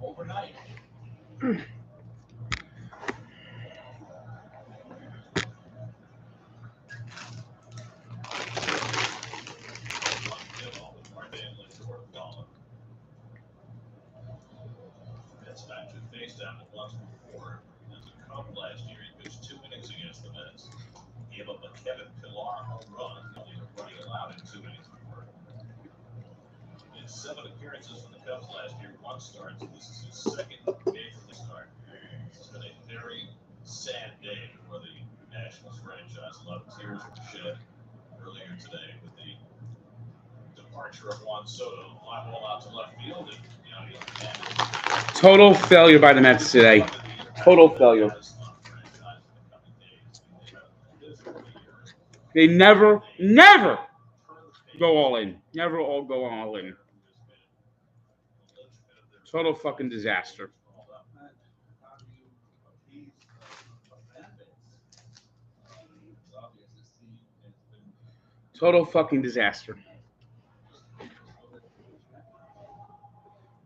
overnight. That's back to face down once before. As a Cub last year, he pitched 2 innings against the Mets. Gave up a Kevin Pillar home run, only a running allowed in 2 innings before. In 7 appearances for the Cubs last year, 1 start. This is his second major league start. This has been a very sad day for the Nationals franchise. A lot of tears were shed earlier today with the departure of Juan Soto. Fly ball out to left field, and total failure by the Mets today. Total failure. They never go all in. Never all go all in. Total fucking disaster. Total fucking disaster.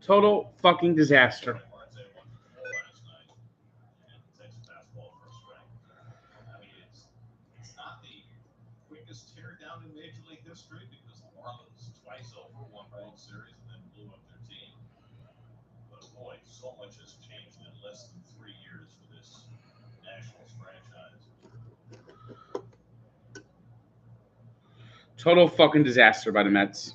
Total fucking disaster. It's not the quickest teardown in Major League history because the Marlins twice over won World Series and then blew up their team. But boy, so much has changed in less than 3 years for this Nationals franchise. Total fucking disaster by the Mets.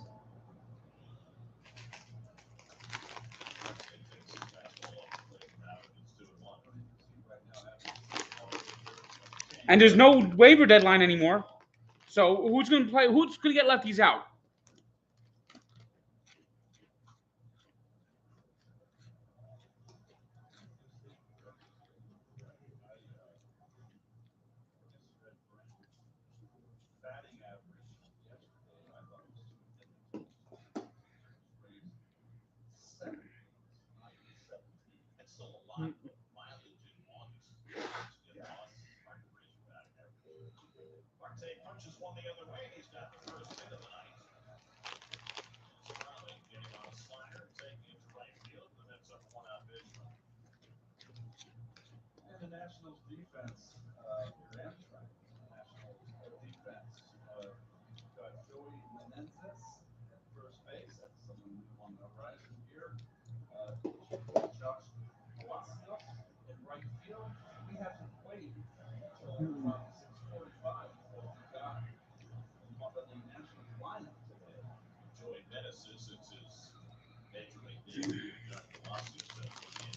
And there's no waiver deadline anymore. So who's going to play? Who's going to get lefties out? Punches one the other way, and he's got the first hit of the night. Finally getting on a slider and taking it to right field, and that's a 1-out base run. And the Nationals defense, your Amtrak Nationals defense, got Joey Menendez at first base. That's someone new on the horizon here. Josh Palacios in right field. We have to wait until 6:45 before we got the Nationals lineup today. Joey Menendez, it's his major league debut. Josh Palacios in.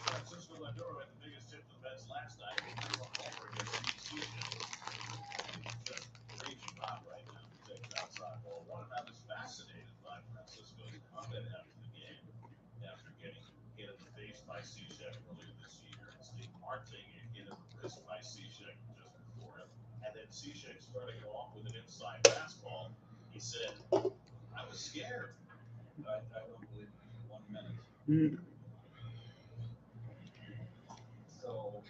Francisco Lindor had the biggest hit for the Mets last night. Over against DC. Just reaching hot right now. He takes outside ball one. I was fascinated by Francisco's comment after the game, after getting hit in the face by Cishek earlier this year, and Steve Marte getting hit in the wrist by Cishek just before him, and then Cishek starting off with an inside fastball. He said, "I was scared. I don't believe it for 1 minute." So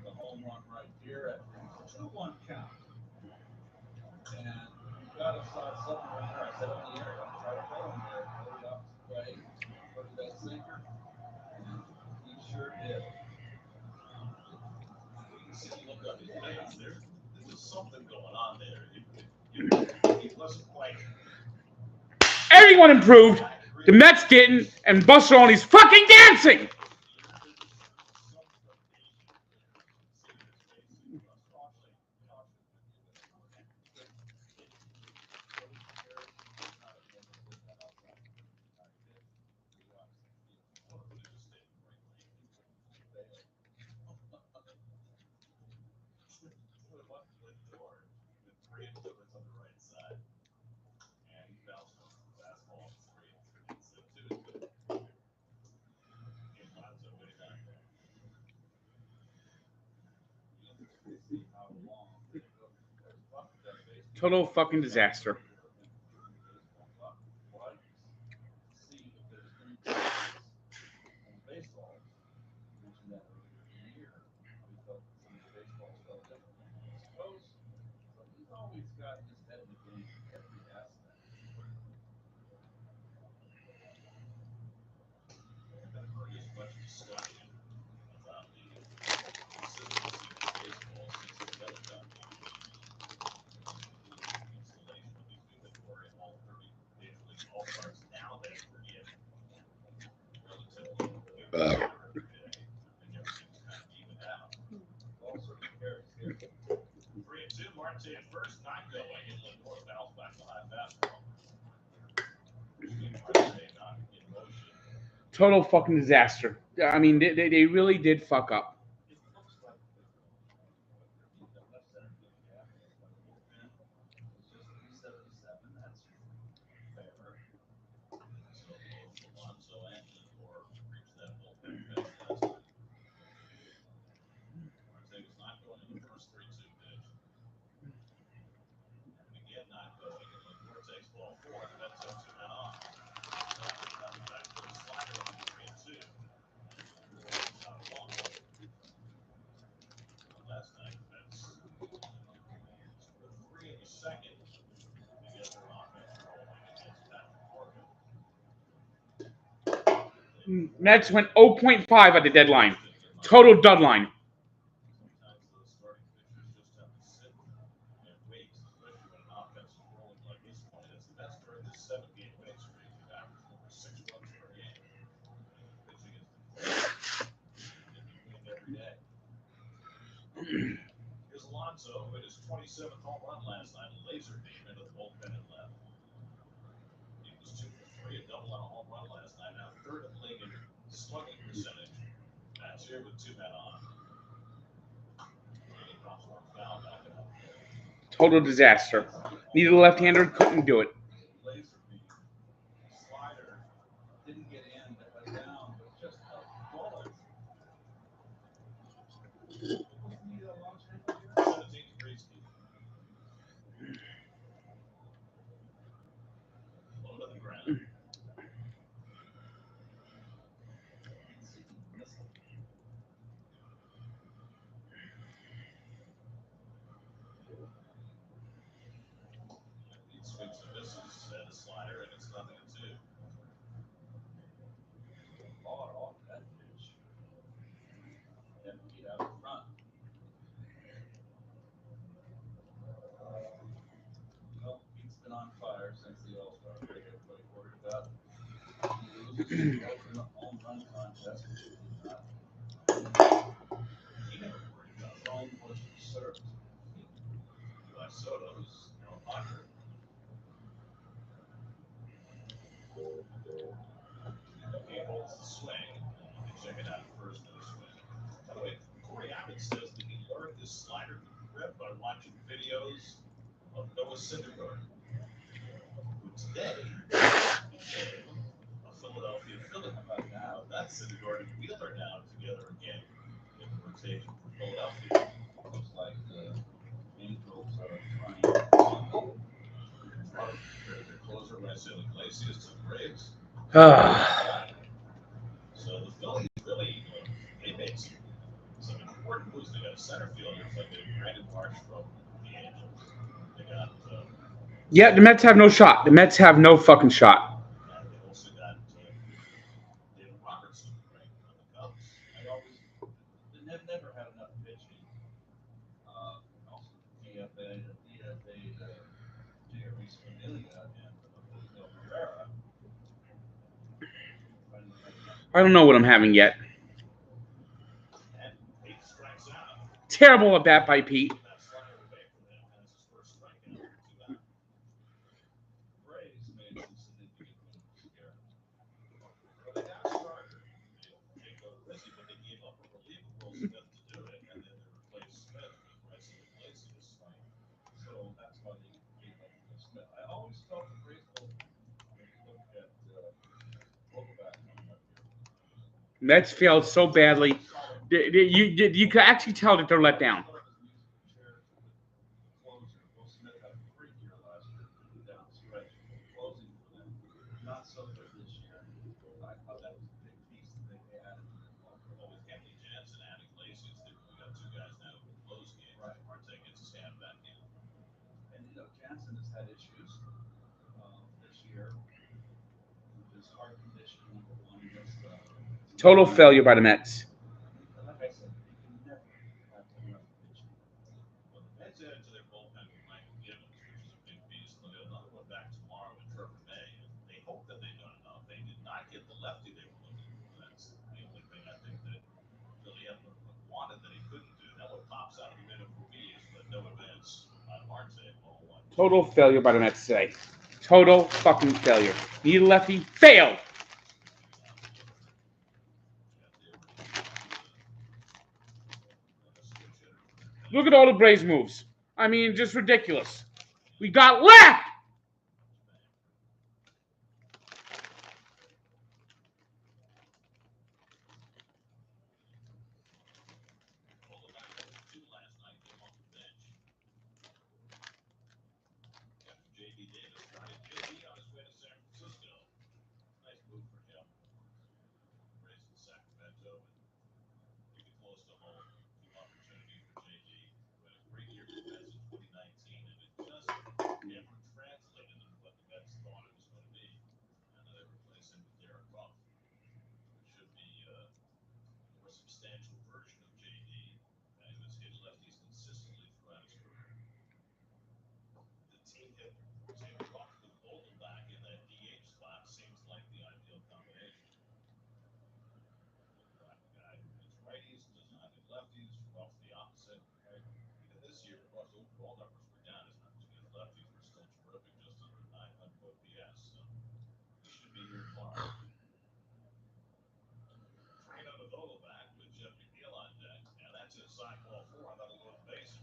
the home run right here at the 2-1 count. And you've got to start somewhere in there. I said on the air, I'm trying to tell him there, load it up play, look at that sinker. And he sure did. You can see the look on his face. There was something going on there. He wasn't quite. Everyone improved. The Mets didn't, and Buster Olney's fucking dancing. Total fucking disaster. discussion about the consistency of baseball since the Democrat installation of these inventory of all 30 Major League All-Stars. Now they forget relatively every day, and everything's kind of even out. All sorts of carries here. 3-2, Marte at first, not going, and Lindor fouls back the high fastball. Marte not in motion. Total fucking disaster. I mean, they really did fuck up. It looks like the left center field gap by the bullpen is just 377. That's fair. So both Alonso and Lindor reached that bullpen fence last night. Marte was not going in the first 3-2 pitch. And again, not going. And Lindor takes ball 4. The Mets have 2 men on. Back to the slider on 3-2. Not long. Last night, the Mets scored 3 in the second to get their offense rolling against Patrick Corbin. Mets went 0.5 at the deadline. Total dud line. Sometimes those starting pitchers just have to sit and wait, especially when an offense is rolling like this one is. The Mets during this 7-game winning streak have averaged over 6 runs per game. Pitching is the and you win every day. Here's Alonso, who hit his 27th home run last night, a laser beam into the bullpen and left. He was 2 for 3, a double and a home run last night. Now third in the league in slugging percentage. Match here with 2 men on. He drops one foul back up. Total disaster. Needed a left-hander, couldn't do it. Laser beam. Slider didn't get in, down, but just helped bullet. 17 degrees. Low to the ground. He swings and misses at a slider, and it's 0-2. Hard off that pitch. And beat out in front. Well, Pete's been on fire since the All-Star break. Everybody worried about he loses the ultimate home run contest. He never worried about it. Home was served. Eli Soto's no under. He holds the swing. You can check it out first, no swing. By the way, Corey Abbott says that he learned his slider grip by watching videos of Noah Syndergaard, who today became a Philadelphia Philly. How about now? That's Syndergaard and Wheeler now together again in rotation for Philadelphia. Looks like the Angels are trying to their closer, Raisel Iglesias, to the Braves. So the Phillies really, they made some important moves. They got a center fielder. It's like they Brandon Marsh from the Angels. They got. Yeah, the Mets have no shot. The Mets have no fucking shot. And they also got David Robertson, right, from the Cubs. They never had enough pitching. Also, DFA, Jerry's Familia, and Julio Herrera. I don't know what I'm having yet. And 8 strikes out. Terrible at bat by Pete. That slider away from him. That's his first strikeout. 2 out. Braves made some significant moves here. Well, they got a starter. They go Rizzi, but they gave up a reliever, Will Smith, to do it, and then they replaced Smith with Raisel Iglesias. So that's why they gave up Will Smith. I always felt the Braves will look at Vogelbach coming up here. Mets failed so badly. You could actually tell that they're let down. Will Smith had a great year last year down the stretch, closing for them. Not so good this year. I thought that was a big piece that they added. Well, with Kenley Jansen and Iglesias, we got 2 guys now who can close games. Right. Marte gets his hand back in. And Jansen has had issues this year with his Total failure by the Mets. Well, the Mets added to their bullpen with Michael Gibbons, which is a big piece. They'll get another one back tomorrow with Trevor May. And they hope that they've done enough. They did not get the lefty they were looking for. That's the only thing I think that Philly wanted that he couldn't do. Now what pops out of the middle for me is the no advance on Marte at ball one. Total failure by the Mets today. Total fucking failure. Need a lefty. Failed. Look at all the Braves moves. I mean, just ridiculous. We got left. J.D. Davis started JD on his way to San Francisco. Nice move for him. Racing Sacramento and getting close to home. New opportunity for JD. Who had a great year for the Mets in 2019, and it just never translated into what the Mets thought it was going to be. And they replaced him with Derek Ruff, which should be a more substantial version of JD. And he was hitting lefties consistently throughout his career. The team hit Ruff with Vogelbach in that DH spot seems like the ideal combination. Vogelbach, a guy who hits righties, does not hit lefties. Ruff the opposite. Right? Even this year, Ruff's overall numbers were down. His numbers against lefties were still terrific, just under 900 OPS. So he should be here tomorrow. Straight on the Vogelbach with Jeff McNeil on deck. Now that's inside ball four. Another low bases.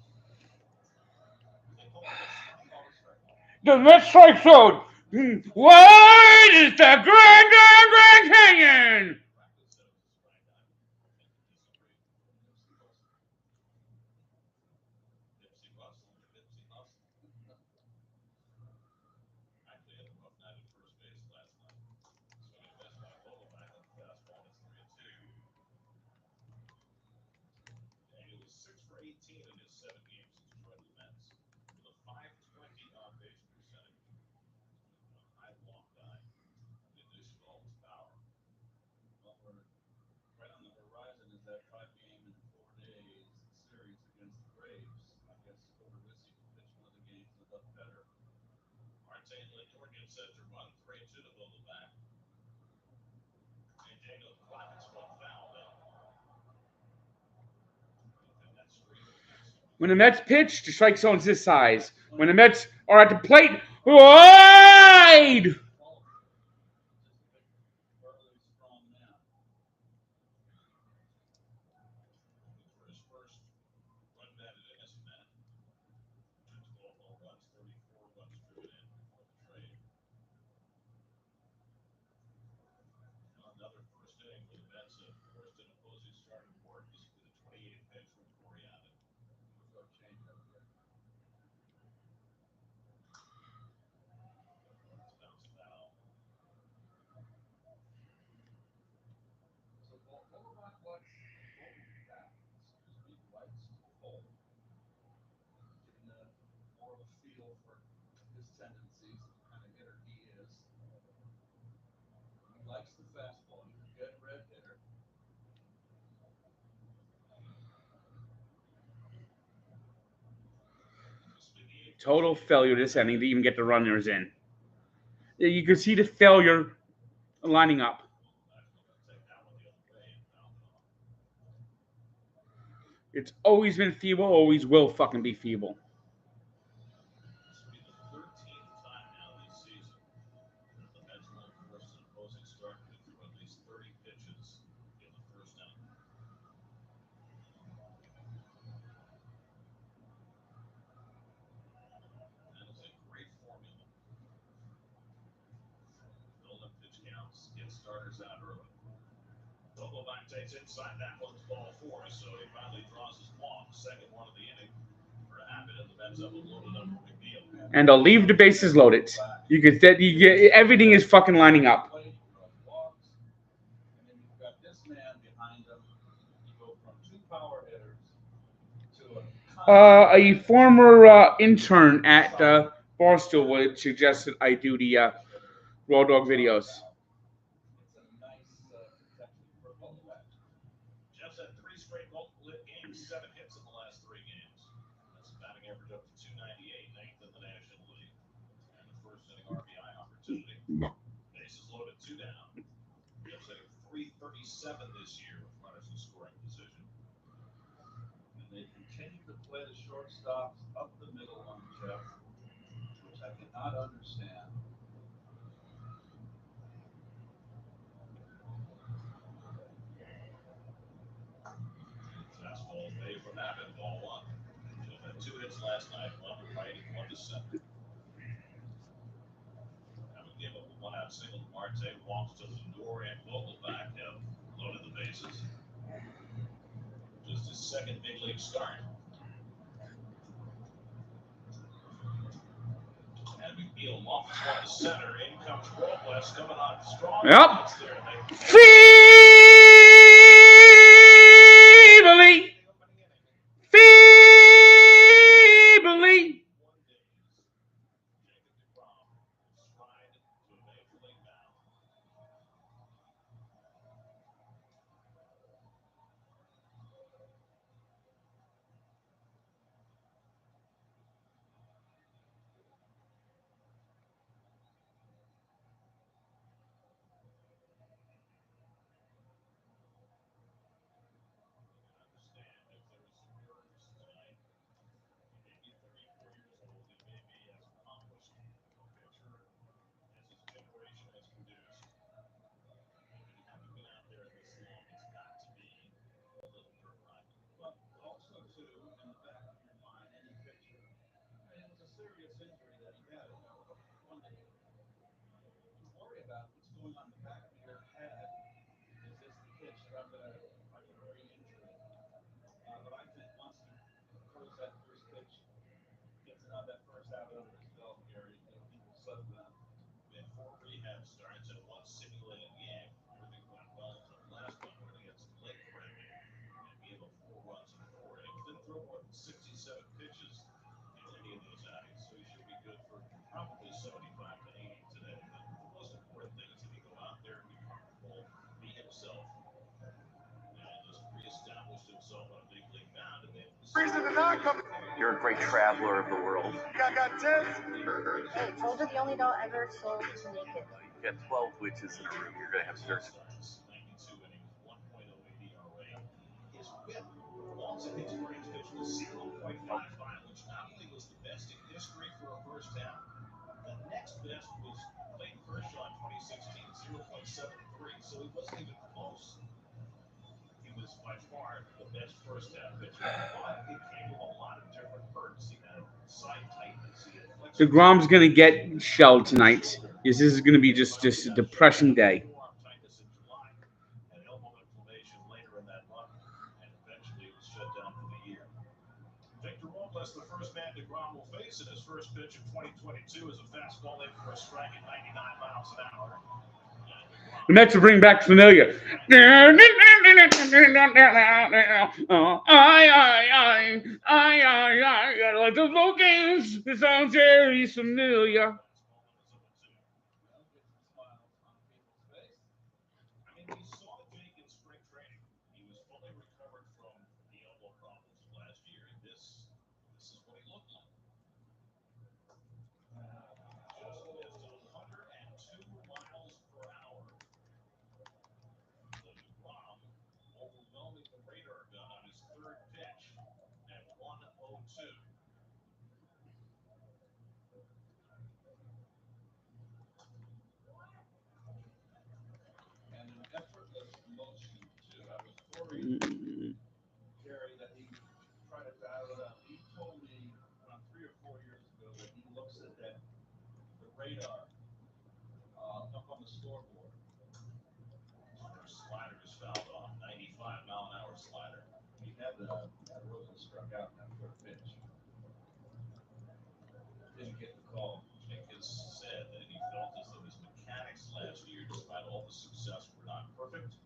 They call it a strike. The Mets strike zone. Wide is the Grand Canyon. Actually had a rough night at first base last night. Swing and miss by Vogelbach on the fastball. It's 3-2. And he was 6 for 18 in his 7 games since joining the Mets, with a .520 on base percentage, a high walk guy, in addition to all his power. Well, we're right on the horizon is that 5-game in 4 days series against the Braves. I guess Odorizzi can pitch one of the games a lot better. Marte and Lindor get set to run 3-2 to Vogelbach. And Daniel Clock is one foul now. When the Mets pitch, the strike zone's this size. When the Mets are at the plate, wide. For his first run batted in as a Met. 12 home runs, 34 runs driven in before the trade. Another first inning for the Mets, forced an opposing starting work. This will be the 28th pitch from Corey Abbott. There's no change up there. It's bounced foul. So Vogelbach likes to hold. Getting more of a feel for his tendencies, what kind of hitter he is. He likes the fastball. He's a good red hitter. Total failure this inning to even get the runners in. You can see the failure lining up. It's always been feeble, always will fucking be feeble. This will be the 13th time now this season that the Mets will have forced an opposing starter to throw at least 30 pitches in the first inning. That is a great formula. Build up pitch counts, get starters out early. Vogelbach takes inside. That one's ball four, so he finally draws his walk. Second one of the inning for Abbott, and the Mets have loaded up for McNeil. And they'll leave the bases loaded. You get everything is fucking lining up. And then you've got this man behind him. You go from 2 power hitters to A former intern at Barstool would suggested I do the Raw Dog videos. Jeff's had 3 straight multiple hit games, 7 hits in the last 3 games. That's a batting average up to 298, 9th in the National League. And the first inning RBI opportunity. Bases loaded, 2 down. Jeff's hitting .337 this year with runners in scoring position. And they continue to play the shortstops up the middle on Jeff, which I cannot understand. Fastball fade from Abbott, ball 1. Jeff had 2 hits last night, 1 to right and 1 to center. Abbott gave up a 1-out single to Marte. Walks to Lindor and Vogelbach have loaded the bases. Just his second big league start. And McNeil lofts one to center. In comes Robles coming on strong. Yep. Feebly. Jacob deGrom stride to a major league mound. Understand if there's some nerves tonight. He may be 34 years old. He may be as accomplished a pitcher as his generation has produced. But when you haven't been out there this long, it's got to be a little nerve-wracking. But also, too, in the back of your mind, any pitcher, it was a serious injury that he had. One that you worry about what's going on in the back of your head. Is this the pitch that I'm going to re-injure it? But I think once he throws that first pitch, gets that first out under his belt, Gary, he will settle down. We had 4 rehab starts and 1 simulated game. Everything went well until the last one when he had some leg cramping and gave up 4 runs in 4 innings. Didn't throw more than 67 pitches in any of those outings, so he should be good for probably 75 to 80 today. But the most important thing is that he go out there, be comfortable, be himself, and just reestablish himself on a big league mound. And then Reason to not come. You're a great traveler of the world. I got 10. Hey, told you the only doll ever sold naked. You got 12 witches in a room. You're going to have surgery. 92 innings, 1.08 ERA. His whip, loss of his range pitch was 0.55, which not only was the best in history for a first half, the next best was Clayton Kershaw in 2016, 0.73. So he wasn't even close. He was by far the best first half pitcher, but it came with a lot of different perks. He had side tightness. He had flexibility. deGrom's going to get shelled tonight. This is going to be just a depressing day. Forearm tightness in July, and elbow inflammation later in that month, and eventually was shut down for the year. Victor Robles, the first man deGrom will face in his first pitch of 2022, is a fastball in for a strike at 99 miles an hour. The Mets will bring back Familiar. I like the vocals. It sounds very familiar. I mean, we saw Jake in spring training. He was fully recovered from the elbow problems of last year, and this is what he looked like. Just missed 102 miles per hour. So deGrom overwhelming the radar gun on his third pitch at 102. And an effortless motion, too. I was worried, Gary, that he tried to dial it up. He told me around 3 or 4 years ago that he looks at the radar up on the scoreboard. First slider is fouled off, 95-mile-an-hour slider. He had Rosen struck out in that third pitch. Didn't get the call. Jake has said that he felt as though his mechanics last year, despite all the success, were not perfect. It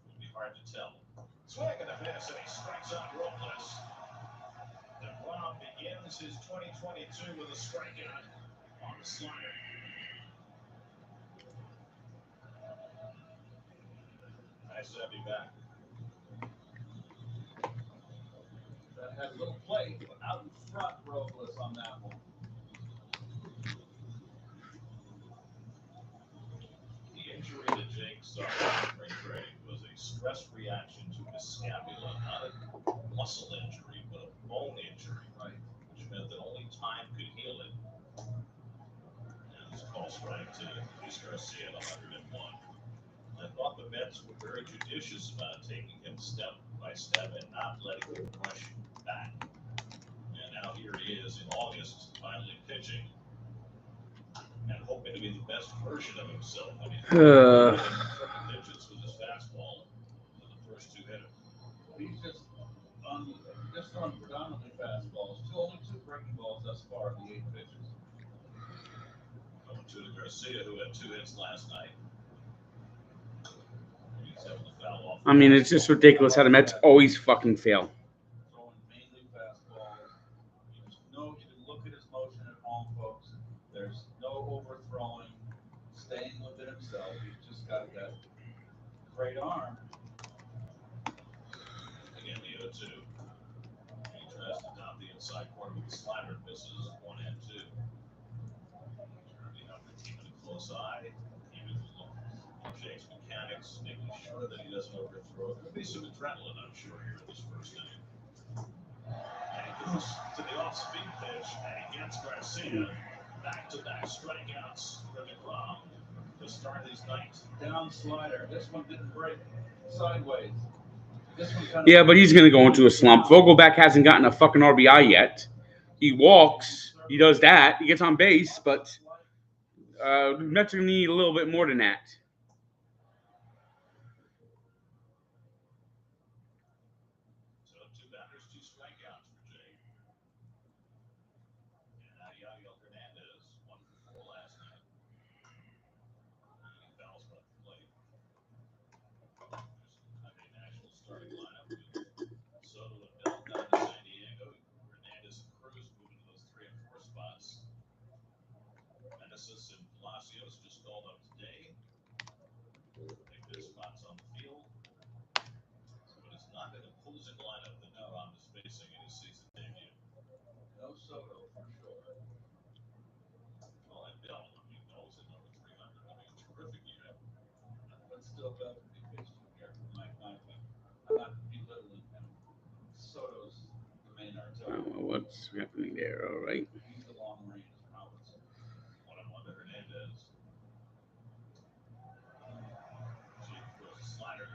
would be hard to tell. Swing and a miss, and he strikes out Robles. deGrom begins his 2022 with a strikeout on the slider. Nice to have you back. That had a little play, but out in front, Robles on that one. The injury that Jake suffered in spring training was a stress reaction to his scapula, not a muscle injury, but a bone injury, Right. which meant that only time could heal it. And it's call strike to Luis Garcia at 101. I thought the Mets were very judicious about taking him step by step and not letting him rush back. And now here he is in August, finally pitching and hoping to be the best version of himself. I mean, triple digits with his fastball in the first two hitters. He's just on predominantly fastballs. Only two breaking balls thus far of the 8 pitches. Going to Garcia, who had 2 hits last night. He's having to foul off. I mean, it's just ridiculous how the Mets always fucking fail. Throwing mainly fastballs. You can look at his motion at home, folks. There's no overthrowing, staying within himself. He's just got that great arm. Again, the 0-2. He tries to dot the inside corner with the slider, misses 1 and 2. Currently have the team in a close eye. Even Jake's mechanics, making sure that he doesn't overthrow. There'll be some adrenaline, I'm sure, here in this first inning. And he goes to the off-speed pitch, and he gets Garcia. Back-to-back strikeouts for deGrom to start his night. Down slider. This one didn't break sideways. This one kind of Yeah, but he's going to go into a slump. Vogelback hasn't gotten a fucking RBI yet. He walks. He does that. He gets on base, but Mets are going to need a little bit more than that. So 2 batters, 2 strikeouts for Jake. And now Yadiel Hernandez, 1 for 4 last night. He fouls off the plate. There's a national starting lineup with Soto and Bell down to San Diego. Hernandez and Cruz moving to those 3 and 4 spots. Meneses and Palacios just called up today. Take their spots on the field. But it's not an opposing lineup that DeGrom is facing in his season debut. no Soto for sure. Well, and Bell, I mean, Bell's at number 300. I mean, terrific year. But still better to be pitched in here, in my opinion. I'm not belittling him. Soto's the main artillery. What's happening there? All right. He's the long range prowess. 1-1 to Hernandez. Jake throws a slider.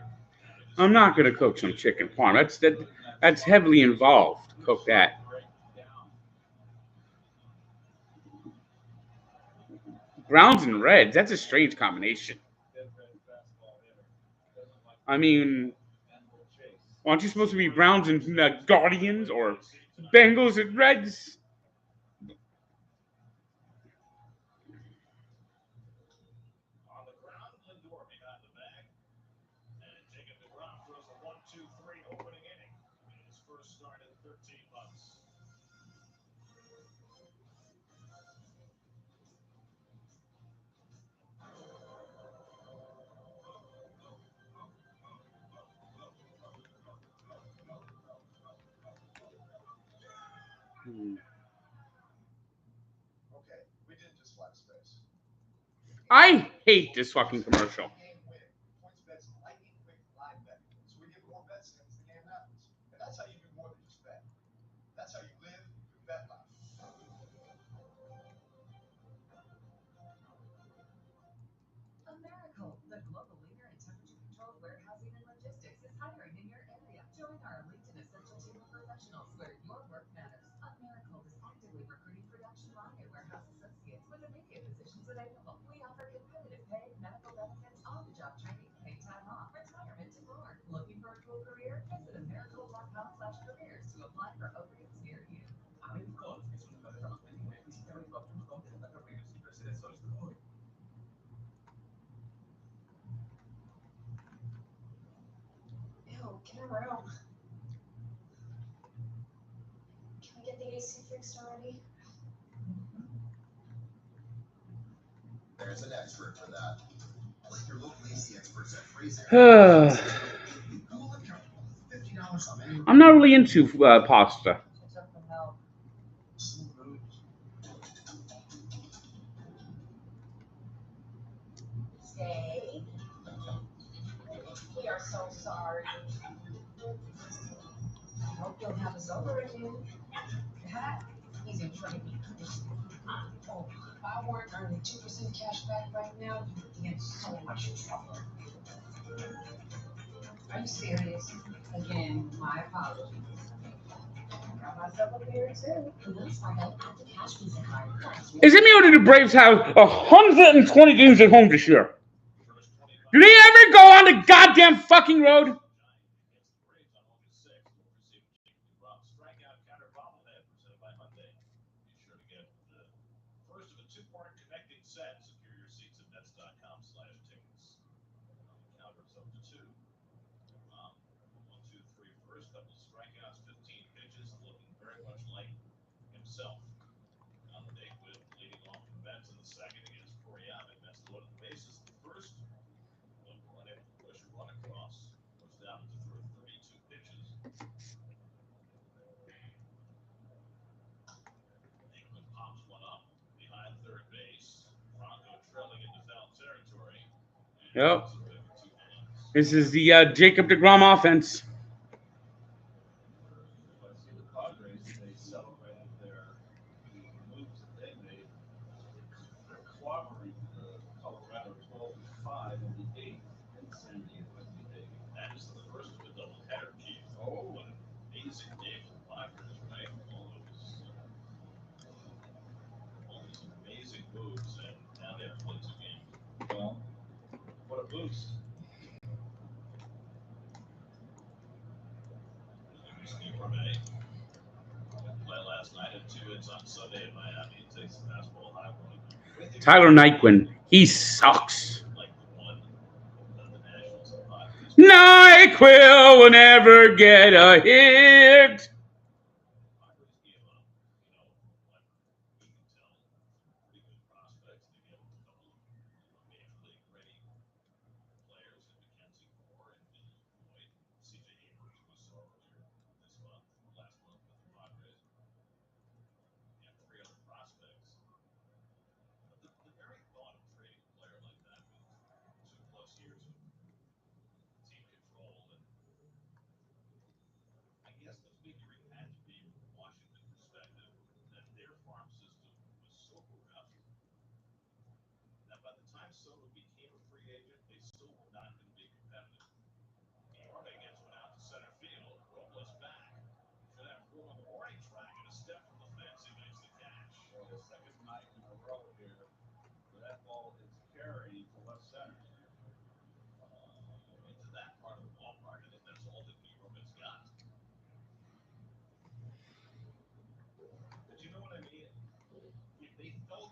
I'm not going to cook some chicken parm. That's heavily involved. Cook that. Browns and Reds. That's a strange combination. I mean, aren't you supposed to be Browns and Guardians or Bengals and Reds? On the ground, Lindor behind the bag. And Jacob deGrom throws a 1-2-3 opening inning in his first start in 13 months. Okay, we didn't just flat space. I hate this fucking commercial. Points bets lightning quick live bet. So we give more bets as the game happens. And that's how you do more than just bet. That's how you live your bet life. Americal, the global leader in temperature-controlled warehousing and logistics, is hiring in your area. Join our elite and essential team of professionals where your work matters. Americal is actively recruiting production line and warehouse associates with immediate positions available. We offer competitive pay, medical benefits, on-the-job training, paid time off, retirement, and more. Looking for a cool career? Visit americal.com/careers to apply for openings near you. Americal es una cadena más pequeña. Visita americal.com y destaca premios y presencias hoy. Ew, get a room. Can we get the AC fixed already? There's an expert for that. Let your local AC experts at free I'm not really into pasta. Stay. We are so sorry. I hope you'll have us over again. Pat, he's in trouble. Oh, if I weren't earning 2% cash back right now, you'd be in so much trouble. Are you serious? Again, my apologies. Got myself a beer too. That's why I got the cash visa card. Is it me or did the Braves have 120 games at home this year? Do they ever go on the goddamn fucking road? DeGrom's strikeout counter bobblehead presented by Hyundai. Be sure to get the first of a two-part connecting set. Secure your seats at Mets.com/tickets. The counter is up to 2. 1-2-3 first, couple of strikeouts, 15 pitches, looking very much like himself. On the day with leading off the Mets in the second against Koreaman. Mets loaded the bases in the first. Unable to push a run across. Was down to throw 32 pitches. Aikman pops one up behind third base. Bronco trailing into foul territory. Yep. This is the Jacob deGrom offense. If I see the Padres, they celebrated their moves that they made. They're clobbering Colorado 12-5 in the 8th, and San Diego in the 8th. That is the first of a doubleheader, Keith. Oh. What an amazing day for the Padres, right? All those amazing moves, and now they have wins a game. Well, what a boost. Play last night at 2 hits on Sunday in Miami. He takes the fastball high one. Tyler Nyquin. He sucks. Like the one that the Nationals and Padres. NyQuil will never get a hit. Padres gave up, what we can tell, pretty good prospects. They gave up a couple of major league ready players in Mackenzie Gore and Billy Boyd. CJ Abrams we saw earlier this month, last month with the Padres. And 3 other prospects. But the very thought of trading a player like that with 2+ years of team control, and I guess the figuring had to be from a Washington perspective that their farm system was so bereft that by the time Soto became a free agent, they still were not going to be competitive. Iarte gets one out to center field. Robles back. Should have room on the warning track, and a step from the fence. He makes the catch. For the second night in a row here, where that ball is carried to left center. Into that part of the ballpark, I think that's all that deGrom has got. But you know what I mean? If they thought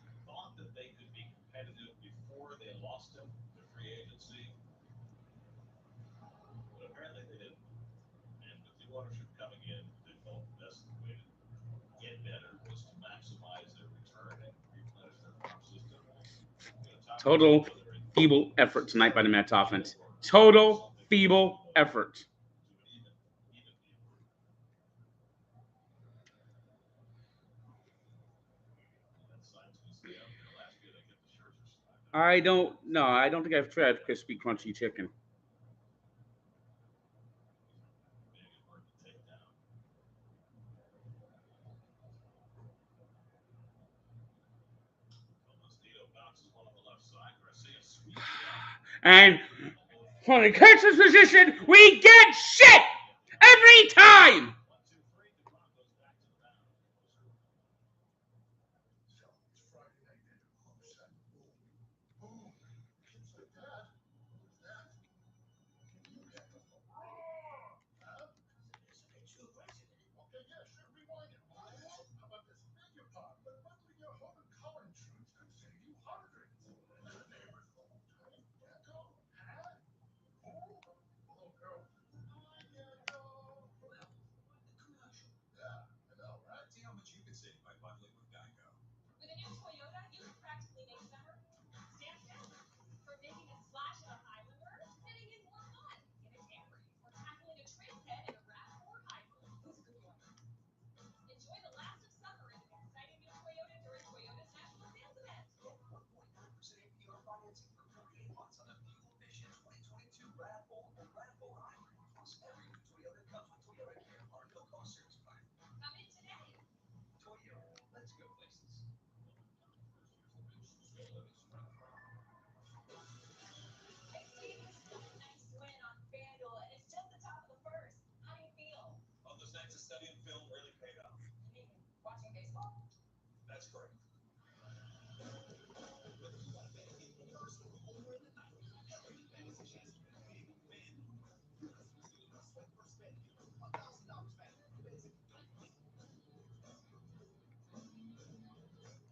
that they could be competitive before they lost him to free agency, but apparently they didn't. And with new ownership coming in, they felt the best way to get better was to maximize their return and replenish their farm system. Total feeble effort tonight by the Mets offense. Total feeble effort. I don't think I've tried crispy crunchy chicken. And from the catcher's position, we get shit every time. On this next study of film really paid off. Watching baseball? That's correct. Whether you want to bet a game first or over in the ninth, every bet is a chance to win big and win. You're listening to the Swing for Spin. $1,000 back. Bet if you don't win.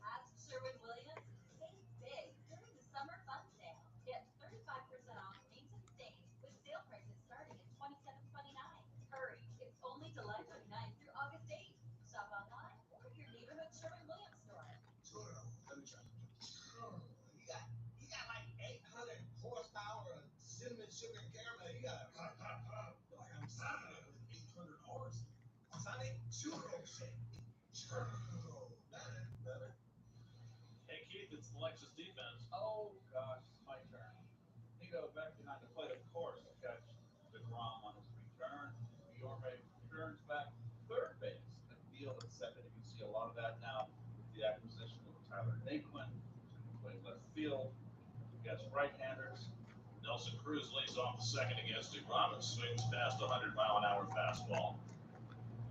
Ask Sherwin-Williams, save big during the summer fun sale. Get 35% off paints and stains with sale prices starting at $27.29. Hurry, it's only July 29th through August 8th. Shop online or your neighborhood Sherwin-Williams store. Let me try. You got like 800 horsepower of cinnamon sugar and caramel. You got like I'm Sonic with 800 horse. Sonic churro shake. Churro. Better. Hey, Keith, it's the Lexus defense. Oh, gosh, my turn. Nito back behind the plate, of course, to catch deGrom on his return. Yorme turns back third base and Field at second. You can see a lot of that now with the acquisition of Tyler Naquin to play left field against right-handers. Nelson Cruz lays off the second against deGrom and swings past the 100-mile-an-hour fastball.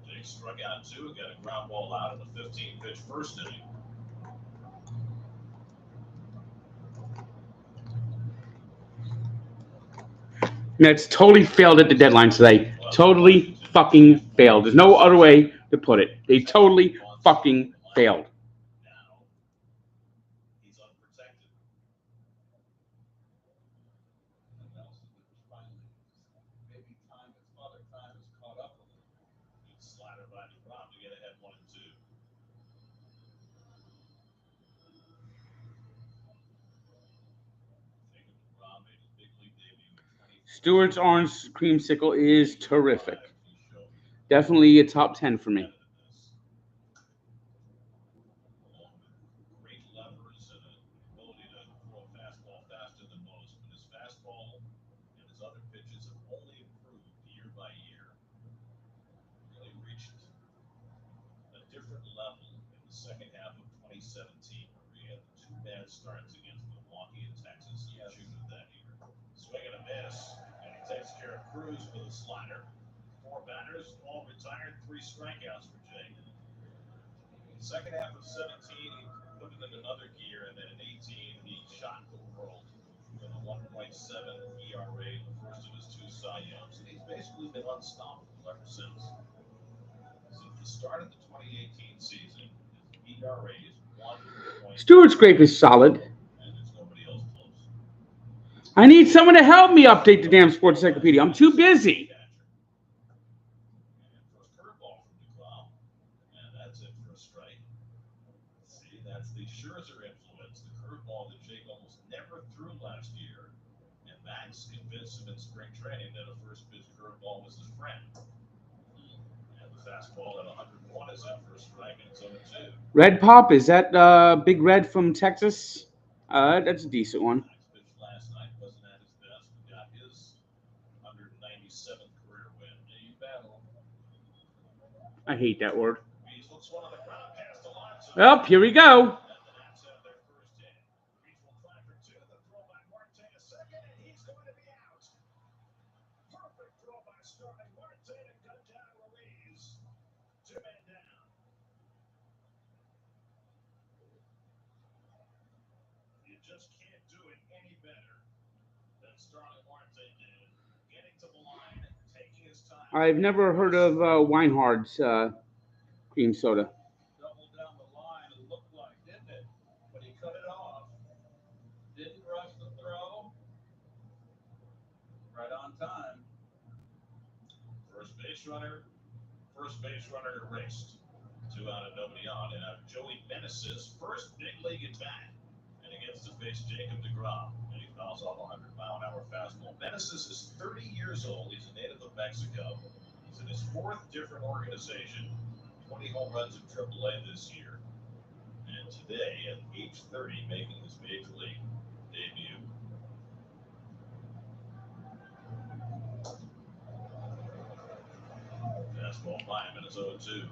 Jake struck out 2 and got a ground ball out in the 15-pitch first inning. Mets totally failed at the deadline today. Totally fucking failed. There's no other way to put it. They totally fucking failed. Now, he's unprotected. And Nelson is finally, maybe time, his father time has caught up with him. Good slider by deGrom to get ahead 1-2. Jacob deGrom made his big league debut in 2014. Stewart's orange creamsicle is terrific. Definitely a top 10 for me. Along with great levers and an ability to throw a fastball faster than most, but his fastball and his other pitches have only improved year by year. Really reached a different level in the second half of 2017, where he had the 2 bad starts against Milwaukee and Texas in June of that year. Swing and a miss, and he takes care of Cruz with a slider. 4 batters, all retired, 3 strikeouts for Jake. Second half of 17, he put it in another gear, and then in 18, he shocked the world with a 1.7 ERA in the first of his 2 Cy Youngs, and he's basically been unstoppable ever since. Since the start of the 2018 season, his ERA is 1.0, Stewart's grape is solid. and there's nobody else close. I need someone to help me update the damn sports encyclopedia. I'm too busy. And first curveball from deGrom, and that's it for a strike. See, that's the Scherzer influence, the curveball that Jake almost never threw last year. And Max convinced him in spring training that a first pitch curveball was his friend. And the fastball at 101 is in for a strike, and it's 0-2. Red Pop, is that Big Red from Texas? That's a decent one. Max pitched last night, wasn't at his best, but got his 197th career win. You battle. I hate that word. Bees looks one on the ground, past Alonso. Well, here we go. And the Nats have their first hit. Bees will try for 2. The throw by Marte a second, and he's going to be out. Perfect throw by Starling Marte to cut down Ruiz. 2 men down. You just can't do it any better than Starling Marte did. Getting to the line, taking his time. I've never heard of Weinhard's cream soda. Double down the line, it looked like, didn't it? But he cut it off. Didn't rush the throw. Right on time. First base runner erased. 2 out and nobody on. And Joey Meneses' first big league at bat. And he gets to face Jacob deGrom. And he fouls off a 100-mile-an-hour fastball. Meneses is 30 years old. He's a native of Mexico. He's in his 4th different organization. 20 home runs in AAA this year. And today, at age 30, making his major league debut. Fastball by him, and it's 0-2.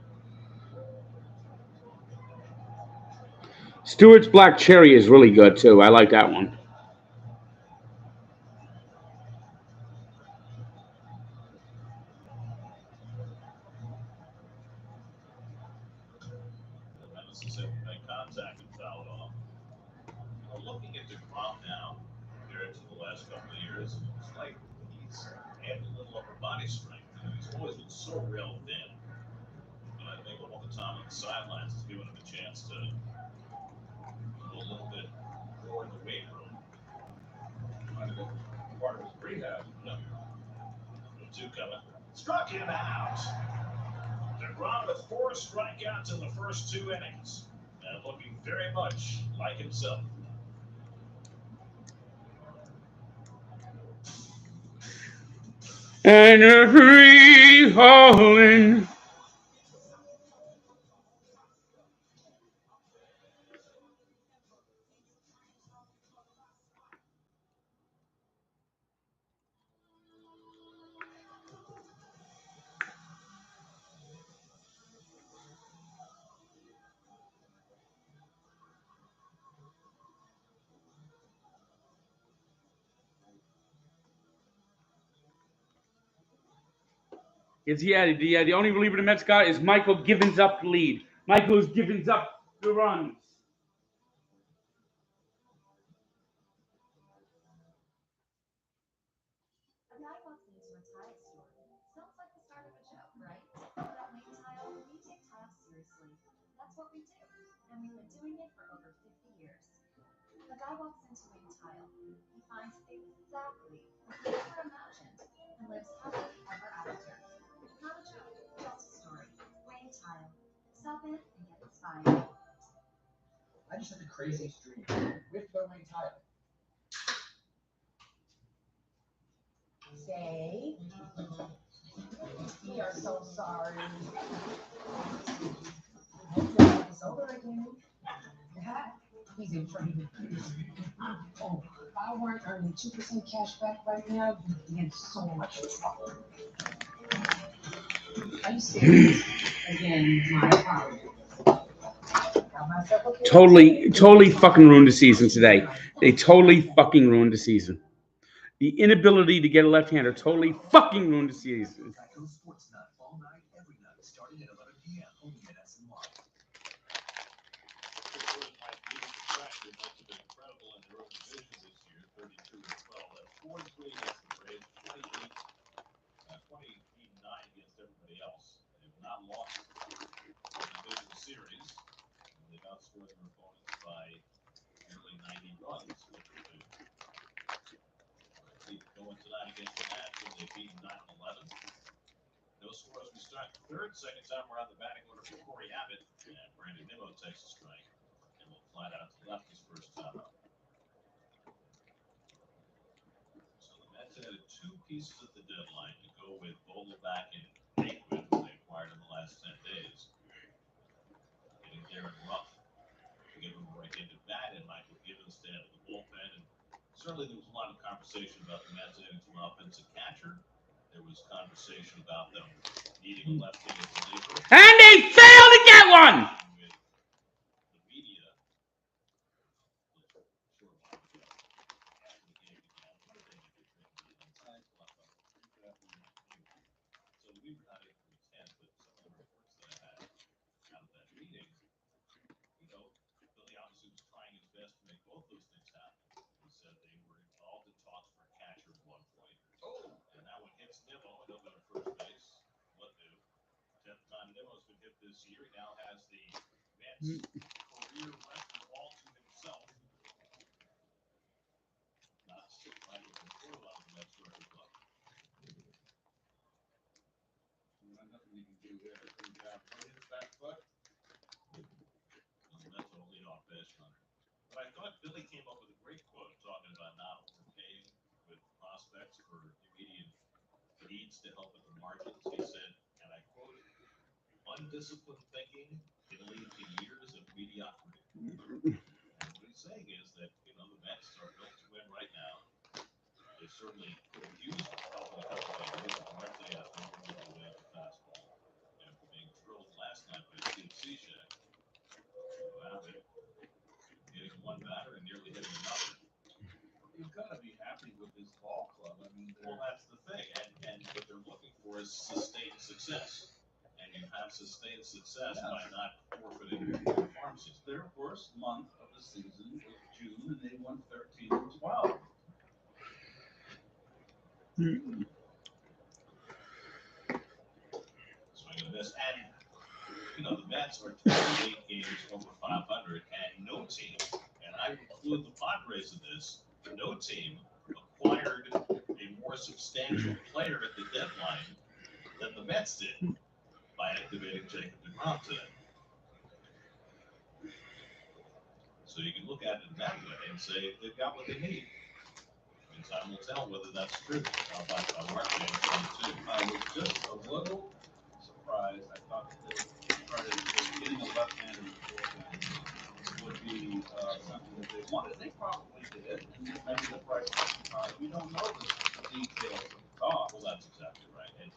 Stewart's Black Cherry is really good too. I like that one. The Mets said make contact and foul it off. Looking at deGrom now, compared to the last couple of years, it's like he's had a little upper body strength. He's always been so real thin. But I think all the time on the sidelines has given him a chance to go a little bit more in the weight room. Part of his rehab. No. 2 coming. Struck him out. deGrom with 4 strikeouts in the first 2 innings. And looking very much like himself. And a free falling. The only reliever the Mets got is Michael Givens up the lead. Michael's Givens up the runs. A guy walks into a tile store. Sounds like the start of a joke, right? But at Wayne Tile, we take tile seriously. That's what we do. And we've been doing it for over 50 years. A guy walks into Wayne Tile. He finds exactly what he never imagined and lives happily ever after. Not a joke, just a story. Wayne Tile. Stop in and get inspired. I just had the craziest dream. We have to go to Wayne Tile. Say, we are so sorry. It's over again. He's in trouble. Oh, if I weren't earning 2% cash back right now, you'd be in so much trouble. Are you serious? Again, my apologies. Got myself a kid. Totally fucking ruined the season today. They totally fucking ruined the season. The inability to get a left-hander totally fucking ruined the season. Sports Night, all night, every night, starting at 11 p.m. only at SNY. Must have been incredible in their own division this year, 32-12. That's 43 against the Braves, 28, 28-9 against everybody else. They have not lost the division series. They've outscored their opponents by nearly 90 runs. Keep going tonight against the Nats when they beat 9-11. No scores. We start the third. Second time we're on the batting order for Corey Abbott. And Brandon Nimmo takes a strike. And will flat out to left his first time up. So the Mets added 2 pieces at the deadline to go with Vogelbach and Aikman, who they acquired in the last 10 days. Getting Darren Ruff to give him a right-handed bat and Michael Givens to add to the bullpen. And certainly there was a lot of conversation about the Mets adding to an offensive catcher. There was conversation about them needing a left-handed reliever. And they failed to get one! With the media. Short while ago. After the game began, what did they make it inside? So we were not able to attend, but some of the reports that I had out of that meeting, Billy obviously was trying his best to make both those things happen. He said they were involved in talks for a catcher at one point. And that one hits Nimmo, and he'll go to first base. What do? 10th time Nimmo's been hit this year. He now has the Mets career record all to himself. Not Michael control on the Mets record book. Nothing you can do there. Good job. Hit his back foot. The Mets will lead off base runner. But I thought Billy came up with a great quote talking about not overpaying with prospects for immediate needs to help at the margins. He said, and I quote, undisciplined thinking can lead to years of mediocrity. And what he's saying is that, the Mets are built to win right now. They certainly could have used help in a couple of areas. Martin has no one to away the fastball. After being drilled last night by Steve Cishek. Abbott to hitting another. You've got to be happy with this ball club. I mean, Well, that's the thing, and what they're looking for is sustained success. And you have sustained success by not forfeiting your farm season. their worst month of the season was June, and they won 13-12. Swing and a miss. And, you know, the Mets are 28 games over 500, and no team, and I include the Padres in this, no team acquired a more substantial player at the deadline than the Mets did by activating Jacob deGrom today. So you can look at it in that way and say they've got what they need. And time will tell whether that's true. By Marte in 22. I was just a little surprised. I thought that they started getting a left-handed would be something that they wanted. They probably did, and maybe the price wasn't high. We don't know the details of the talk. Well, that's exactly right. And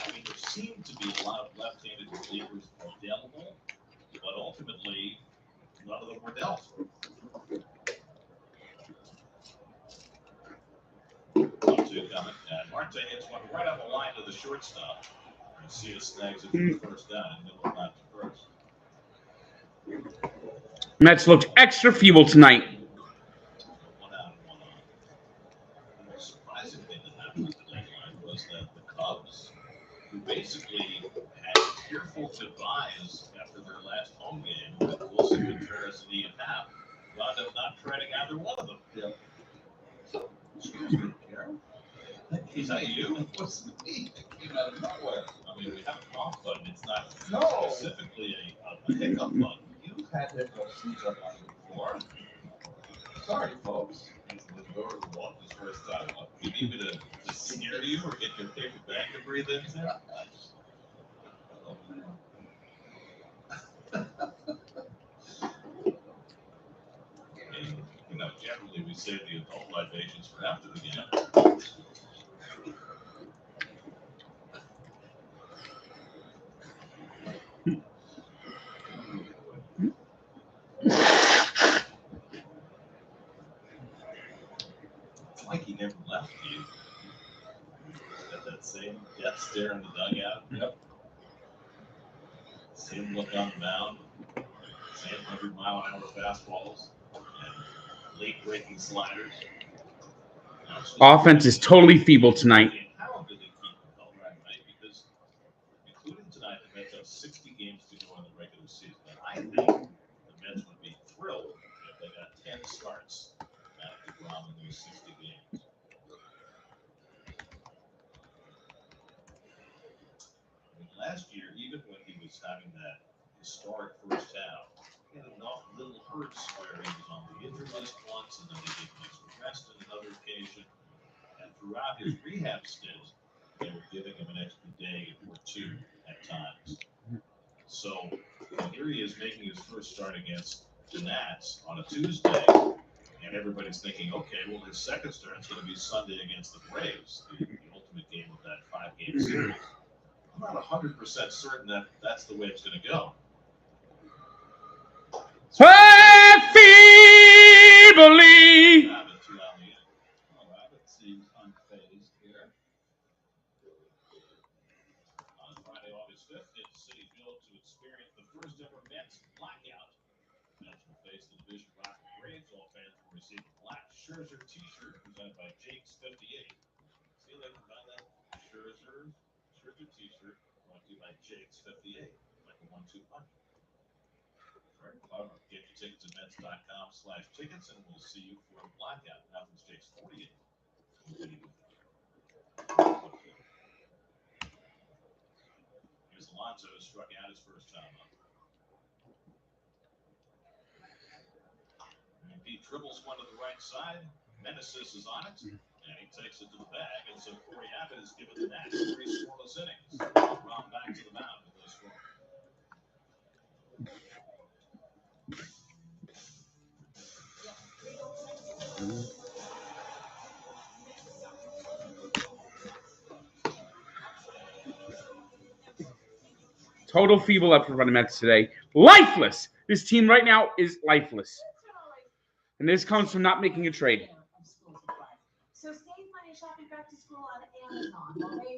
I mean, there seem to be a lot of left-handed relievers available, but ultimately, none of them were dealt. 1-2 coming, and Marte hits one right on the line to the shortstop. And Cia snags it for the first down and Miller back to first. Mets looked extra feeble tonight. 1 out and 1 on. The most surprising thing that happened at the deadline was that the Cubs, who basically had fearful goodbyes after their last home game with Wilson Contreras and Ian Happ, wound up not trading either one of them. Yep. Excuse me, Karen. Is that you? It was me. It came out of nowhere. I mean, we have a cough button. It's not No. specifically a hiccup button. You've had hiccups since I've on you before. Sorry, folks. It's the door of the walk this first time up. You need me to scare you or get your paper bag to breathe into? Oh, man. And, you know, generally we save the adult libations for after the game. It's like he never left you. Got that same death stare in the dugout. Yep. Same look on the mound. Same 100-mile-an-hour fastballs and late-breaking sliders. Offense is totally feeble tonight. How did they keep it all right, because including tonight, the Mets have 60 games to go in the regular season. And I think the Mets would be thrilled if they got 10 starts out of deGrom in those 60 games. I mean, last year, even when he was having that historic first half, he had enough little hurts where he was on the injured list once, and then they gave him extra rest on another occasion. And throughout his rehab stint, they were giving him an extra day or two at times. So here he is making his first start against the Nats on a Tuesday, and everybody's thinking, okay, well, his second start is going to be Sunday against the Braves, the ultimate game of that 5-game series. I'm not 100% certain that that's the way it's going to go. Feebly. Abbott 2 out in the inning. Oh, Abbott seems unfazed here. On Friday, August 5th, in Citi Field to experience the first ever Mets blackout. Mets will face the division rival Braves. All fans will receive a black Scherzer t-shirt presented by Jake's 58. See, they can buy that Scherzer t-shirt brought to you by Jake's 58, like a 1-2 punch. Very clever. Get your tickets at Mets.com/tickets, and we'll see you for a blackout. Now from Jake's 48. Here's Alonso, who struck out his first time up. And he dribbles one to the right side. Meneses is on it, and he takes it to the bag. And so Corey Abbott is given the Nats 3 scoreless innings. Ron back to the mound with no score. Total feeble effort from the Mets today. Lifeless. This team right now is lifeless. And this comes from not making a trade. So save money shopping back to school on Amazon while they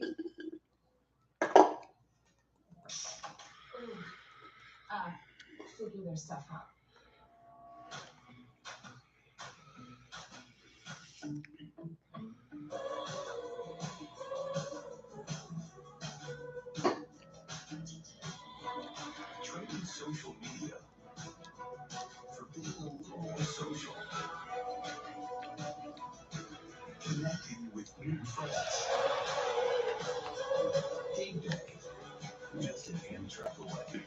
figure their stuff out. Trading social media for being a little more social. Connecting with new friends. Game day. Just an Amtrak away.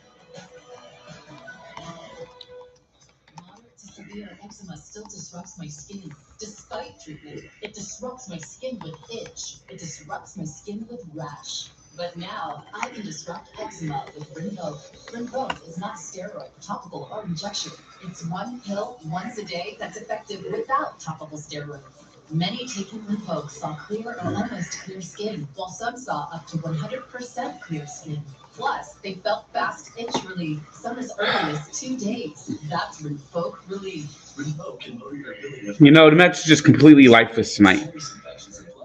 Moderate to severe eczema still disrupts my skin. Despite treatment, it disrupts my skin with itch. It disrupts my skin with rash. But now, I can disrupt eczema with Rinvoq. Rinvoq is not steroid, topical, or injection. It's one pill once a day that's effective without topical steroids. Many taking Rinvoq saw clear or almost clear skin, while some saw up to 100% clear skin. Plus, they felt fast itch relief, some as early as 2 days. That's Rinvoq relief. Rinvoq can lower your ability You know, the Mets are just completely lifeless tonight.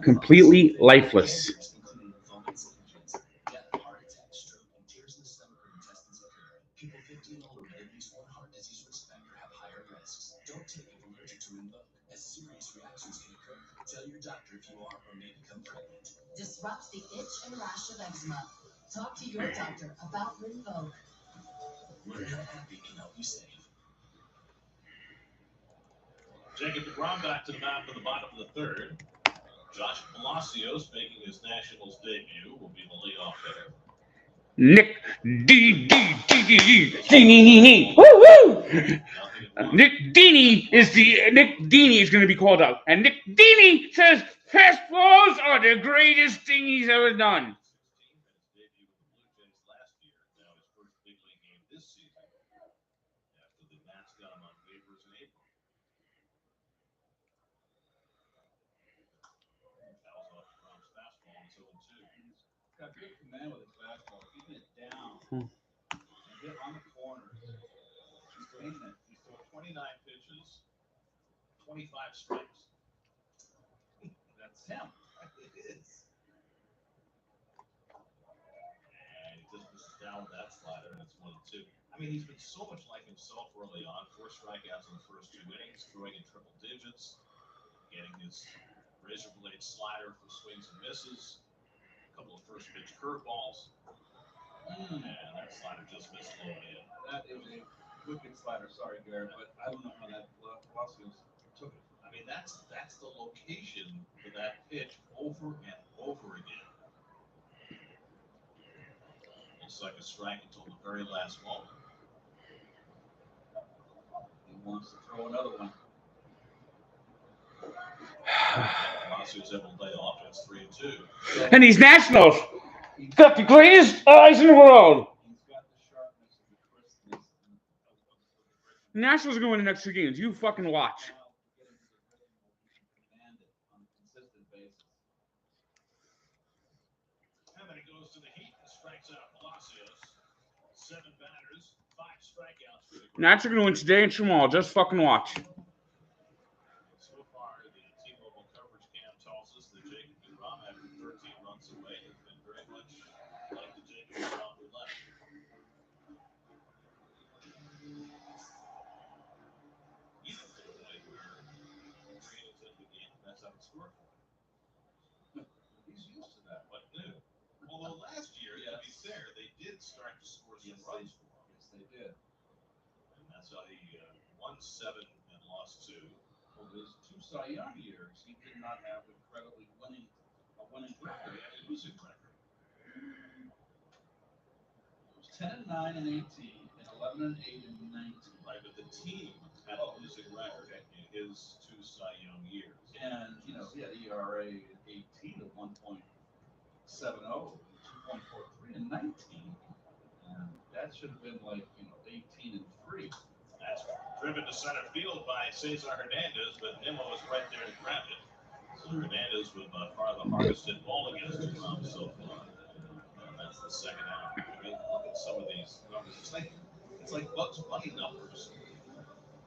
Completely lifeless. including lymphoma and skin cancer. Death, heart attack, stroke, and tears in the stomach or intestines occur. People 50 and older with at least one heart disease risk factor have higher risks. Don't take if allergic to Rinvoq, as serious reactions can occur. Tell your doctor if you are or may become pregnant. Disrupt the itch and rash of eczema. Talk to your doctor about Rinvoq. Learn how happy can help you save. Jacob deGrom back to the mound for the bottom of the third. Josh Palacios making his Nationals debut will be the leadoff hitter. Nick Dini. Woo woo! Nick Dini is going to be called up, and Nick Dini says fastballs are the greatest thing he's ever done. His debut with the Blue Jays last year. Now his first big league game this season. After the Nats got him on waivers in April. Fouls off DeGrom's fastball. It's 0-2. He's got good command with his fastball, keeping it down and hit on the corners. He's painting it. He's thrown 29 pitches, 25 strikes. That's him. It is. And he just misses down with that slider, and it's 1-2. I mean, he's been so much like himself early on. 4 strikeouts in the first 2 innings, throwing in triple digits, getting his razor blade slider for swings and misses, a couple of first pitch curveballs, and that slider just missed low in. That is a wicked slider. Sorry, Garrett, but I don't know how that Palacios took it. I mean, that's the location for that pitch over and over again. Looks like a strike until the very last moment. He wants to throw another one. Palacios able to lay off. It's 3-2. And these Nationals got the greatest eyes in the world. He's got the sharpness and the crispness of The Nationals are going to win the next 2 games. You fucking watch. now get into the rhythm where he can command it on a consistent basis. And then he goes to the Heat and strikes out Palacios. 7 batters, 5 strikeouts for the Nats are going to win today and tomorrow. Just fucking watch. So far, the T-Mobile coverage cam tells us that Jacob deGrom, after 13 runs away, has been very much like the Jacob deGrom we left. Even to the point where 3 innings into the game, that's how it's scored for him. He's used to that. What new? Although last year, to be fair, they did start to score some runs for him. Yes, they did. And that's how he won 7 and lost 2. Well, his 2 Cy Young years, he did not have incredibly winning record. He had a losing record. It was 10-9 in 18, and 11-8 in 19. Right, but the team had a losing record in his 2 Cy Young years. And, you know, he had ERA in 18 of 1.70, 2.43 in 19. And that should have been like, 18 and 3. That's driven to center field by Cesar Hernandez, but Nimmo was right there to grab it. So Hernandez with by far the hardest hit ball against DeGrom so far. And that's the second out. I mean, look at some of these numbers. It's like Bugs Bunny numbers.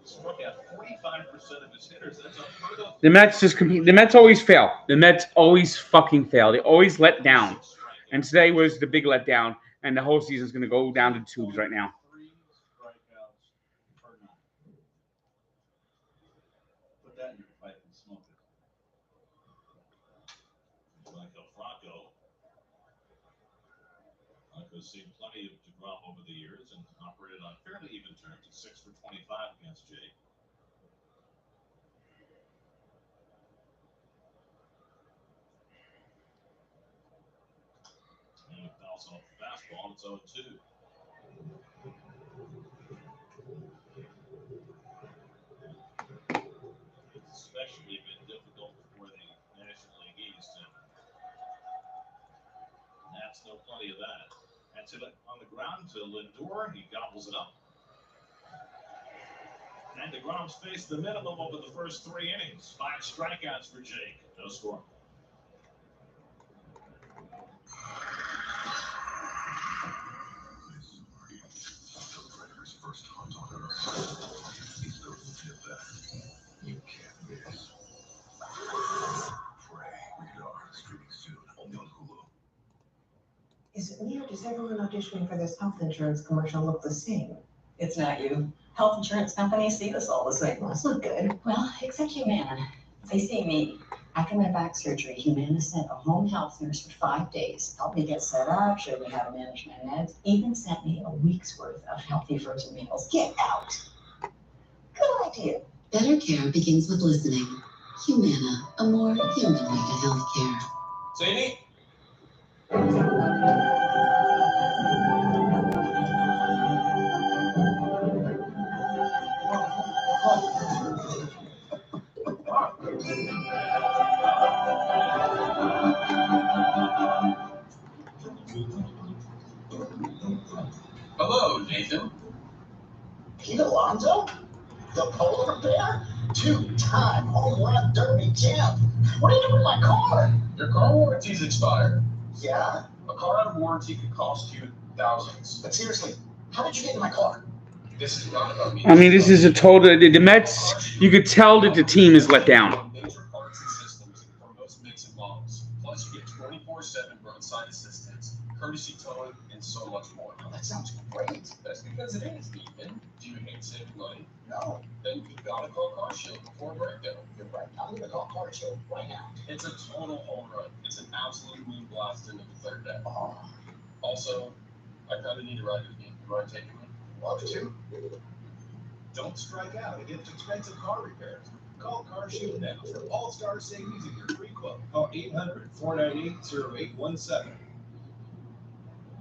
Struck out 45% of his hitters. That's unheard of. The Mets always fail. The Mets always fucking fail. They always let down. And today was the big letdown, and the whole season's going to go down the tubes right now. 3 strikeouts per 9. Put that in your pipe and smoke it. Franco's seen plenty of deGrom over the years and operated on fairly even terms at 6 for 25 against Jake. And it fouls off the fastball, it's 0-2. It's especially been difficult for the National League East, and Nats know plenty of that. That's it on the ground to Lindor. He gobbles it up. And deGrom's faced the minimum over the first 3 innings. 5 strikeouts for Jake. No score. First hunt on Earth. He's the legit bet. You can't miss. Prey. Rated R. Streaming soon. Only on Hulu. Is it me or does everyone auditioning for this health insurance commercial look the same? It's not you. Health insurance companies see us all the same. Well, that's not good. Well, except Humana. They see me. After my back surgery, Humana sent a home health nurse for 5 days, helped me get set up, showed me how to manage my meds, even sent me a week's worth of healthy frozen meals. Get out. Good idea. Better care begins with listening. Humana, a more human way to healthcare. Sadie? Hello, Nathan. Pete Alonso? The polar bear? 2-time home run derby champ. What are you doing with my car? Your car warranty's expired. Yeah, A car out of warranty could cost you thousands. but seriously, how did you get in my car? This is not about me. I mean, this is a total. The Mets, you could tell that the team is let down. Major parts and systems for most makes and models. Plus, you get 24/7 roadside assistance, courtesy towing, and so much more. Oh, that sounds great. That's because it is, Ethan. Do you hate saving money? No, Then you've got to call Car Shield before breakdown. you're right. I'm going to call Car Shield right now. It's a total home run. It's an absolute moon blast into the third deck. Oh, Also, I kind of need a ride with you. You mind taking me? love to. Don't strike out against expensive car repairs. Call Car Shield now for all-star savings in your free quote. Call 800-498-0817.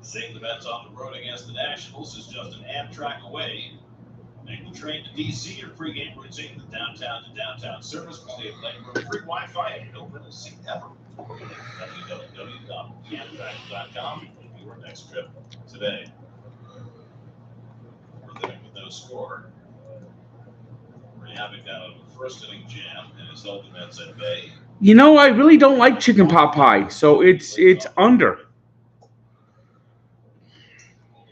Seeing the Mets on the road against the Nationals is just an Amtrak away. Make the train to D.C. your pregame routine, the downtown to downtown service, plenty of legroom, free Wi-Fi, and no middle seat ever. www.amtrak.com to book your next trip today. We're living with no score. Havoc out of the first inning jam and has held the Mets at bay. You know, I really don't like chicken pot pie, so it's under.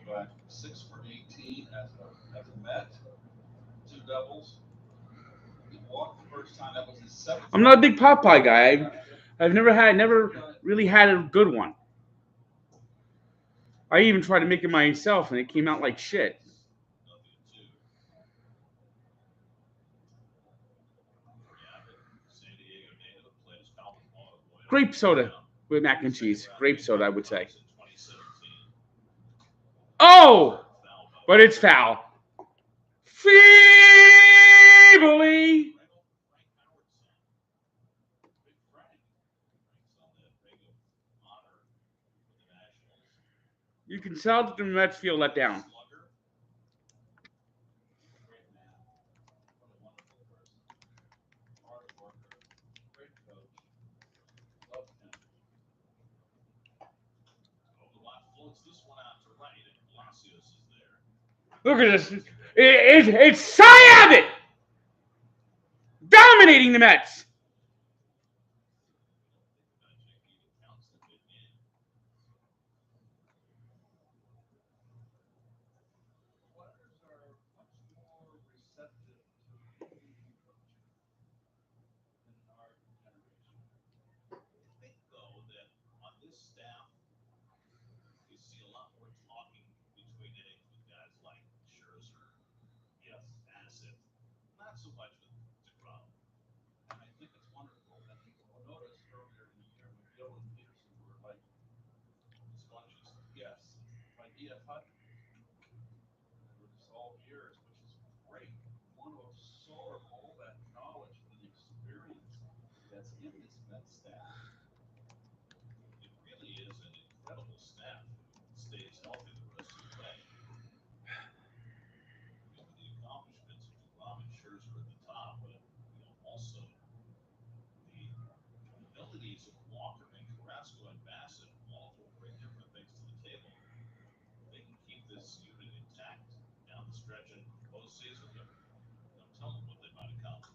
Back 6 for 18 as a Met. 2 doubles. He walked the first time. That was his 7th. I'm not a big pot pie guy. I've never really had a good one. I even tried to make it myself, and it came out like shit. Grape soda with mac and cheese. Grape soda, I would say. Oh! But it's foul. Feebly. You can tell that the Mets feel let down. Look at this. It's Cy Abbott dominating the Mets. Players are much more receptive to see a lot more talking between innings with guys like Scherzer, yes, Bassett, not so much with deGrom. And I think it's wonderful that people will notice earlier in the year when Bill and Peterson were like Sponges. yes, like E.F. Hutton. Over this all years, which is great. You want to absorb all that knowledge and experience that's in this Met staff. It really is an incredible staff who stays healthy the rest of the way. With the accomplishments of deGrom and Scherzer at the top, but also the abilities of Walker and Carrasco and Bassett all will bring different things to the table. They can keep this unit intact down the stretch in postseason, but don't tell them what they might accomplish.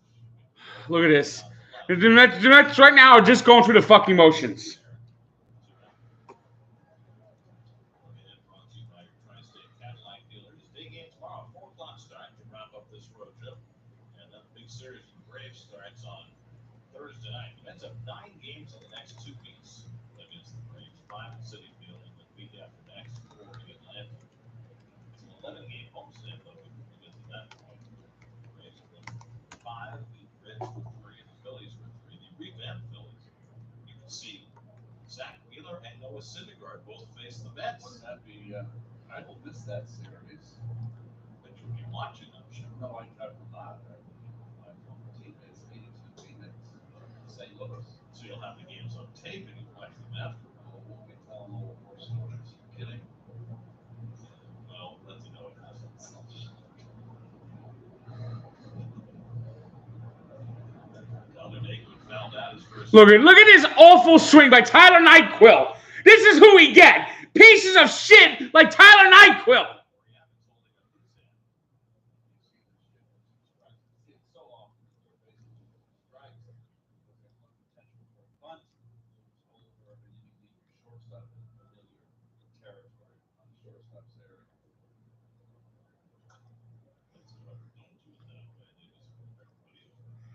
Look at this. The Mets right now are just going through the fucking motions. Brought to you by your Tri-State Cadillac dealers. Day game tomorrow, 4 o'clock start to wrap up this road trip. And then the big series of the Braves starts on Thursday night. The Mets have 9 games in the next 2 weeks against the Braves. 5 at Citi Field, and the week after next, 4 in Atlanta. It's an 11-game homestand, though, before we get to that point. The Braves won 5, the Reds were 3, and the Phillies were 3. The revamped Phillies. You can see Zach Wheeler and Noah Syndergaard both face the Mets. Wouldn't that be? I will miss that series. But you'll be watching, I'm sure. No, I will not. My former teammates, 82 teammates, St. Louis. So you'll have the games on tape and you'll watch them after. Well, we'll be telling all the war stories. You're kidding? Well, let's know it hasn't. Look at this awful swing by Tyler Nyquil. This is who we get. Pieces of shit like Tyler Nyquil. It's so often that they're basically strikes because they want potential for bunt over, and you need your shortstop in familiar territory on the shortstop's area.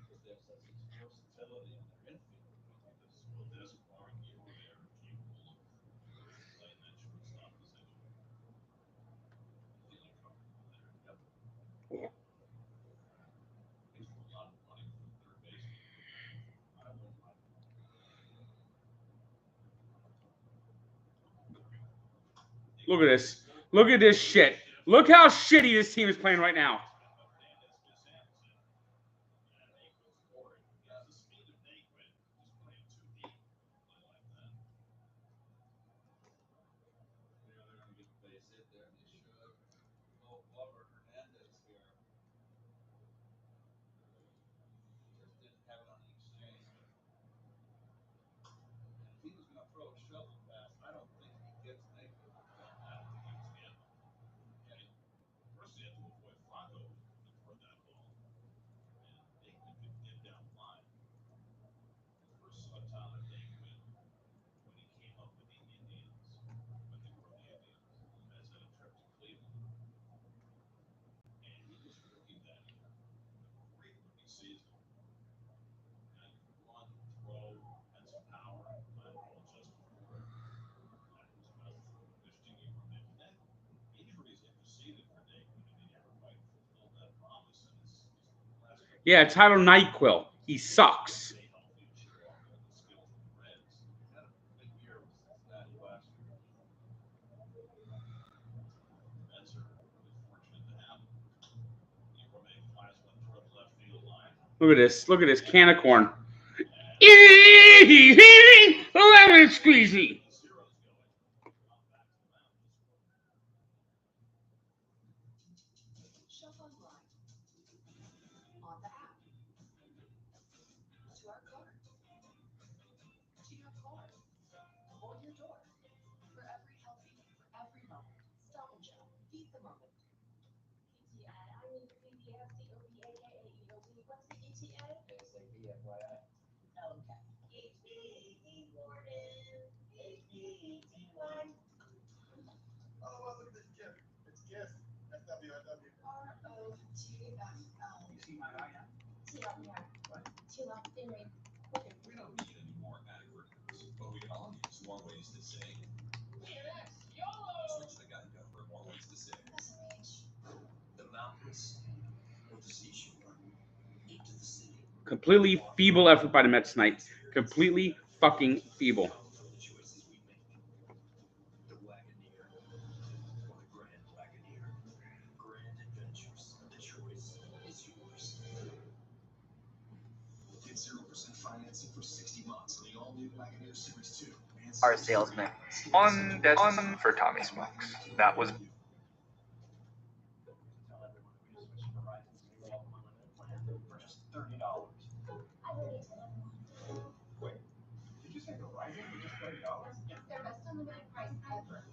Because they have such versatility on their infield. Well, there's Warren Gill there, capable of playing that shortstop position. Feeling comfortable there. Yep. He's a lot of money for the third baseman. I wouldn't mind. Look at this. Look at this shit. Look how shitty this team is playing right now. They're going to get a base hit there, and they should. Oh, Glover Hernandez here. Just didn't have it on the exchange. And if he was going to throw a shovel pass, I don't think he gets Naquin. I don't think he was getting him. Yeah, first he had to avoid Franco before that ball. And Naquin could get down the line. I first saw Tyler Naquin when he came up with the Indians, when they were the Indians. The Mets had a trip to Cleveland. And he was a rookie that year. A great rookie season. Guy could run, throw, had some power, flat ball just before it. That was enough for Wish to give him it. And then injuries interceded for Naquin, and he never quite fulfilled that promise. And his last couple Yeah, Tyler Nyquil. He sucks. stay healthy and show off all the skills of the Reds. He had a big year with Cincinnati last year. The Mets are really fortunate to have him. Eberle flies one toward the left field line. Look at this. Look at this can of corn. And Lemon squeezy. the zeros going. Back to the mound. Shop online, on the app, to our cart, to your car, or your door. For every helping, for every moment, Stop and Shop. Feed the moment. PTA. I mean PTSDOPAKAEOD. What's the ETA? SAPFYI. Okay. HBET Gordon. HBET1. Oh, look at this gift. It's GIF. SWIW. ROTFL. You see my item? TLDR. What? TLDR. We don't need any more acronyms, but we can all use more ways to say PNS. YOLO! Completely feeble effort by the Mets tonight. Completely fucking feeble. The Wagoneer, or the Grand Wagoneer. Grand adventures. The choice is yours. Get 0% financing for 60 months on the all-new Wagoneer Series 2. Our salesman on desk for Tommy Smokes. That was Tell everyone we just switched to Verizon's new all-unlimited plan for just $30. Wait, did you say Verizon for just $30? It's their best unlimited price ever.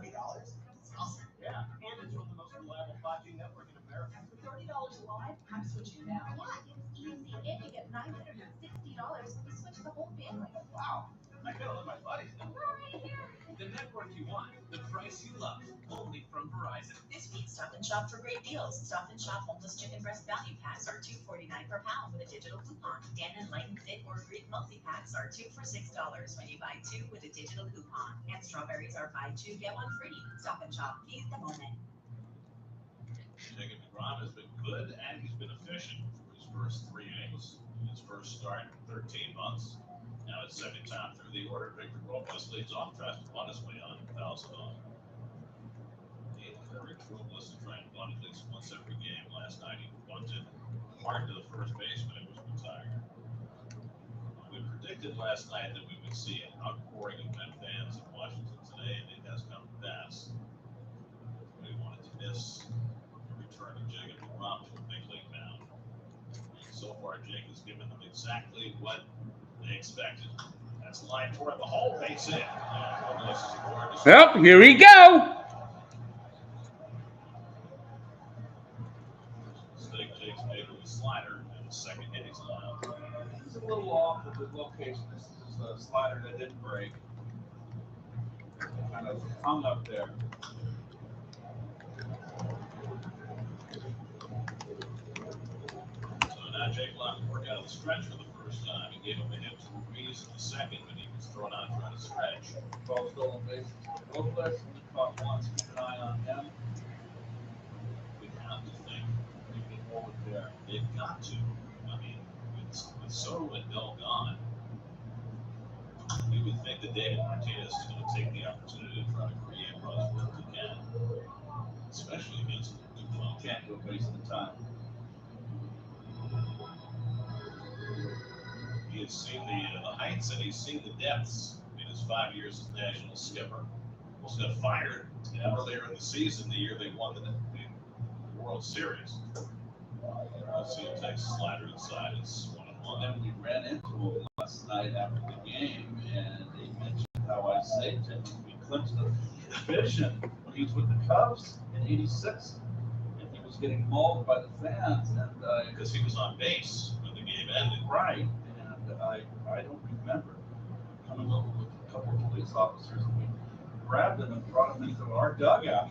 $30? That's awesome. Yeah, and it's from the most reliable 5G network in America. For $30 live, I'm switching now. Yeah, it's easy. And you get $960 when you switch the whole family. Wow, I gotta let my buddies know. We're right here. The network you want, the price you love, only from Verizon. This week, Stop and Shop for great deals. Stop and Shop Homeless Chicken Breast Value Packs are $2.49 per pound with a digital coupon. Dan and Light and Fit or Greek multi-packs are 2 for $6 when you buy 2 with a digital coupon. And strawberries are buy 2, get 1 free. Stop and Shop. He's the moment. Jacob deGrom has been good and he's been efficient for his first 3 innings. His first start in 13 months. Now it's second time through the order. Victor Robles leads off, tries to bunt his way on, fouls it off. He encouraged Robles to try and bunt at least once every game. Last night he bunted hard to the first baseman and was retired. We predicted last night that we would see an outpouring of Met fans in Washington today, and it has come to pass. We wanted to miss the return of Jacob deGrom to a big league mound. And so far, Jake has given them exactly what they expected. That's line 4 of the hole, base hit. Well, here we go. Mistake Jake's made with a slider, and the second hit he's allowed. He's a little off of the location. This is a slider that didn't break. Kind of hung up there. So now Jake will have to work out of the stretch for the first time. He gave him a hit to Ruiz in the second, but he was thrown out trying to stretch. 12 stolen bases. Robles caught once. Keep an eye on him. We have to think You can hold it there. they've got to. I mean, with Soto and Bell gone, we would think that David Martinez is going to take the opportunity to try to create runs where he can, especially against deGrom. Can't go wasting time. He has seen the heights and he's seen the depths in his 5 years as national skipper. Almost got fired earlier in the season, the year they won the World Series. Let's see him take a slider inside. It's 1-1. And we ran into him last night after the game, and he mentioned how I saved him. We clinched the division when he was with the Cubs in '86, and he was getting mauled by the fans, and Because he was on base when the game ended. right, and I don't remember coming over with a couple of police officers, and we grabbed him and brought him into our dugout.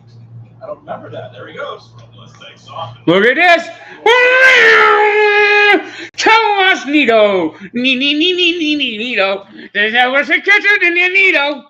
I don't remember that. There he goes. Let's take off. Look at this. Tomas Nito. Nito. There was a catcher in the Nito.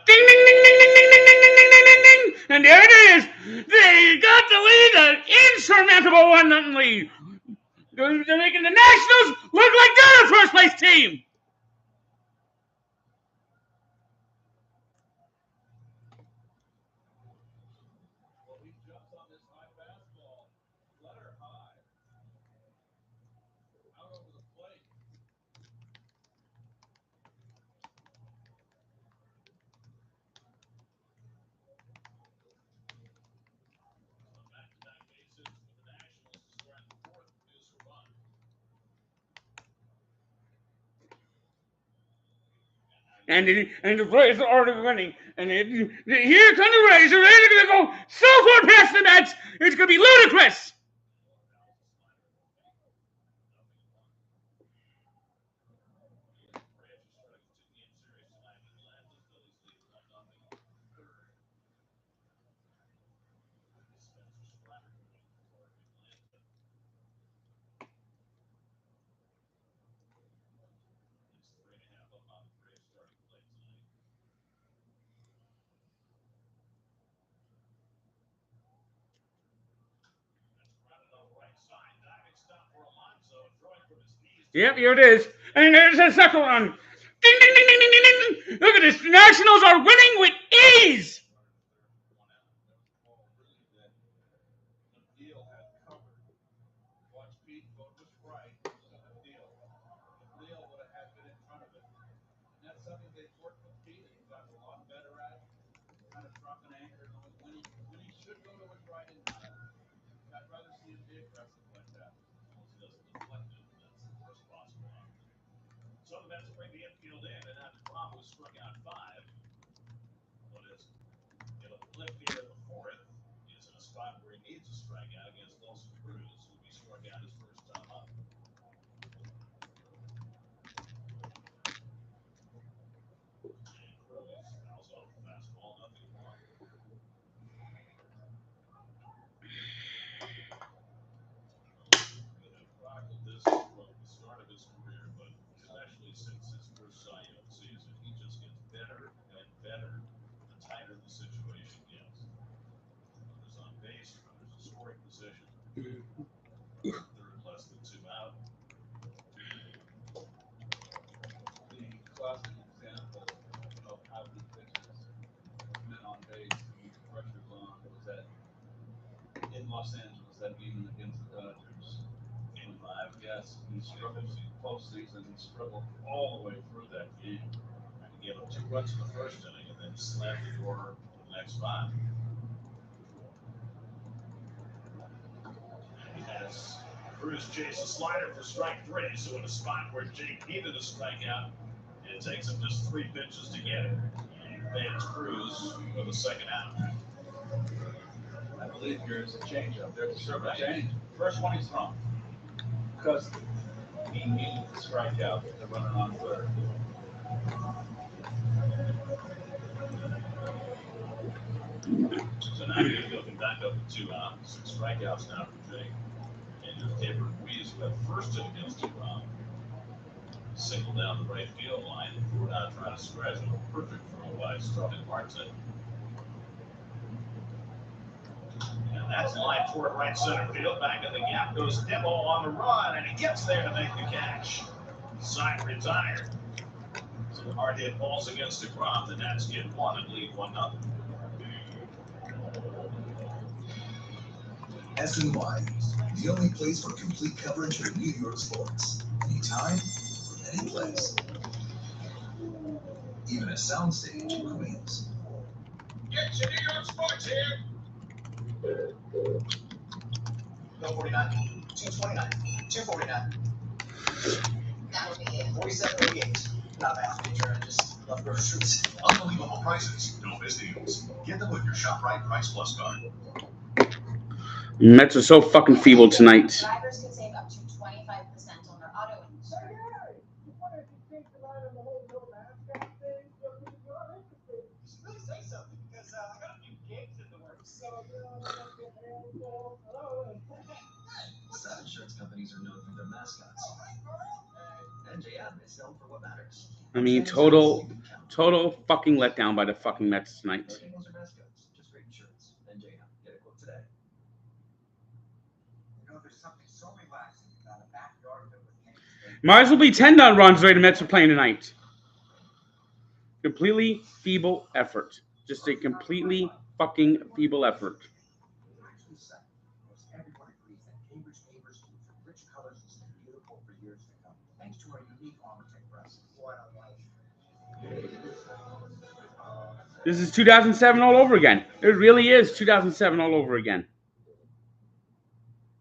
Ding, ding, ding, ding, ding, ding, ding, ding, ding, ding, ding, ding. And there it is. They got the lead, an insurmountable 1-0 lead. They're making the Nationals look like they're the first place team. Well, he jumps on this high fastball, letter high, out over the plate. Back-to-back base hits for the Nationals to start the fourth, produce a run. And the Braves are already winning. And here come the Rays. The Rays are going to go so far past the Mets, it's going to be ludicrous. Yep, here it is. And there's a second one. Ding, ding, ding, ding, ding, ding, ding. Look at this. The Nationals are winning with ease. Deal had covered. Watch Pete go to his right to the deal. Leo would have had been in front of it. And that's something they've worked with Pete and he's gotten a lot better at. Kind of drop an anchor when he should go to his right and not. I'd rather see him be aggressive like that. So the Mets bring the infield in, and that Bob was struck out 5. What is it? It'll flip here in the 4th. Is in a spot where he needs a strikeout against Wilson Cruz, who he struck out his first time up. And Cruz fouls off the fastball, 0-1. Chronicled this from the start of his career, but especially since his first Cy Young season, he just gets better and better the tighter the situation gets. Runners on base, runners in scoring position. Third less than 2 out. The classic example of how he pitches men on base and pressure's on was that in Los Angeles, that game against the Dodgers. Game 5. Yes, he struggled in the postseason. He struggled all the way through that game. And he gave up 2 runs in the first inning and then slammed the door for the next 5. And he has Cruz chase a slider for strike 3, so in a spot where Jake needed a strikeout, it takes him just 3 pitches to get it. And fans Cruz for the second out. I believe there's a changeup. There's a certain change. First one he's thrown. Because he needed the strikeout to run it on third. So now you're looking back up to 2 out. 6 strikeouts now for Jake. And Tabor Ruiz, who had first inning against 2 out, single down the right field line. Trying to stretch a perfect throw by Starling Marte. And that's line toward right center field. Back in the gap goes Demo on the run, and he gets there to make the catch. Side retired. So the hard hit balls against deGrom. The Nats get 1 and lead 1-0. SNY, the only place for complete coverage of New York sports. Anytime, any place. Even a soundstage in Queens. Get your New York sports here. No 49, 229, 249. That would be it. 4788. Not a math major, I just love groceries. Unbelievable prices. Don't miss deals. Get them with your ShopRite Price Plus card. Mets are so fucking feeble tonight. Drivers can save up to 25% on their auto insurance. Really say something because I got a few gigs in the works. Some insurance companies are known for their mascots. NJM is known for what matters. I mean, total fucking letdown by the fucking Mets tonight. Those are mascots. Just great insurance. NJM. Get a quote today. You know, there's something so relaxing about a backyard filled with candy. Might as well be 10 runs the way the Mets are playing tonight. Completely feeble effort. Just a completely fucking feeble effort. Actually, second, because everyone agrees that Cambridge neighbors can use rich colors and stay beautiful for years to come, thanks to our unique Armortech presses. What a life. This is 2007 all over again. It really is 2007 all over again.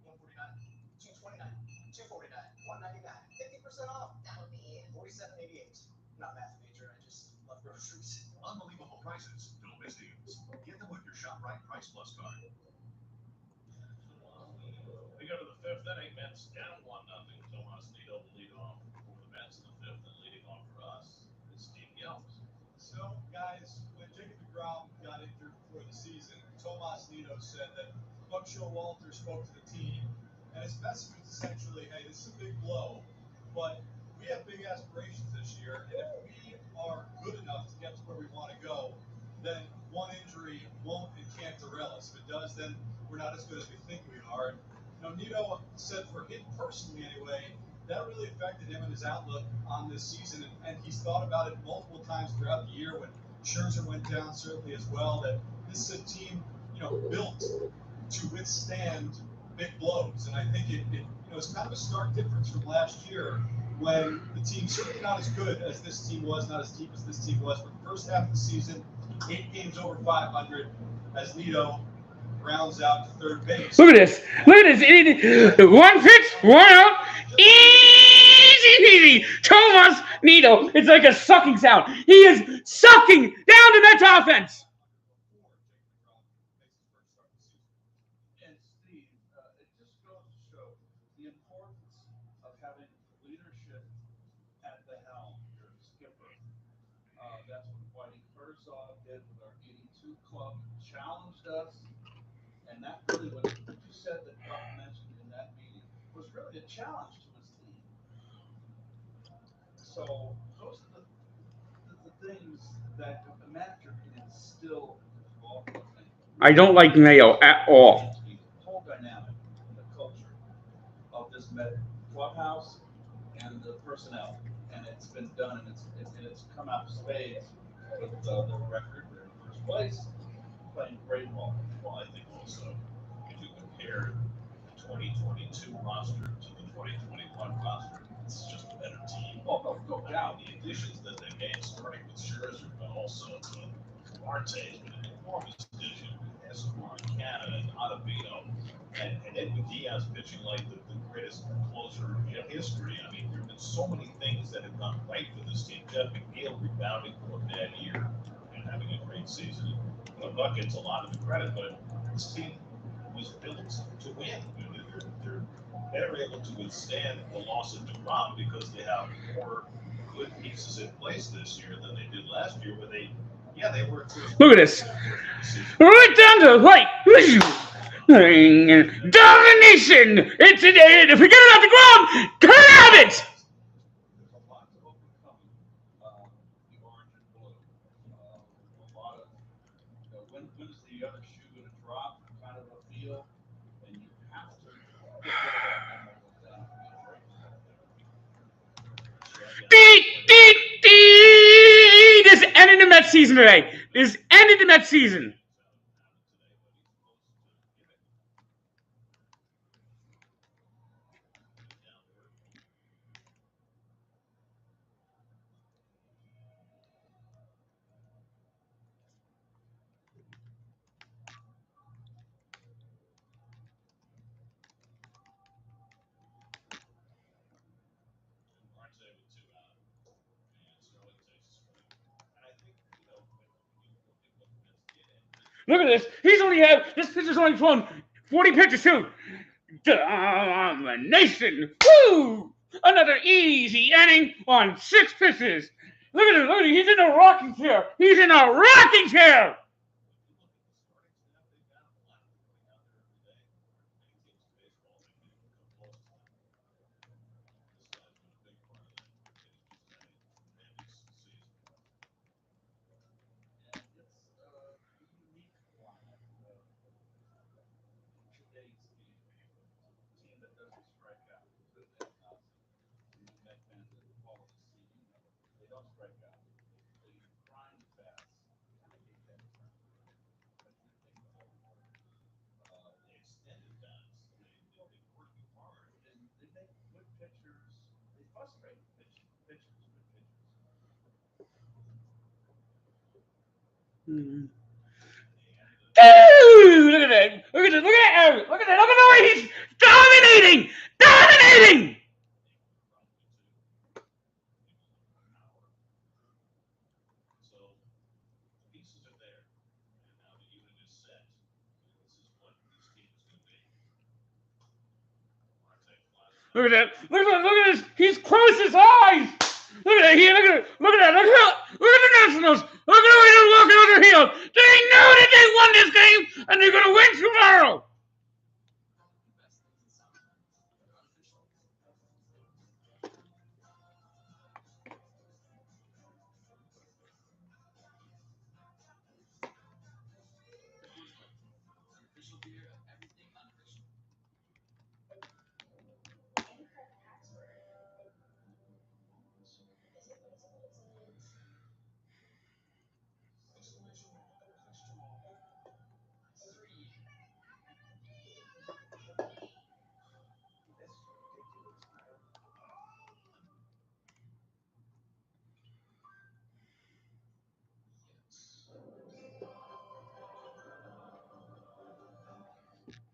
149, 229, 249, 199, 50% off. That would be it. 4788. Not math major, I just Love groceries. Unbelievable prices. Don't miss deals. Get them with your ShopRite Price Plus card. We go to the fifth inning. Mets down 1-0. Tomas Nido will lead off for the Mets in the fifth, and leading off for us is deGrom's. So, guys, when Jacob deGrom got injured before the season, Tomas Nido said that Buck Showalter spoke to the team, and his message was essentially, hey, this is a big blow, but we have big aspirations this year, and if we are good enough to get to where we want to go, then one injury won't and can't derail us. If it does, then we're not as good as we think we are. And, Nido said for him personally anyway, that really affected him and his outlook on this season, and he's thought about it multiple times throughout the year when Scherzer went down, certainly as well, that this is a team, built to withstand big blows. And I think it's kind of a stark difference from last year when the team's certainly not as good as this team was, not as deep as this team was, but the first half of the season, 8 games over 500 as Nido rounds out to third base. Look at this. Look at this. One pitch, one out. Easy peasy. Tomas Nido. It's like a sucking sound. He is sucking down the Mets offense. And Steve, it just goes to show the importance of having leadership at the helm. You're the skipper. That's what Whitey Kurzov did with our 82 club. Challenged us. And that really, what you said that Buck mentioned in that meeting, was really a challenge to his team. So those are the things that the manager can instill into all of us. I don't like Mayo at all. The whole dynamic, the culture of this Met clubhouse and the personnel, and it's been done, and it's come out of spades with the record. They're in first place, playing great ball. Well, I think also if you compare the 2022 roster to the 2021 roster, it's just a better team. Oh, no doubt. The additions that they made, starting with Scherzer, but also Marte has been an enormous addition. Escobar in Canada and Ottavino, and Edwin Diaz pitching like the greatest closer in history. I mean, there have been so many things that have gone right for this team. Jeff McNeil rebounding from a bad year and having a great season. Buck gets a lot of the credit, but this team was built to win. They're better able to withstand the loss of deGrom because they have more good pieces in place this year than they did last year, where they were. Look at this. Right down to the plate. Domination. It's if we get it off the ground, can I have it? There's a lot to overcome the orange and blue. A lot of when is the other shoe going to drop? Kind of a feel, and you have to get rid of that mental thing. This ended the Mets season today. This ended the Mets season. Look at this. This pitcher's only thrown 40 pitches too. Domination. Woo! Another easy inning on 6 pitches. Look at him. He's in a rocking chair. He's in a rocking chair. They don't strike out. They grind fast. I hate that term. But you think about the extended guys, they'll be working hard, and they make good pitchers. They frustrate pitchers, good pitchers. Dude, look at that. Look at the way he's dominating. Look at that. Look at this. He's closed his eyes. Look at that. Look at that. Look at the Nationals. Look at the way they're walking on their heels. They know that they won this game and they're going to win tomorrow.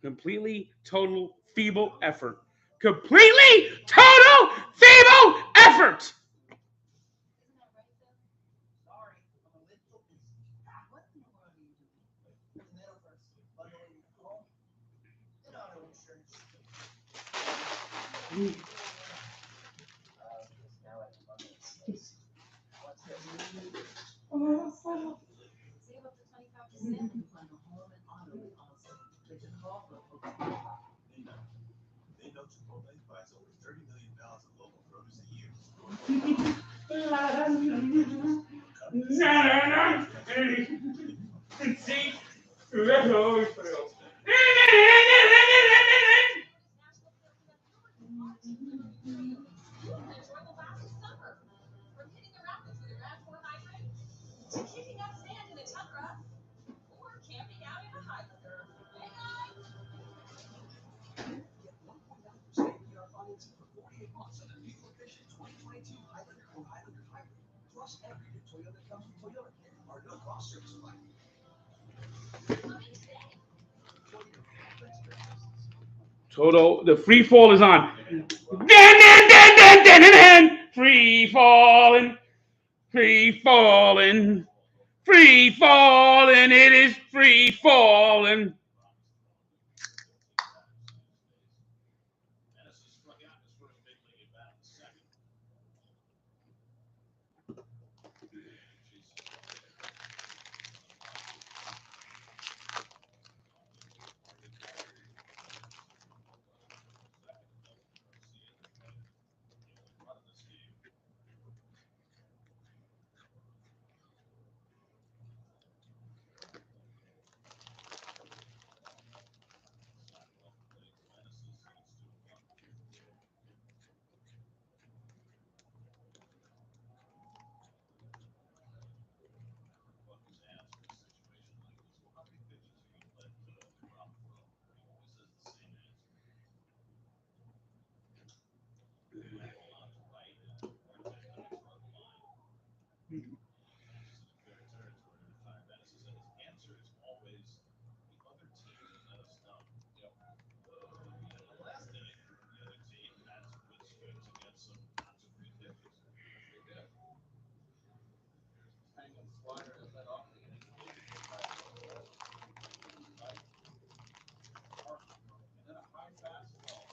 Completely total feeble effort. Completely total feeble effort. Sorry, I'm a little busy. What in the world are you doing? In the metaverse, bundling your home and auto insurance. Because now I can bundle it. What's this? Save up to 25% when you bundle home and auto policy. With the call for They know Chipotle buys over 30 million pounds of local produce a year. See? enjoy the last of summer. From hitting the rapids with a RAV4 hybrid, to kicking up sand in a Tundra, or camping out in a Highlander. Hey guys! Get 1.9% APR financing for 48 months on the new efficient 2022 Highlander or Highlander Hybrid. Plus, every new Toyota comes with Toyota Care, our no-cost service plan. Total. The free fall is on. Free falling. Free falling. Free falling. It is free falling. Madison struck out his first big league at bat in the second. Hanging slider is that off the inning. And then a high fastball.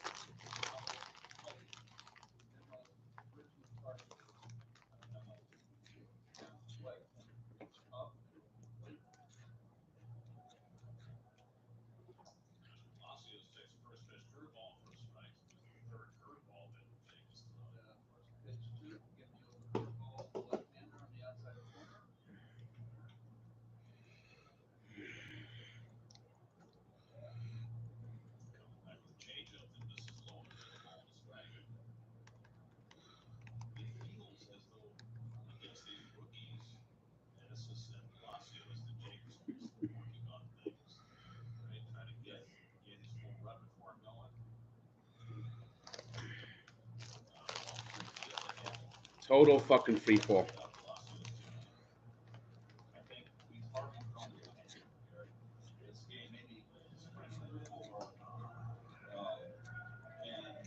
Palacios takes the first pitch curveball for strikes. Third curveball that Jake has thrown. First pitch to get the over curveball, left-hander on the outside corner. Coming back with a changeup that misses low and gets a ball and a strike. It feels as though against these rookies, Genesis and Palacios, that Jake is almost working on things. Right? Trying to get his full repertoire going. Total fucking free fall. I think we've hardly grown into the game, Gary. This game maybe especially before, And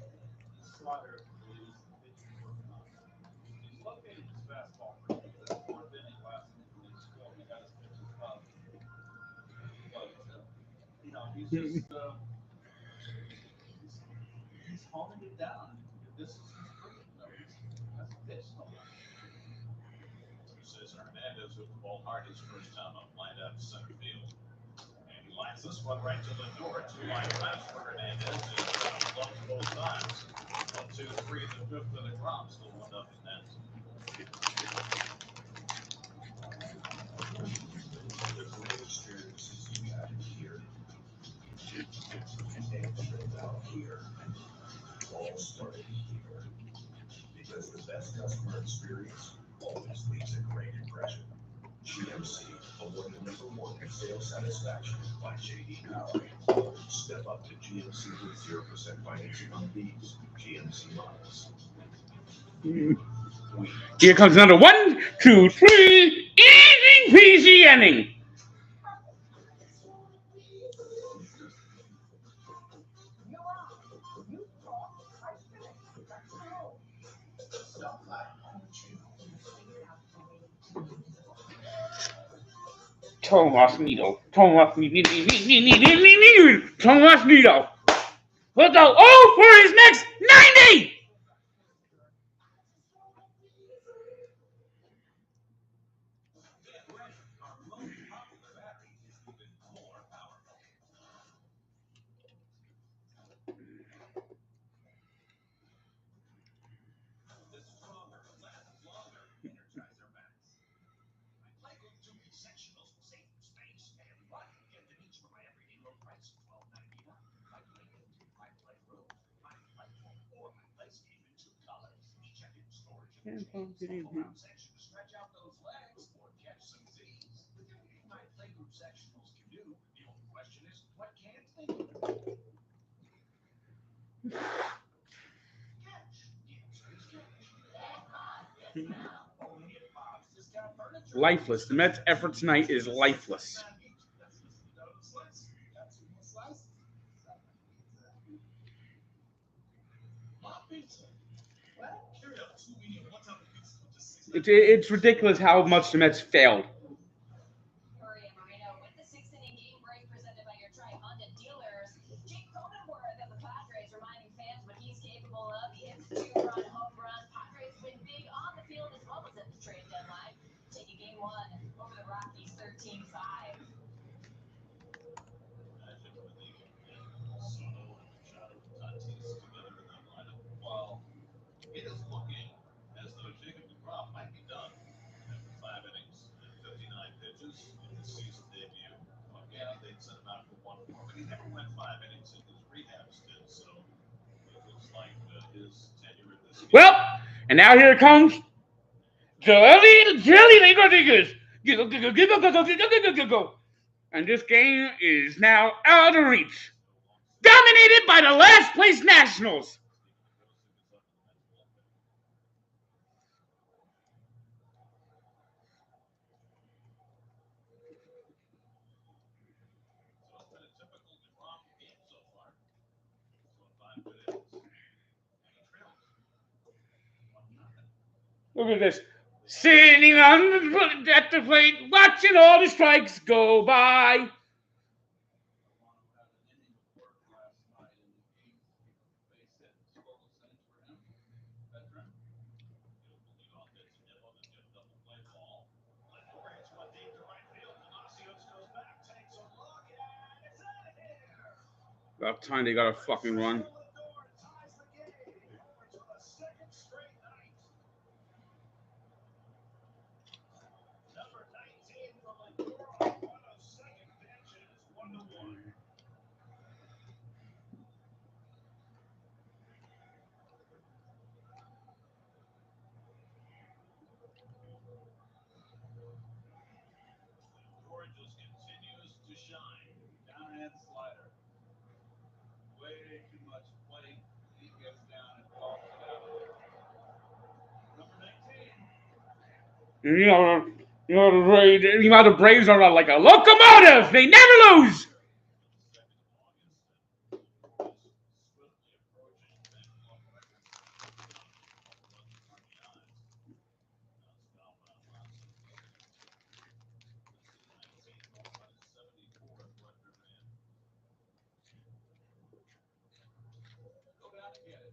the slider is the pitch he's working on. He's located his fastball pretty good. That fourth inning, last inning when they scored, he got his pitches up. But he's just he's toning it down. This is his freedom. No, that's pitch. No. Says Hernandez with the ball hard his first time up, lined out to center field. And he lines this one right to the door. Two line drives for Hernandez. And close both times. 1, 2, 3 in the fifth for the Grom. Still 1-0 Nats. The great experiences you have here and straight out here all started here. Because the best customer experience always leaves a great impression. GMC, awarded #1 in sales satisfaction by J.D. Power. Step up to GMC with 0% financing on these GMC models. Here comes another 1, 2, 3. Easy peasy inning. Tomas Nido. Tomas Nido. Tomas Nido. He'll go 0 for his next 90. Stretch out those legs or catch some Z's. With your My Playgroup sectionals can do. The only question is, what can't they do? Lifeless. The Mets' effort tonight is lifeless. It's ridiculous how much the Mets failed. Murray and Marino with the sixth-inning game break presented by your Tri-Honda dealers. Jake Cronenworth of the Padres reminding fans what he's capable of. He hits a 2-run home run. Padres win big on the field as well as at the trade deadline. Taking game 1 over the Rockies 13-5. Well, it is looking as though Jacob deGrom might be done after 5 innings and 59 pitches in his season debut. Again, they'd sent him out for 1 more, but he never went 5 innings in his rehab stint, so it looks like his tenure at this game. Well, and now here comes Jelly Rodriguez. Go. And this game is now out of reach. Dominated by the last place Nationals. Look at this. Sitting at the plate, watching all the strikes go by. About time they got a fucking run. Just continues to shine. Downhand slider. Way too much play. He gets down and balls it out. Number 19. The Braves are like a locomotive. They never lose. Go down and get it.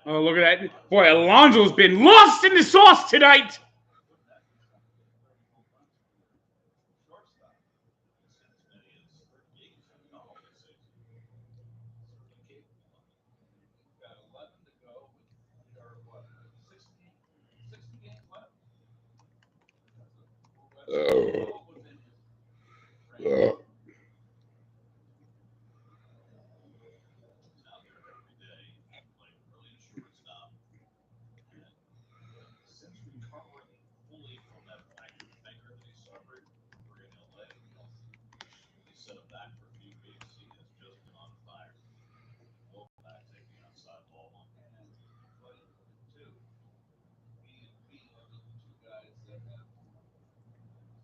Oh, look at that. Boy, Alonso's been lost in the sauce tonight. Got 11 to go with, or what, 60 games left. That's well within his range. He's out there every day, playing brilliant shortstop. And since recovering fully from that fractured finger that he suffered over in LA, they set him back for a few weeks. He has just been on fire. Well, back taking outside ball one. But two, he and Pete are the two guys that have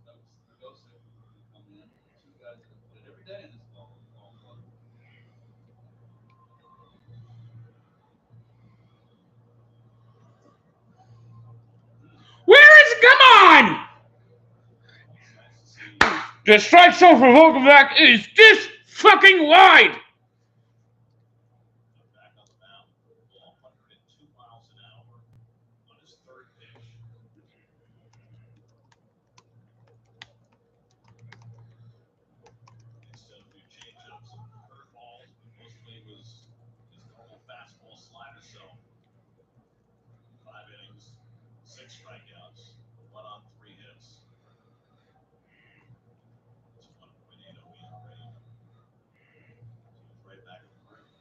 Stogosic come in, the two guys that have played every day in this ball club. Where is it? Come on! It's nice to see The strike zone for Vogelback is this fucking wide. back on the mound. Ball 102 miles an hour on his third pitch. Instead of a few changeups and curveballs, but mostly was his normal fastball slider. So 5 innings, 6 strikeouts, one on 3 hits. It's 1.80 ERA. So he's right back in the groove.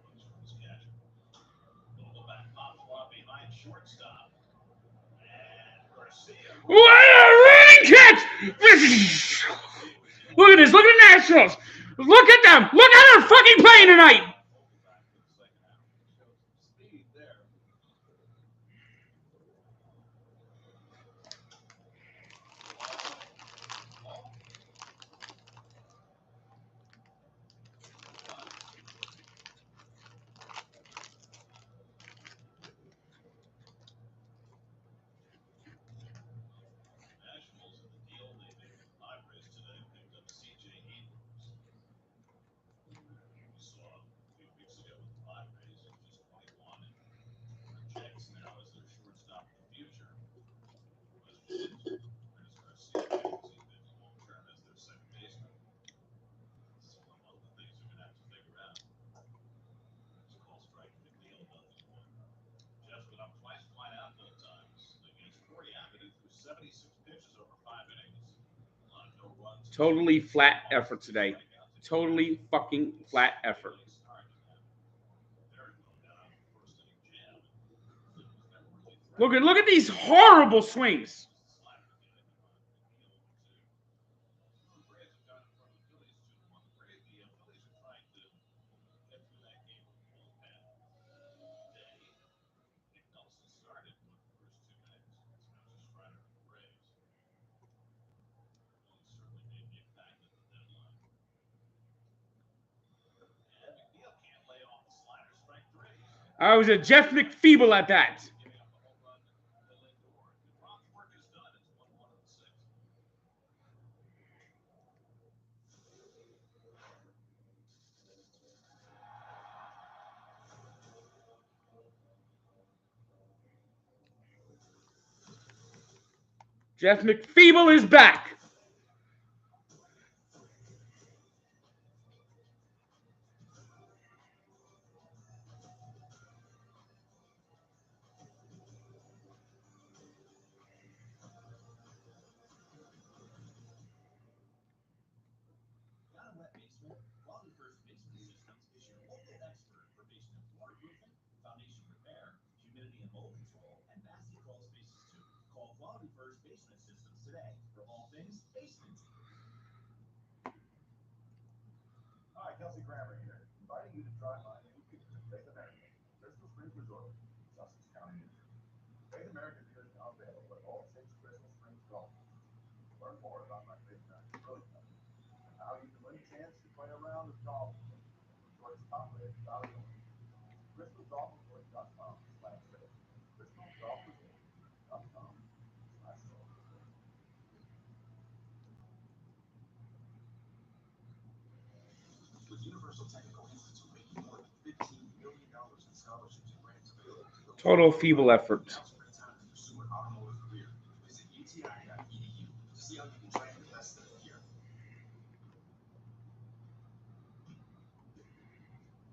Looks for his catcher. Little back pop fly behind shortstop. And Garcia. What a running catch! Look at this. Look at the Nationals. Look at them. Look how they're fucking playing tonight. Back for the second half. Shows some speed there. Nationals in the deal they made with the Padres today picked up C.J. Abrams. We saw a few weeks ago with the Padres, who's just 21 and projects now as their shortstop of the future. Question is, where does Garcia fit? Because he's been long term as their second baseman. So one of the things they're going to have to figure out is call strike McNeil nothing one. Jeff's been up twice, flying out both times against 40 Abbott, who threw 76 pitches over 5 innings. No runs. Totally flat effort today. Totally fucking flat effort. Look at these horrible swings. I was a Jeff McFeeble at that. Jeff McFeeble is back. Got a wet basement? Quality First Basement Systems is your local expert for basement waterproofing, foundation repair, humidity and mold control, and nasty crawl spaces too. Call Quality First Basement Systems today for all things basement. Hi, Kelsey Grammer here, inviting you to try my new beer, Faith American, Crystal Springs Resort, Sussex County, New Jersey. Faith American beer is now available at all 6 Crystal Springs golf courses. Learn more about my Faith American Brilliant Cup and how you can win a chance to play a round of golf with me at Resort's top-rated Valley Oaks. CrystalGolfResort.com/faith. CrystalGolfResort.com/faith. With Universal Universal Technical Institute making more than $15 million in scholarships and grants available to those Total feeble effort. now's a great time to pursue an automotive career. Visit uti.edu to see how you can train the best of the year.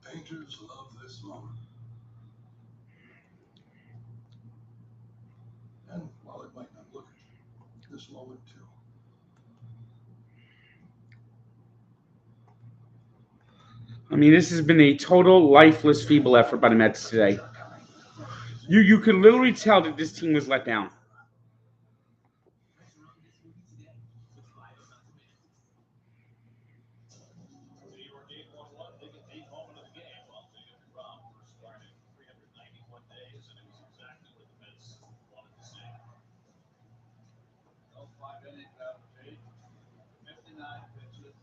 Painters love this moment. And while it might not look it, this moment too. I mean, this has been a total lifeless, feeble effort by the Mets today. You could literally tell that this team was let down. New York 8-1-1, they get 8 home into the game while Jacob deGrom first started 391 days, and it was exactly what the Mets wanted to see. Those 5 innings out of 8, 59 pitches,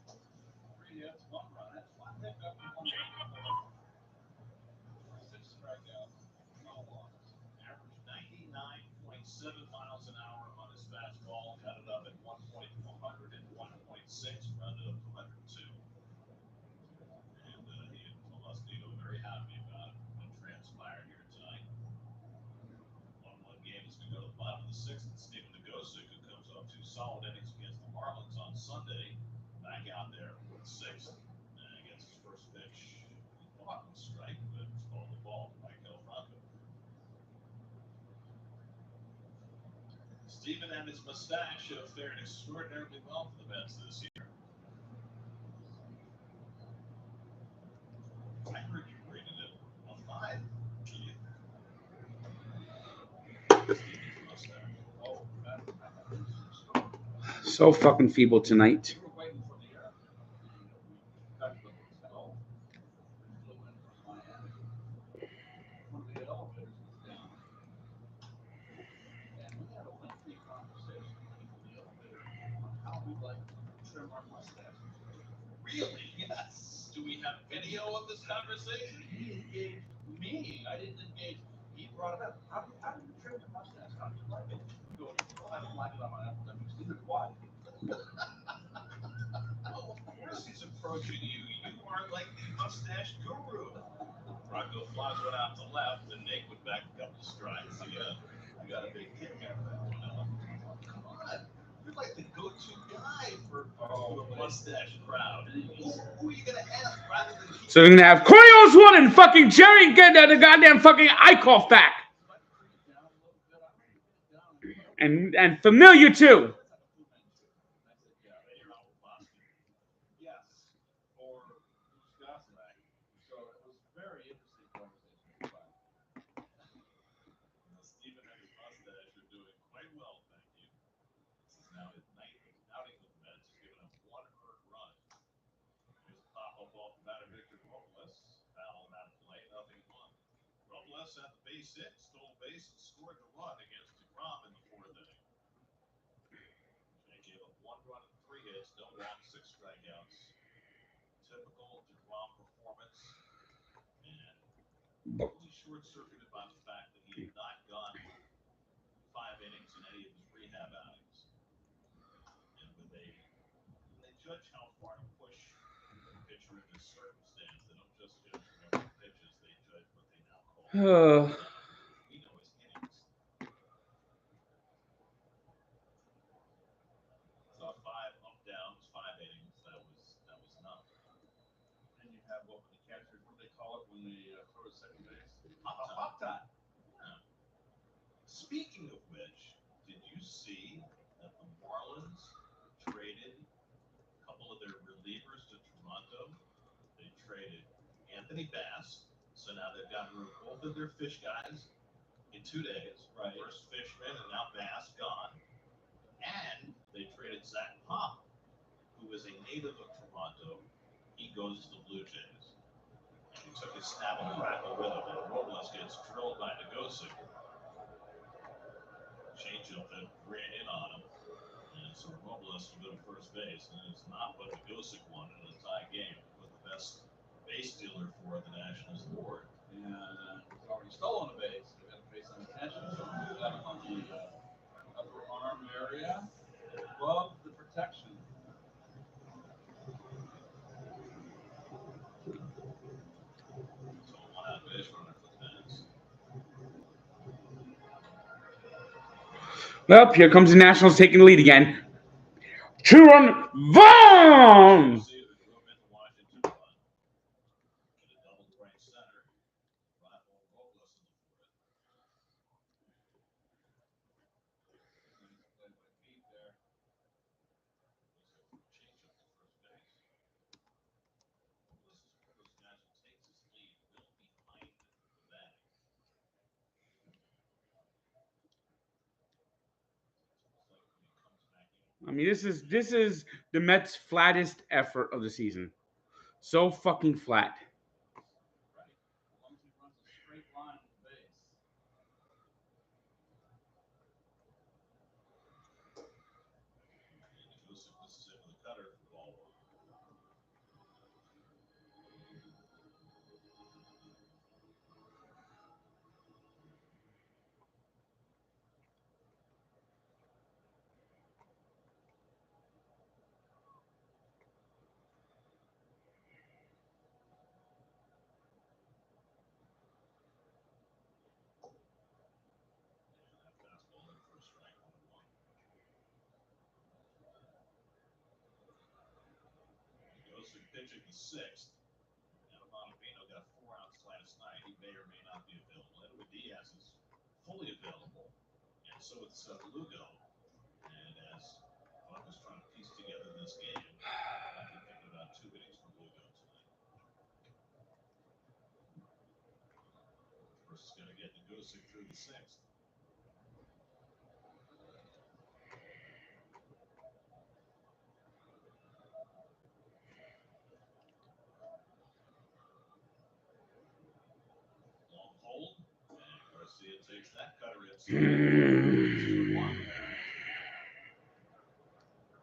3 hits, 1 run. That's 1 pickup and 1 run. 6 strikeouts, no walks. Averaged 99.7 miles an hour on his fastball, got it up at 1.100 and 1.6, rounded up to 102. And he and Celestino very happy about what transpired here tonight. 1-1 game is going to go to the bottom of the 6th, and Stephen DeGrom's, who comes off 2 solid innings against the Marlins on Sunday, back out there with 6th against his first pitch. He thought it was strike, but it was called the ball by Kel Franco. Stephen and his mustache have fared extraordinarily well for the Mets this year. I heard you rated it a 5. Stephen's mustache. Oh, So fucking feeble tonight. we were waiting for the airplane. We got to the hotel. We flew in from Miami. One of the elevators was down. And we had a lengthy conversation in the elevator on how we like to trim our mustaches. Really? Yes. Do we have video of this conversation? He engaged me. I didn't engage. He brought it up. How do you trim your mustache? How do you like it? He goes, well, I don't like it on my Apple. Neither do I. Well, of course he's approaching you. You are like the mustache guru. Rocco flies one out to left, and Nate would back a couple strides. You got a big kick out of that one. Come on. You're like the go-to guy for the mustache crowd. Who are you going to ask rather than keep... So we're gonna have Corey Oswald and fucking Jerry get the goddamn fucking Eichhoff back. And Familiar too. Yes, or Wisconsin. So it was very interesting conversation. Stephen and his mustache are doing quite well, thank you. This is now his 9th outing with the Mets. He's given up 1 earned run. Here's a pop-up off the batter, Victor Robles. Foul out of play, 0-1. Robles had the base hit, stole base, and scored the run against deGrom in the 4th inning. Jay gave up 1 run and 3 hits, no walks, 6 strikeouts. Typical deGrom performance, and totally short-circuited by the fact that he had not gone 5 innings in any of his rehab outings. And when they judge how far to push a pitcher in this circumstance, they don't just judge the number of pitches, they judge what they now call we know as innings. So 5 up downs, 5 innings, that was enough. And you have what the catchers, what do they call it when they throw to second base? Pop time. Yeah. Speaking of which, did you see that the Marlins traded a couple of their relievers to Toronto? They traded Anthony Bass, so now they've gotten rid of both of their fish guys in 2 days. Right. First Fishman and now Bass gone. And they traded Zach Pop, who is a native of Toronto. He goes to the Blue Jays. And he took his snap and crackle with him, and Robles gets drilled by DeGrom's. Changeup that ran in on him. And so Robles will go to first base, and it's not what DeGrom's wanted in a tie game, but the best base stealer for the Nationals board. And he's already stolen a base. They got to pay some attention to him. He's got him on the upper arm area above the protection. Well, here comes the Nationals taking the lead again. 2-run bomb! I mean, this is the Mets' flattest effort of the season. So fucking flat. Pitching the sixth. Montalvino got 4 outs last night. He may or may not be available. Edwin Diaz is fully available, and so is Lugo. And as Buck is trying to piece together this game, I'll be thinking about 2 innings from Lugo tonight. First is going to get Negosic through the sixth. Long hold, and Garcia takes that cutter inside.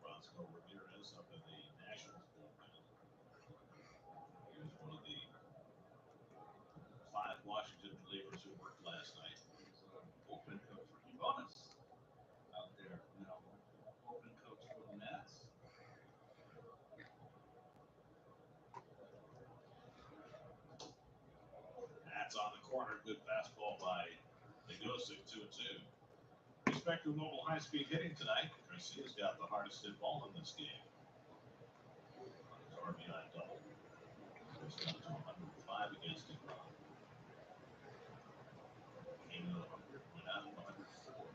Roscoe Ramirez up in the Nationals bullpen. Here's one of the 5 Washington relievers who worked last night. Bullpen coach rookie bonus out there now. Bullpen coach for the Mets. That's on the corner. Good fastball by Negosic, 2-2. Respect to mobile high-speed hitting tonight. Garcia's got the hardest hit ball in this game. His RBI double. Goes down to 105 against deGrom. Came in 100, went out at 104.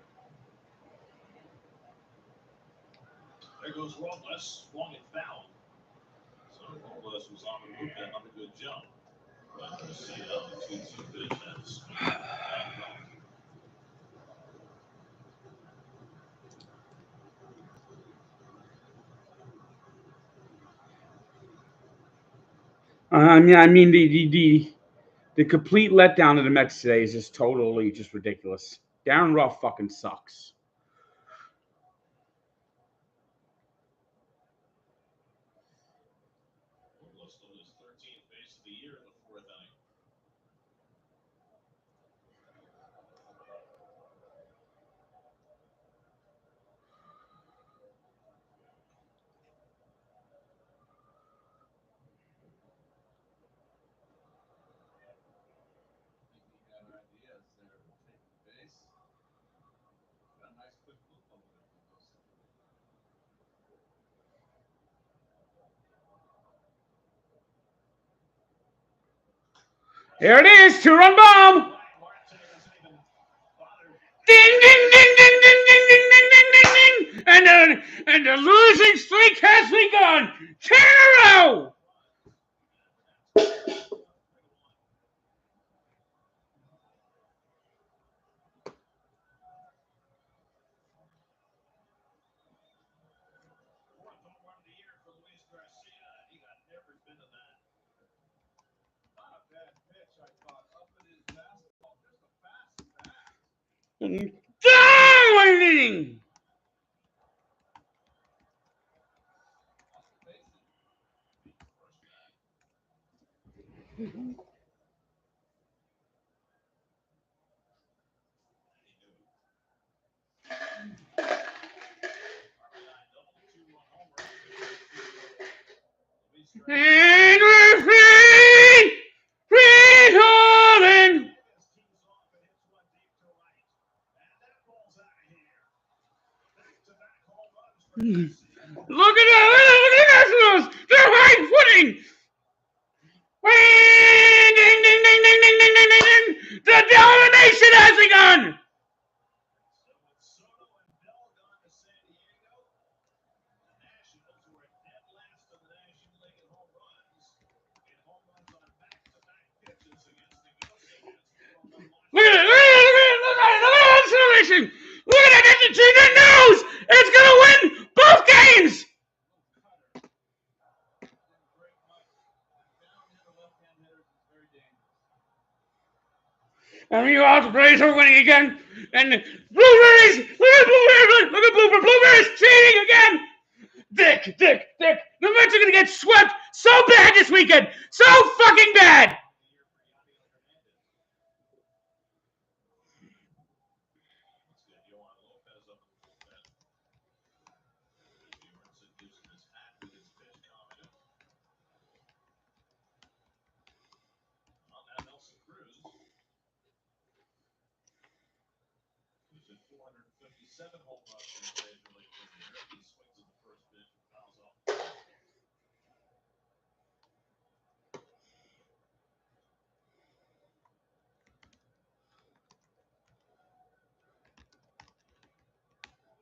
There goes Robles, swung and fouled. So Robles was on the move, got another good jump. But Garcia on the 2-2 pitch had to swing it back. I mean the complete letdown of the Mets today is just totally just ridiculous. Darren Ruff fucking sucks. Robles stole his 13th base of the year in the 4th inning. There it is, 2-run bomb. Ding ding ding ding ding ding ding ding ding ding ding, and the losing streak has begun. 10 in a row. Dominating. And we're free! Free falling! Look at the Nationals. They're high footing. Ding, ding, ding, ding, ding, ding, ding, ding, ding, ding. The domination has begun. So with Soto and Bell gone to San Diego, the Nationals were dead last in the National League in home runs. In home runs on back-to-back pitches against DeGrom's against the Roman Look at it. Look at that acceleration. Look at that. It's in the nose. It's going to win both games. And meanwhile, the Braves are winning again. And Blueberries, look at Blueberries cheating again. Dick. The Mets are going to get swept so bad this weekend. So fucking bad. Let's get Yohan Lopez up in the bullpen. Bjornson gives him his hat with his pitch comment. On that, Nelson Cruz. Who's hit 457 home runs in his major league career. He swings at the first pitch and fouls off the plate.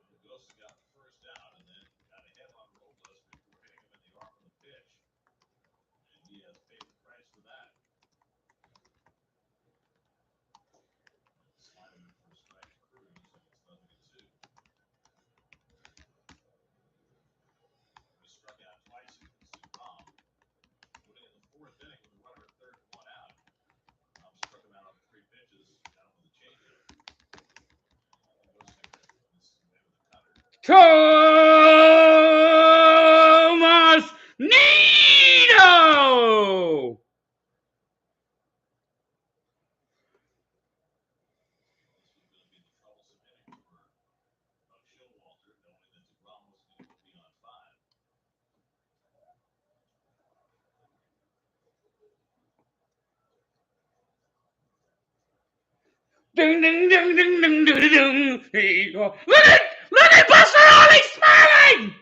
Lugosi got the first out and then got ahead on Robles before hitting him in the arm with a pitch. And he has paid the price for that. Slide him in for a strike to Cruz, and it's 0-2. Cruz struck out twice against DeGrom. Putting in the fourth inning with a runner at third and one out. Struck him out on 3 pitches, got him with a changeup. Tomas Nido. Ding, ding, ding, ding, ding, ding, ding. Here you go. Look at Buster Ollie smiling.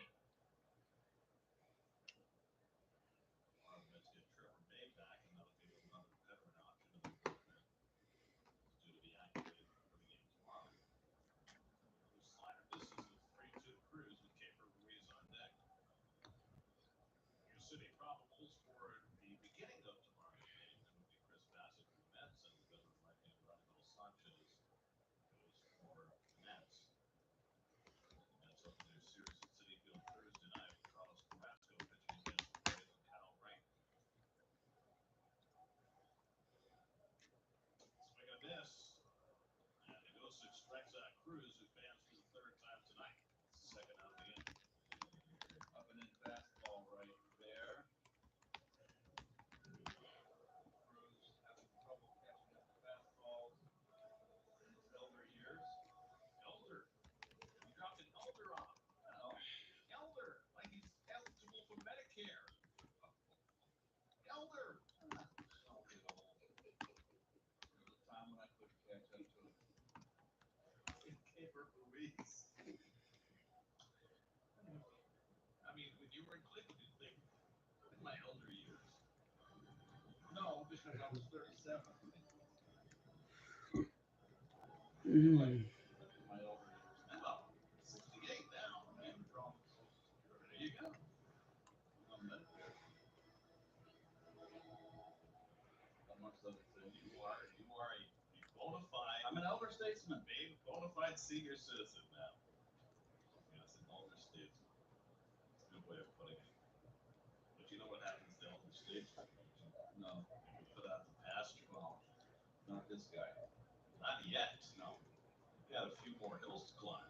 City probables for the beginning of tomorrow's game. That would be Chris Bassett for the Mets, and the veteran right-hander Rafael Sanchez goes for the Mets. The Mets open their series at Citi Field Thursday night with Carlos Carrasco pitching against the Braves and Kyle Wright. Swing and a miss. And Lugosi strikes out Cruz, who fans for the third time tonight. It's the second out of the inning. Up and in fastball right there. Cruz having trouble catching up the fastballs in his elder years. Elder. You dropped an elder on him. Well, elder, like he's eligible for Medicare. Elder. So old. There was a time when I couldn't catch up to him. Caper Ruiz. I mean, when you were in Cleveland, you'd think, in my elder years. No, because I was 37. My elder years now. 68 now. And from there you go. On Medicare. Amongst other things. You are a bona fide. I'm an elder statesman. Being bona fide senior citizen now. Yes, an elder statesman. That's a good way of putting it. But you know what happens to elder statesmen? No. They get put out to pasture. Well, not this guy. Not yet. No. You got a few more hills to climb. I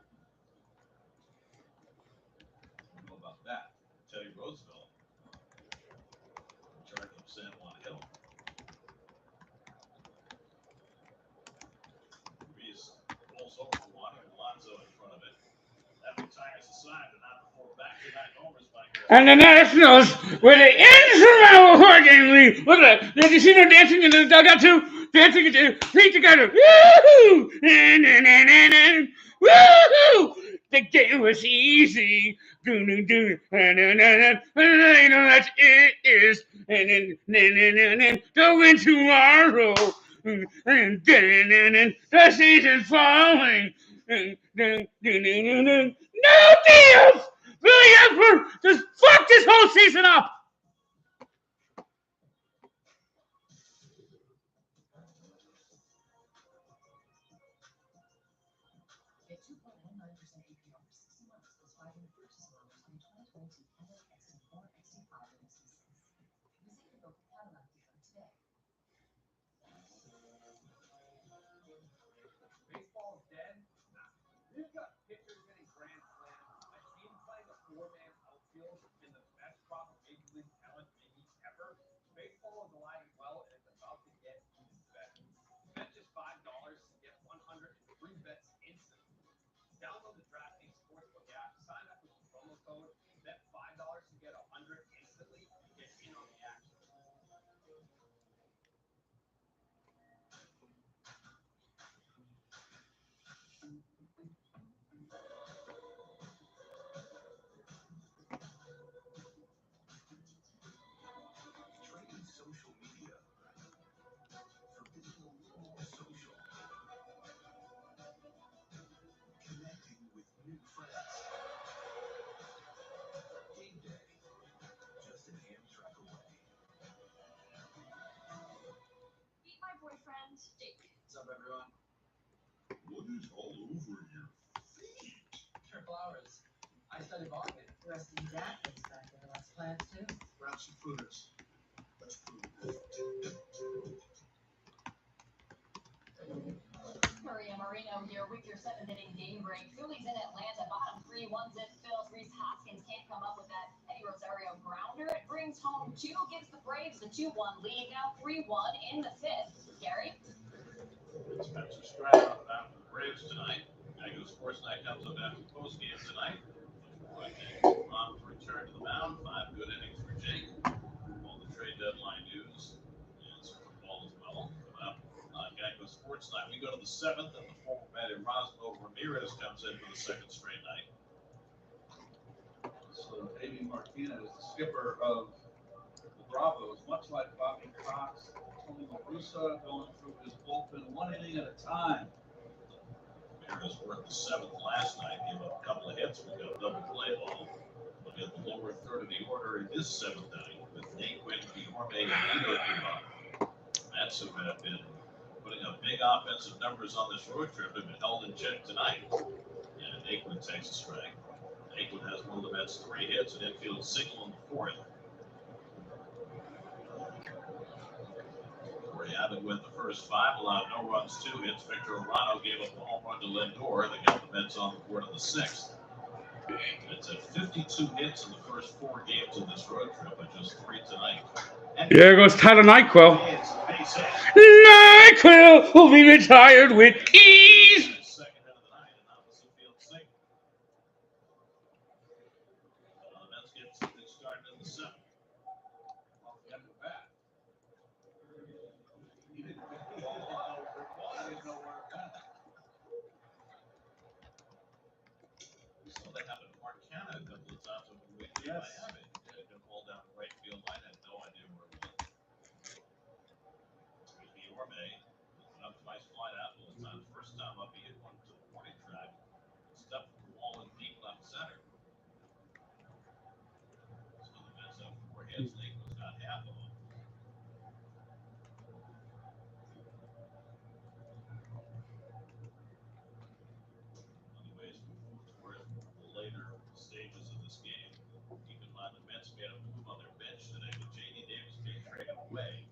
don't know about that. Teddy Roosevelt, charge of San Juan Hill. Ruiz rolls over for one, and Alonso in front of it. That retires the side, but not before back-to-back homers by Garcia. And the Nationals with an insurmountable hurricane lead. Look at that. Did you see them dancing in the dugout too? Dancing feet together. Woohoo! Woohoo! The game was easy. And I know that it is. And then to win tomorrow. And the season's falling. No deals! Billy Emperor just fucked this whole season up! Get 2.99% APR for 60 months plus 500 purchase loans on 2022 Cadillac XT4, XT5, and XT6. Visit your local Cadillac dealer today. Baseball is dead? Nah. We've got pitchers hitting grand slams, a team playing a four-man outfield, and the best crop of major league talent maybe ever. Baseball is alive and well, and it's about to get even better. Bet just $5 to get 100 in free bets instantly. Download the DraftKings Sportsbook app, sign up with the promo code, bet $5 to get 100 instantly, and get in on the action. Trading social media for digital social. Connecting with new friends. Game day, just an Amtrak away. Meet my boyfriend, Jake. What's up, everyone? What is all over your feet? Sure, flowers. I study botany. The rest of the athletes back there lots of plants too. Grab some pruners. Let's prune. Maria Marino here with your seventh inning game break. Phillies in Atlanta, bottom 3-1 zip Phils. Reese Hoskins can't come up with that Eddie Rosario grounder. It brings home two, gives the Braves the 2-1 lead. Now 3-1 in the fifth. Gary? Spencer Strider out for the Braves tonight. Aggie Sports Night comes up after the post game tonight. Ron to return to the mound. 5 good innings for Jake. All the trade deadline news and some football as well. Coming up on Geico Sports Night. We go to the 7th, and the former Matty Rosmo Ramirez comes in for the second straight night. So, Davey Martinez, the skipper of the Bravos, much like Bobby Cox, Tony La Russa, going through his bullpen 1 inning at a time. Ramirez worked the 7th last night, gave up a couple of hits. We got a double play ball. Look at the lower third of the order in this 7th inning with Nate Wynn, Guillorme, and Nito Ibarra. Mets, who have been putting up big offensive numbers on this road trip, have been held in check tonight. And Aikman takes a strike. Aikman has one of the Mets' 3 hits, an infield single in the 4th. Corey Abbott went the first 5, allowed no runs, 2 hits. Victor Orano gave up a home run to Lindor. They got the Mets on the board in the 6th. It's at 52 hits in the first 4 games of this road trip, but just 3 tonight. And There goes Tyler Nyquil. Nyquil will be retired with ease. Second out of the night, an opposite field single. The Mets get something started in the 7th. Off the end of the bat. He didn't know where it was. He didn't know where it went. We saw that happen to Mark Canna a couple of times over the weekend in Yes. Miami. It had been ball down the right field line, had no idea where it went. Guillorme up twice, flight out both times. First time up, he hit one to the warning track. Stepped the ball in deep left center. So the Mets have 4 hits. Nicholas got half of them. Anyways, we move toward the later stages of this game. Keep in mind the Mets made a move on their bench today with J.D. Davis being traded away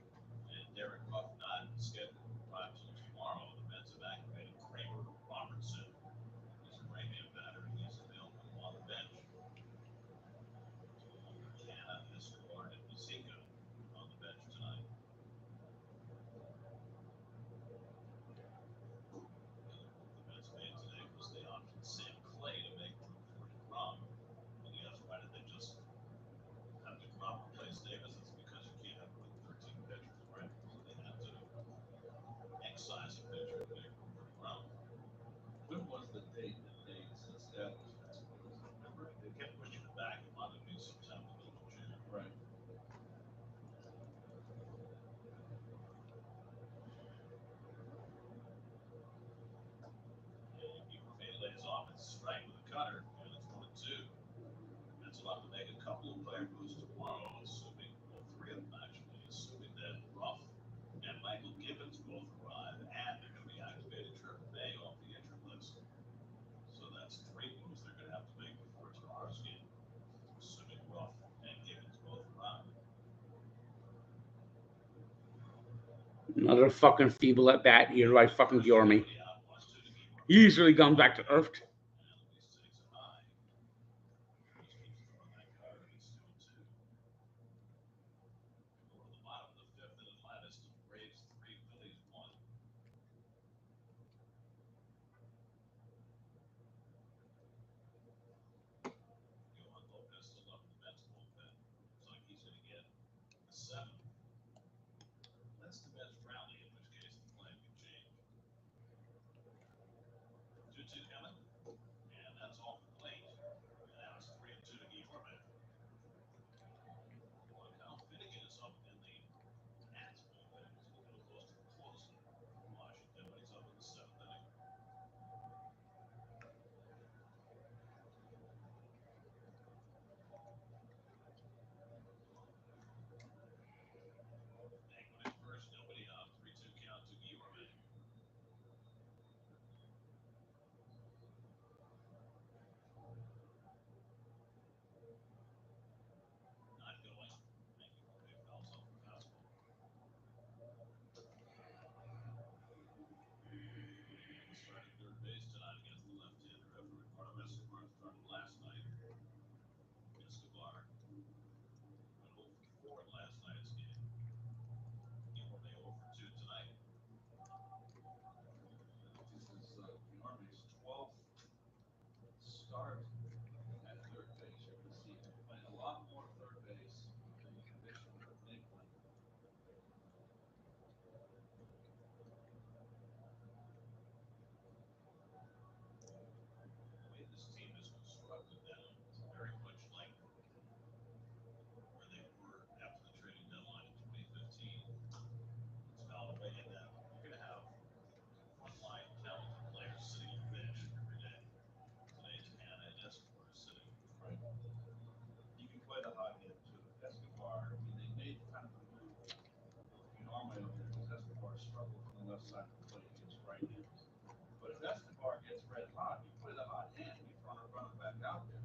and Derek Ruff not scheduled to arrive until tomorrow. The Mets have activated Kramer Robertson. He's a right-hand batter. He's available on the bench. Canna, Escobar, and Muzica on the bench tonight. The Mets made today was they opted Sam Clay to make room for DeGrom. And he asked, why did they just have DeGrom replace Davis? It's because you can't have more than 13 couple of player moves tomorrow, assuming, well, three of them actually, assuming that Ruff and Michael Gibbons both arrive, and they're going to be activating Trevor May off the injured list. So that's three moves they're going to have to make before tomorrow's game, assuming Ruff and Gibbons both arrive. Another fucking feeble at bat here by fucking Yormi. Easily gone back to earth. Let's the Mets rally, in which case the plan could change. 2-2 coming, and that's all complete. And now it's 3-2 to Guillorme. Well, Kyle Finnegan is up in the Nats bullpen. He's a little close to the closer from Washington, but he's up in the seventh inning. Angling at first, nobody out. 3-2 count to Guillorme. Not going. Guillorme fouls off the fastball. He started third base tonight against the left-hander after Ricardo Escobar started last night. Escobar went 0 for 4 in last night's game. Guillorme 0 for 2 tonight. This is Guillorme's 12th start at third base. You can see him playing a lot more third base than the conditions of England. The way this team is constructed now is very much like where they were after the trading deadline in 2015. It's found a way in that you're going to have frontline talented players sitting on the bench every day. Today's Hanna and Escobar sitting. Right. You can play the hot hand too. Escobar, I mean, they made kind of a move with Guillorme over there because Escobar struggled from the left side of the plate against right-handers. But if Escobar gets red hot, you play the hot hand, you run him back out there.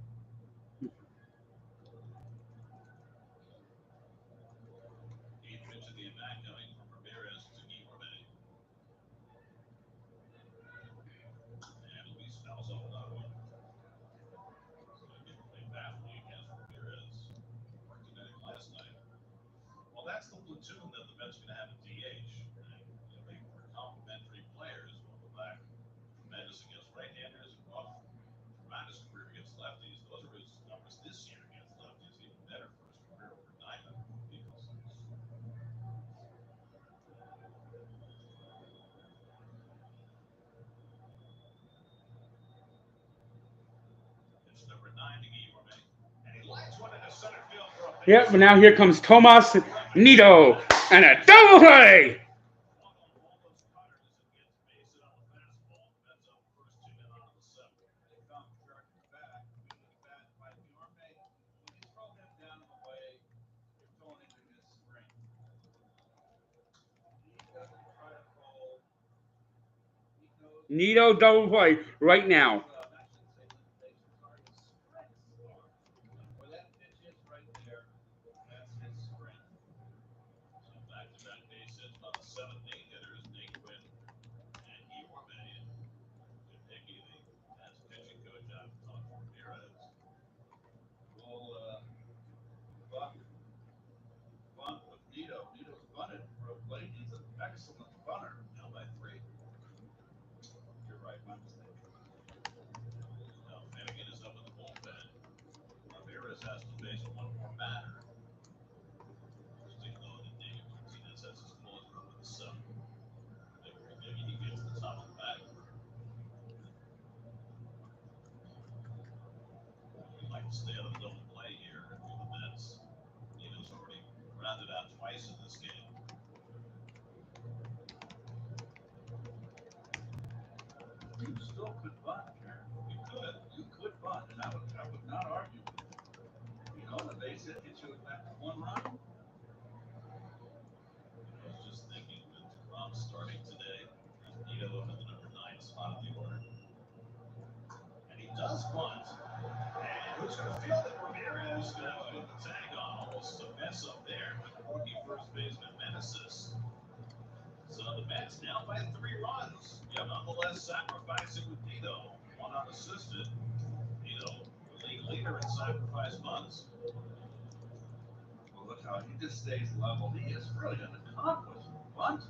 Eighth pitch of the at-bat coming from Ramirez to Guillorme. And Luis fouls off another one. So Guillorme battling against Ramirez. Worked in inning last night. Well, that's the platoon that the Mets going to have at DH. And, they were complementary players. We'll go back. Tremendous against right-handers and Ruff. Tremendous career against lefties. Those are his numbers this year against lefties. Even better for his career over 900 vehicles. Pitch number 9 to Guillorme. And he lines one into center field for a base. Yep, but now here comes Tomas Nido and a double play. One on Waldo's cutter as it gets Mason on the fastball. The Mets up first 2-0 out of the 7th. They found Jerk back. Good at bat by Guillorme. When you throw him down in the way, you're throwing into his strength. He doesn't try to fold. He knows Nido double play right now. I shouldn't say limitations are, his strengths are. Where that pitch is right there, that's his strength. So back-to-back base hits by the 7th and 8th hitters, Naquin and Guillorme. Jim Hickey, the Mets pitching coach, out to talk to Ramirez. Well, bunt with Nido. Nido's bunted for a plate. He's an excellent bunter. Down by 3. You're right, my mistake. Now Finnegan is up in the bullpen. Ramirez has to face one more batter. Just take a look at David Martinez as his closer up in the 7th. Maybe he gets the top of the bag. We'd like to stay out of the double play here for the Mets. Nino's already grounded out twice in this game. You still could bunt, Jared. You could. You could bunt, and I would not argue with you. You know, hit gets you back to 1 run. I was just thinking with deGrom starting today, Nito in the number 9 spot of the order. And he does bunt. And who's going to field it? Ramirez going to put the tag on. Almost a mess up there with the rookie first baseman Meneses. So the Mets now by 3 runs. Yeah, nonetheless sacrificing with Nito. One unassisted. Nito, the league leader in sacrifice bunts. Well, look how he just stays level. He is really an accomplished bunt.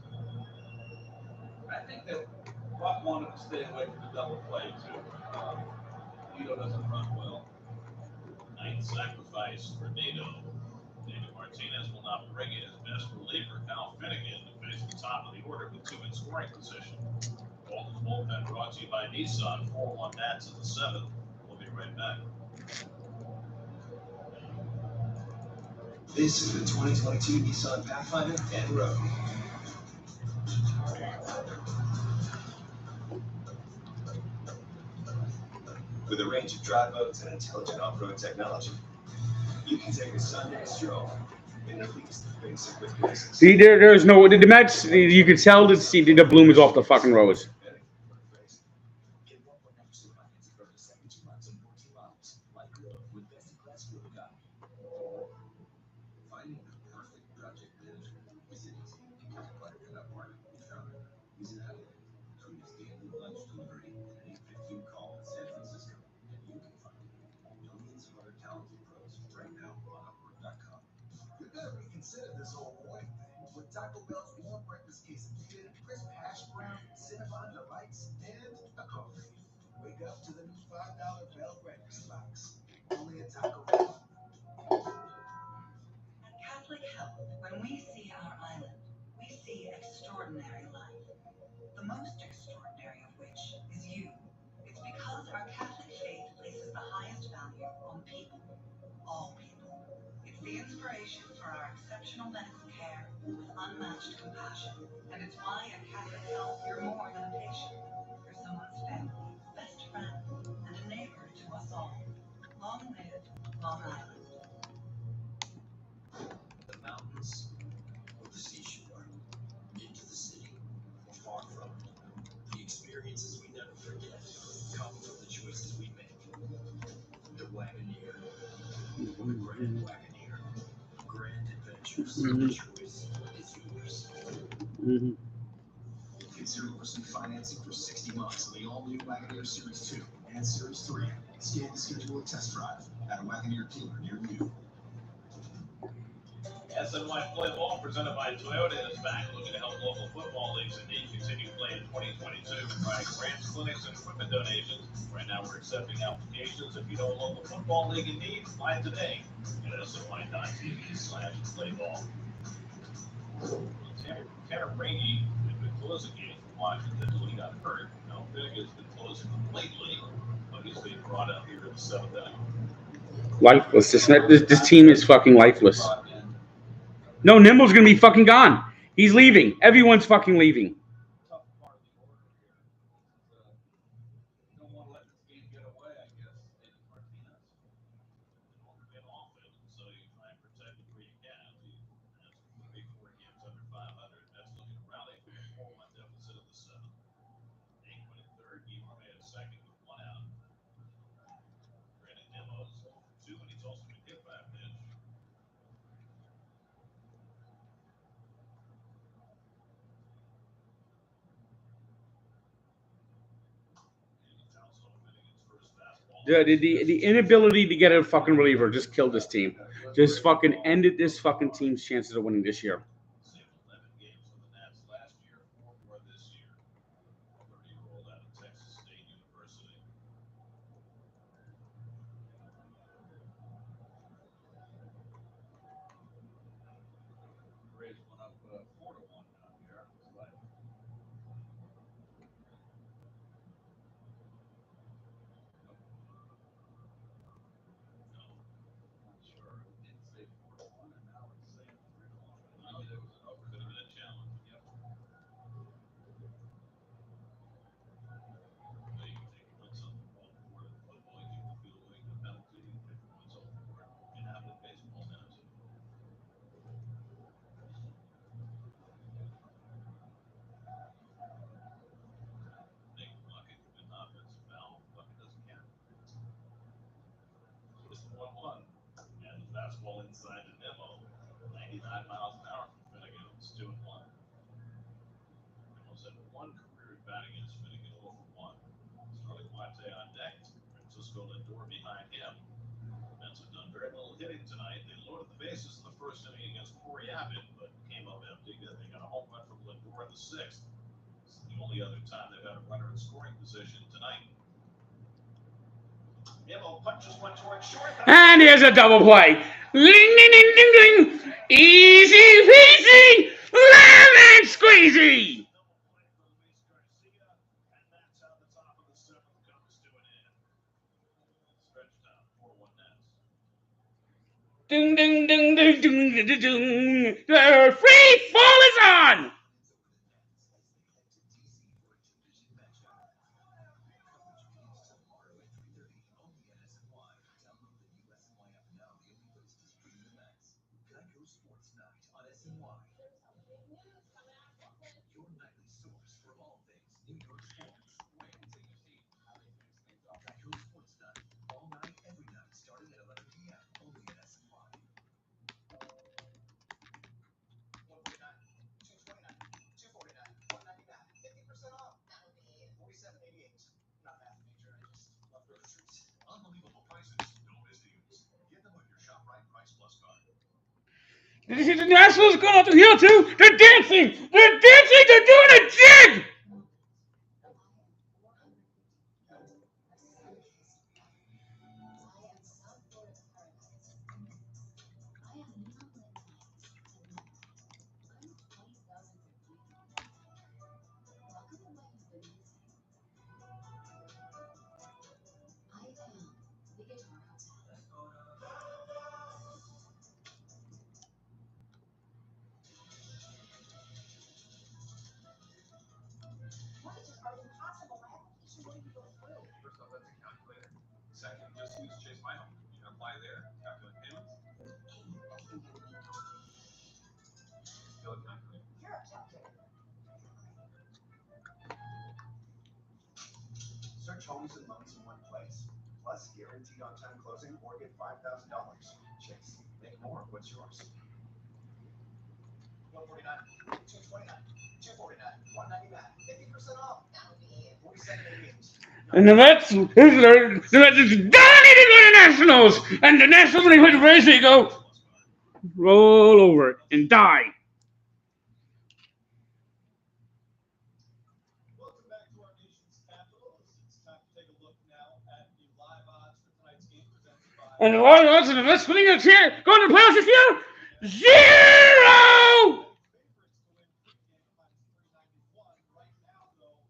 I think that Buck wanted to stay away from the double play, too. Nito doesn't run well. 9th sacrifice for Nito. David Martinez will not bring in his best reliever, Kyle Finnegan, to face the top of the order with 2 in scoring position. Bolton's bullpen brought to you by Nissan. 4-1 Nats in the 7th. We'll be right back. This is the 2022 Nissan Pathfinder and Rogue. With a range of drive modes and intelligent off-road technology, you can take a Sunday stroll in at least the basic with basics. See, there's no the Mets. You could tell that the bloom is off the fucking rose. Get 1.9% financing for up to 72 months and 14 miles. Like Rogue with best-in-class fuel economy. Finding the perfect project manager isn't easy. Like a butter cut-up partner. We found it. He's an athlete. Treats daily lunch delivery and an 8:15 call in San Francisco. And you can find millions of other talented pros right now on Upwork.com. We better reconsider this whole morning thing with Taco Bell's warm breakfast quesadilla, crisp hash brown, Cinnabon delights, and a coffee. Wake up to the new $5 Bell breakfast box. Only at Taco Bell. At Catholic Health, when we see our island, we see extraordinary life. The most extraordinary of which is you. It's because our Catholic faith places the highest value on people. All people. It's the inspiration for our exceptional medical care with unmatched compassion. And it's why at Catholic Health you're more than a patient. You're someone's family, best friend, and a neighbor to us all. Long live Long Island. The mountains, or the seashore, into the city, or far from it. The experiences we never forget come from the choices we make. The Wagoneer, or the Grand Wagoneer. Grand adventures. The choice is yours. Get 0% financing for 60 months on the all-new Wagoneer Series 2 and Series 3. Scan to schedule a test drive at a Wagoneer dealer near you. SNY Play Ball presented by Toyota is back looking to help local football leagues in need continue play in 2022. Provide grants, clinics, and equipment donations. Right now we're accepting applications. If you know a local football league in need, apply today at SNY.TV/playball. Tanner Rainey has been closing games for Washington until he got hurt. Now Big has been closing them lately, but he's being brought out here in the 7th inning. Lifeless. This team is fucking lifeless. No, Nimble's gonna be fucking gone. He's leaving. Everyone's fucking leaving. Tough part of the order here. Don't want to let this game get away, I guess. David Martinez. In order to get off it, so you try and protect it where you can. That's 3-4 games under 500. That's looking to rally from a 4-1 deficit in the 7th. Aikman at third, Guillorme at second with 1 out. Brandon Nimmo's 2, and he's also been hit by a pitch. The inability to get a fucking reliever just killed this team. Just fucking ended this fucking team's chances of winning this year. Saved 11 games for the Nats last year, 4 more this year. 30-year-old out of Texas State University. Rays went up 4-1 down here. Like, not sure. It did say 4-1, and now it's saying 3-1. 9 miles an hour from Finnegan. It's 2-1. Almost had one career at bat against Finnegan, 0 for 1. Starling Marte on deck. Francisco Lindor behind him. Mets have done very little hitting tonight. They loaded the bases in the first inning against Corey Abbott, but came up empty. They got a home run from Lindor in the 6th. It's the only other time they've had a runner in scoring position tonight. And here's a double play. Ding, ding, ding, ding, ding. Easy peasy, lemon squeezy. Ding, ding, ding, ding, ding, ding, ding, ding. The free fall is on. Did you see the Nationals going out the hill too? They're dancing! They're dancing! They're doing a jig! First off, that's a calculator. Second, just use Chase My Home. You can apply there, calculate payments. Still a calculator. Search homes and loans in one place. Plus, guaranteed on-time closing or get $5,000. Chase, make more of what's yours. 149, 229, 249, 199, 50% off. That'll be 47.88. And the Mets is dominating the Nationals. And the Nationals, when they hit the base, they go roll over and die. Welcome back to our nation's capital. It's time to take a look now at the live odds for tonight's game presented by. And the White Sox and the Mets winning it here. Going to the playoffs this year? Zero! Right now, though,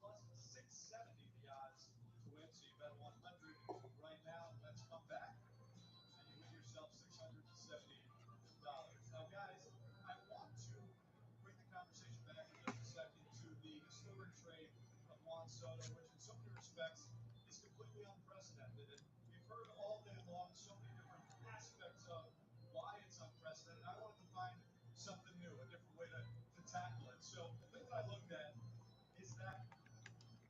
plus 670 the odds to win. So you bet 100 right now. Let's come back and you win yourself $670. Now, guys, I want to bring the conversation back for just a second to the historic trade of Juan Soto, which in so many respects is completely unprecedented. And we've heard all day long so many different aspects of why it's unprecedented. I wanted to find something new, a different way to tackle it. So the thing that I looked at is that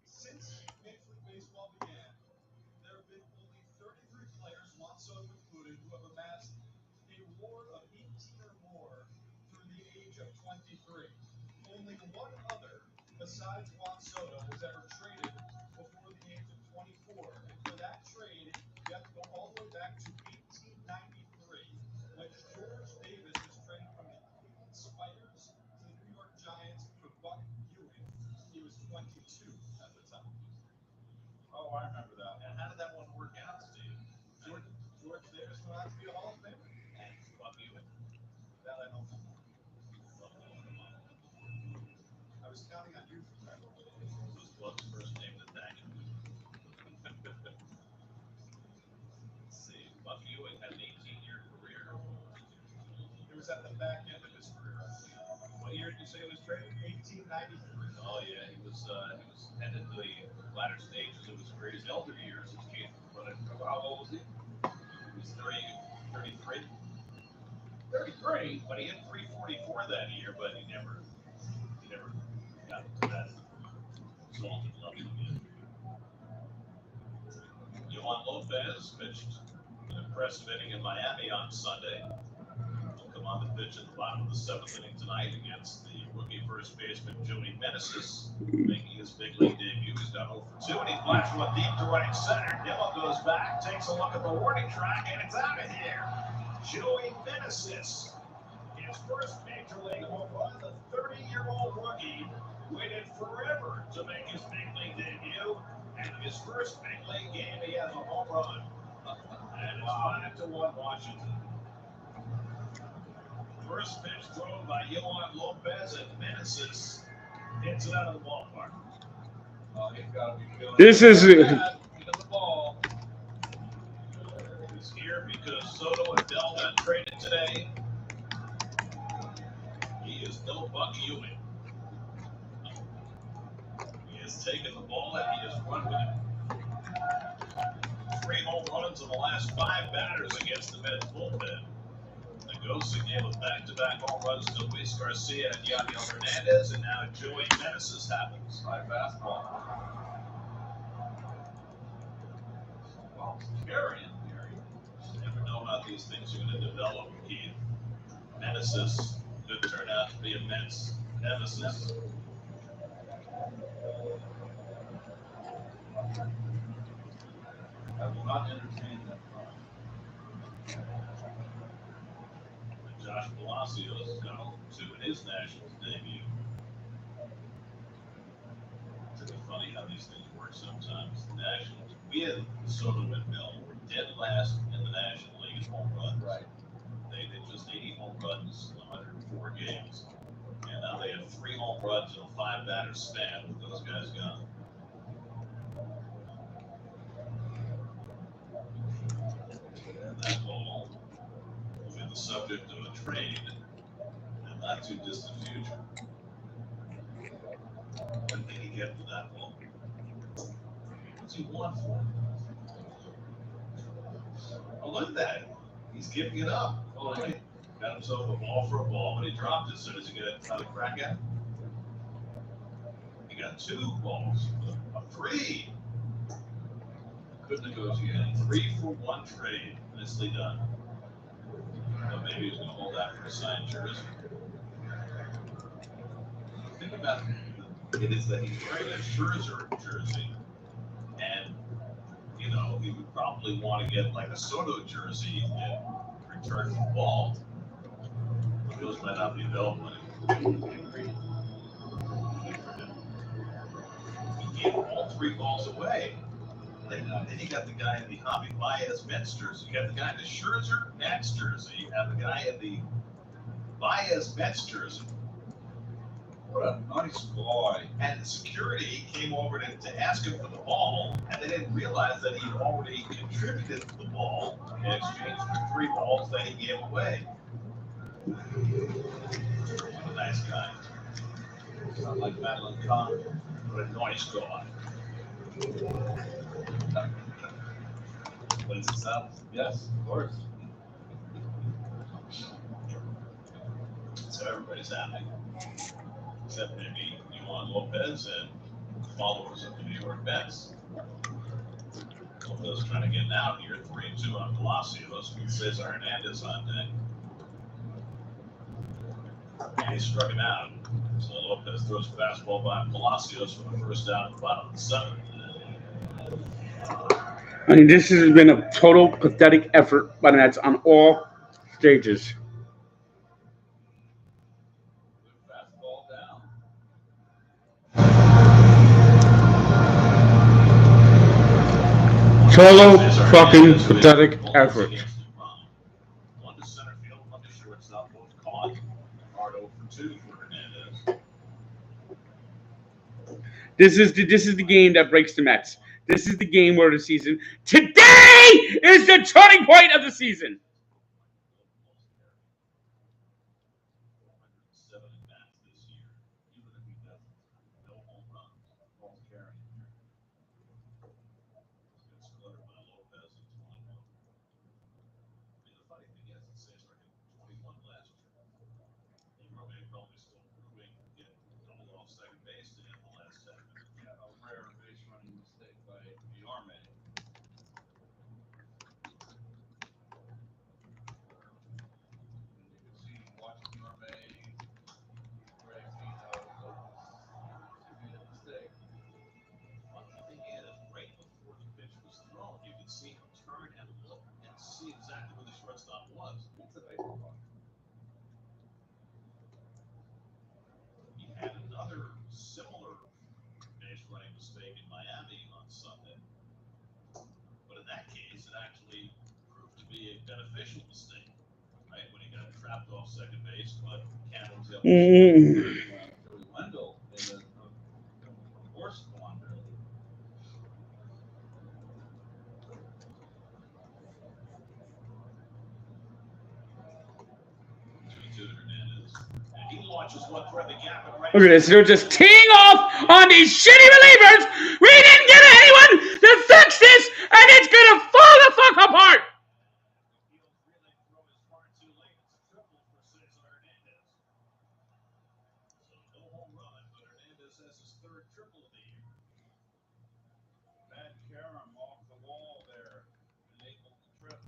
since Major League Baseball began, there have been only 33 players, Juan Soto included, who have amassed a WAR of 18 or more through the age of 23. Only one other besides Juan Soto was ever traded before the age of 24. And for that trade, you have to go all the way back to 1893, when George Davis was traded from the Cleveland Spiders to the New York Giants for Buck Ewing. He was 22 at the time. Oh, I remember that. And how did that one work out, Steve? George Davis went on to be a Hall of Famer. And Buck Ewing. That I don't know. Buck Ewing. I was counting on you for that. Was Buck's first name Nathaniel? Let's see. Buck Ewing had an 18-year career. It was at the back end of his career. What year did you say he was traded? 1893. Oh yeah, he was headed to the latter stages of his career. His elder years, his kid. How old was he? He was 33. 33, but he hit 344 that year, but he never got to that exalted level again. Yohan Lopez pitched an impressive inning in Miami on Sunday. He'll come on the pitch at the bottom of the seventh inning tonight against the rookie first baseman Joey Meneses, making his big league debut. He's got 0 for 2, and he flies one deep to right center. Dillon goes back, takes a look at the warning track, and it's out of here. Joey Meneses, his first major league home run, the 30-year-old rookie waited forever to make his big league debut, and in his first big league game, he has a home run. And it's 5-1 Washington. First pitch thrown by Yohan Lopez, and Meneses hits it out of the ballpark. He's got to be feeling This is the ball. He's here because Soto and Bell got traded today. He is no Buck Ewing. He has taken the ball and he has run with it. 3 home runs in the last 5 batters against the Mets bullpen. The Ghosts again with back-to-back home runs to Luis Garcia and Yadiel Hernandez, and now Joey Meneses happens. High fastball. Well, carrying. You never know how these things are going to develop, Keith. Meneses could turn out to be a Mets nemesis. I will not entertain that thought. Josh Palacios got 2 in his Nationals debut. It's funny how these things work sometimes. The Nationals, we had Soto and Bell were dead last in the National League in home runs. Right. They did just 80 home runs in 104 games. And now they have 3 home runs in a 5-batter span with those guys gone. And that ball will be the subject of a trade in the not too distant future. What did he get for that ball? What's he want for it? Oh, look at that. He's giving it up. Oh, wait. Got himself a ball for a ball, but he dropped it as soon as he got another crack at it. He got 2 balls. A 3. Good negotiating. 3 for 1 trade. Nicely done. But maybe he's going to hold that for a signed jersey. The thing about it is that he's wearing a Scherzer jersey, and you know he would probably want to get like a Soto jersey in return for the ball. But those might not be available anymore. He gave all 3 balls away. Then you got the guy in the Javi Baez Mets jersey. You got the guy in the Scherzer Mets jersey, and the guy in the Baez Mets jersey. What a nice boy. And the security came over to ask him for the ball, and they didn't realize that he had already contributed to the ball in exchange for 3 balls that he gave away. What a nice guy. Sound like Madeline Kahn. What a nice guy. Plays this out? Yes, of course. So everybody's happy. Except maybe Yohan Lopez and followers of the New York Mets. Lopez trying to get out here, 3-2 on Palacios with Cesar Hernandez on deck. And he struck him out. So Lopez throws a fastball by Palacios for the first out at the bottom of the 7th. I mean, this has been a total pathetic effort by the Nets on all stages. Fastball down. Total fucking pathetic effort. One to center field, one to shortstop, both caught. Hard 0 for 2 for Hernandez. This is the game that breaks the Mets. This is the game where the season. Today is the turning point of the season. 7 at bats this year, even if he doesn't. No home runs. Ball's carrying here. It's cluttered by Lopez at 21. And the funny thing is, it says for him 21 last year. He probably still proving to get doubled off second base in the last 7 minutes. Yeah, a rare base running mistake by Yorme. And you can see official mistake, right? When he got trapped off second base, but Campbell's able to Joey Wendell made a forced blunder. And he launches one toward the gap and right. Look at this. They're just teeing off on these shitty relievers. We didn't get anyone to fix this, and it's going to fall the fuck apart. So no home run, but Hernandez has his third triple of the year. Bad Karam off the wall there, enabled the trip.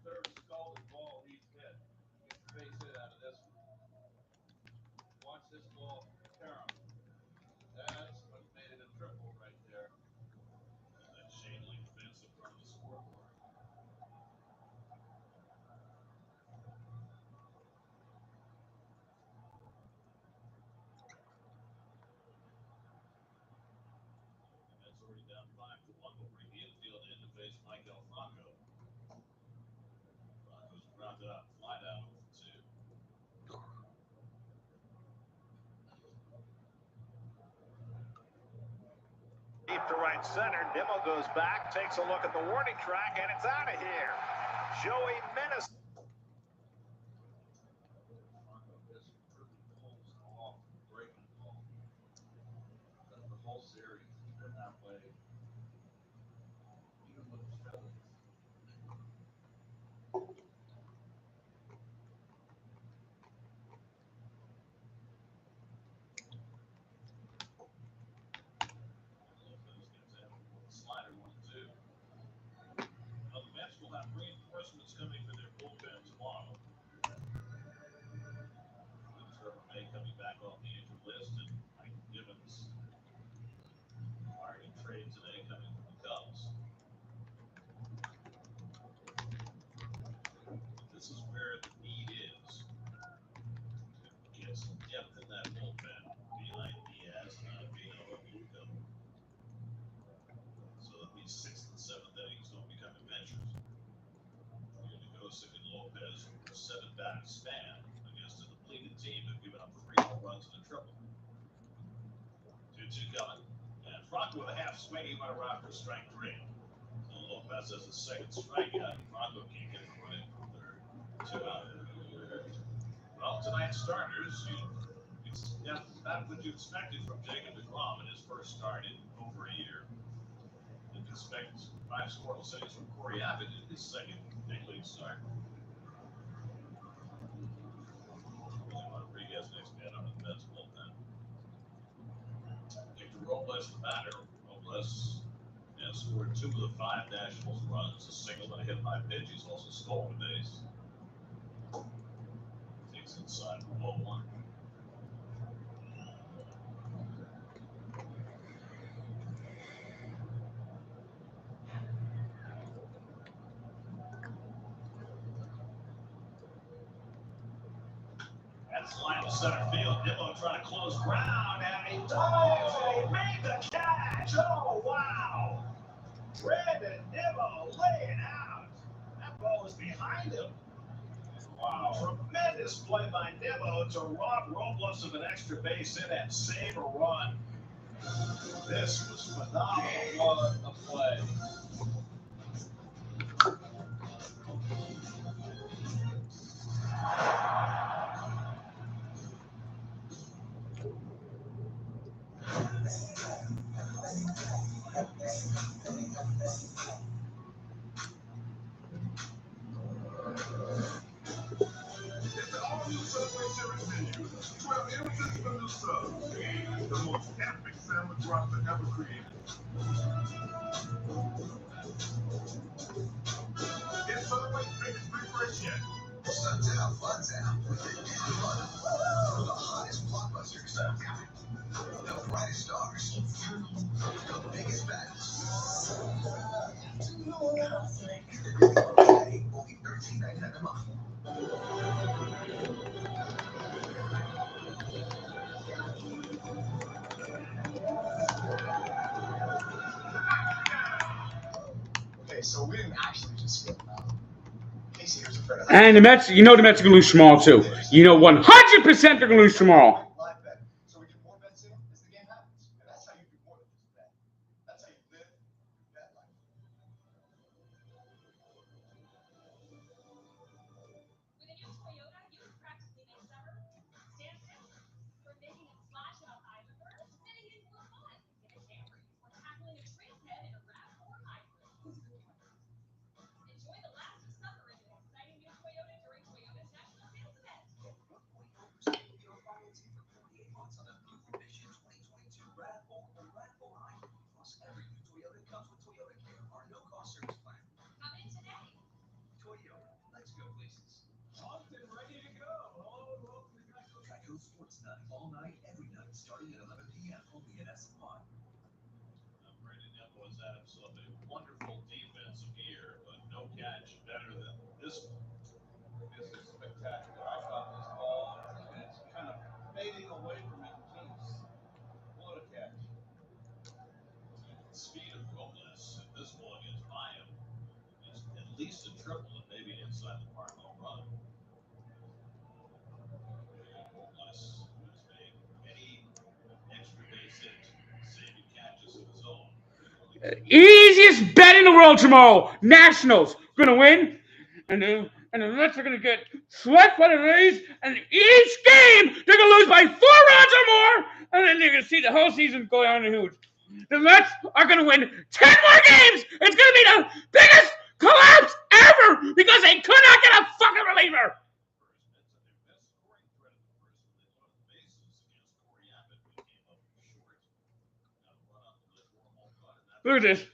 Third scalded ball he's hit. Gets a base hit out of this one. Watch this ball, Karam. That's what made it a triple right there. That chain link fence in front of the scoreboard. That's already down 5-1. Will bring the infield in to face Mike Alfonso. Franco's grounded out, fly down 0-2. Deep to right center. Nimmo goes back, takes a look at the warning track, and it's out of here. Joey Menace. Franco just really pulls off breaking ball. The whole series has been that way. Even with the Phillies. Slider 1-2. Now the Mets will have reinforcements coming for their bullpen tomorrow. Trevor May coming back off the injured list, and Mike Gibbons acquiring a trade today coming from the Cubs. This is where the need is to get some depth in that bullpen behind Diaz, Vino, and Lugo. So that these 6th and 7th innings don't become adventures. Nikosic and Lopez for 7-back stand against a depleted team that have given up 3 home runs in a triple. 2-2 coming. And Franco with a half swing, he might arrive for strike 3. And Lopez has a second strikeout, and Franco can't get the run in for third. 2 out. Well, tonight's starters, it's not what you expected from Jacob deGrom in his first start in over a year. Didn't expect 5 scoreless innings from Corey Abbott in his second big league start. Rodriguez next man up in the Mets bullpen. Victor Robles, the batter. Robles has scored 2 of the 5 Nationals runs, a single and a hit by pitch. He's also stolen a base. Takes inside for 0-1. That's line to center field. Nimmo trying to close ground, and he dives, and he made the catch. Oh, wow. Brandon Nimmo laying out. That ball was behind him. Wow. Tremendous play by Nimmo to rob Robles of an extra base hit and save a run. This was phenomenal. What a play. The most epic sandwich wrapper ever created. It celebrates biggest refresh yet. Sundown, Fundown, with the new fun. The hottest blockbusters, the brightest stars, It's time. the biggest battles. Cosmic. Today, only $13.99 a month. Okay, so we didn't actually just skip them out. Casey, here's a friend. And the Mets, you know the Mets are going to lose tomorrow too. You know 100% they're going to lose tomorrow. Live bet. So we get more bets in as the game happens. And that's how you do more than just bet. That's how you live that life. With a new Toyota, you can practically make summer stand still. From making a splash on a hybrid, sitting in for fun in a Camry, or tackling a trailhead in a RAV4 hybrid. Enjoy the last of summer in an exciting new Toyota during Toyota's national sales event. Get 1.4% APR financing for 48 months on a Blue Vision 2022 RAV4 or RAV4 Hybrid. Plus, every new Toyota comes with Toyota Care, our no-cost service plan. Come in today. Toyota, let's go places. Pumped and ready to go. Hello and welcome to Geico Sports Night, all night, every night, starting at 11 p.m. only at SMI. Brandon Nimmo has had himself a wonderful defensive year, but no catch better than this one. This is spectacular. I caught this ball, and it's kind of fading away from him, too. What a catch. The speed of Robles at this point against Mayim is at least a triple and maybe inside the park home run. Robles has made many extra base hit saving catches of his own. Easiest bet in the world tomorrow. Nationals going to win. And the Mets are going to get swept by the Rays. And each game, they're going to lose by 4 runs or more. And then you're going to see the whole season go down the huge. The Mets are going to win 10 more games. It's going to be the biggest collapse ever because they could not get a fucking reliever. Look at this.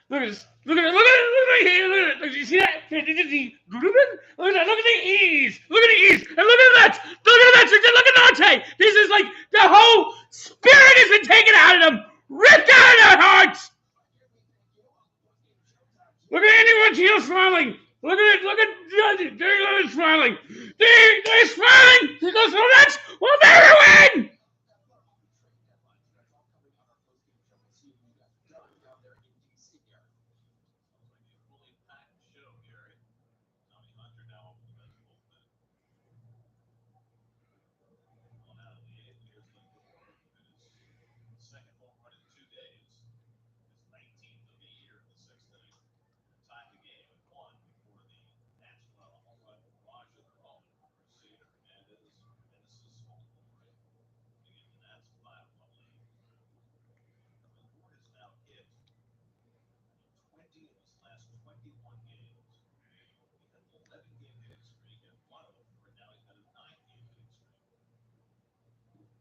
Look at this. Look at it. Look at it. Look at it. Look at it. Did you see that? Did you see? Look at that. Look at the ease. Look at the ease. And look at the Mets. Look at the Mets. Look at Dante. This is like the whole spirit has been taken out of them. Ripped out of their hearts. Look at Andy Martino smiling. Look at it. Look at Jerry smiling. They're smiling because the Mets will never win. Second home run in 2 days. His 19th of the year in the 6th inning. Tied the game at 1 before the Nats went on a home run barrage of their own. Cedar Hernandez, and this is a small ball right to give the Nats a 5-1 lead. The Lord has now hit 20 of his last 21 games. He had an 11-game hitting streak and one of them, and now he's got a 9-game hitting streak.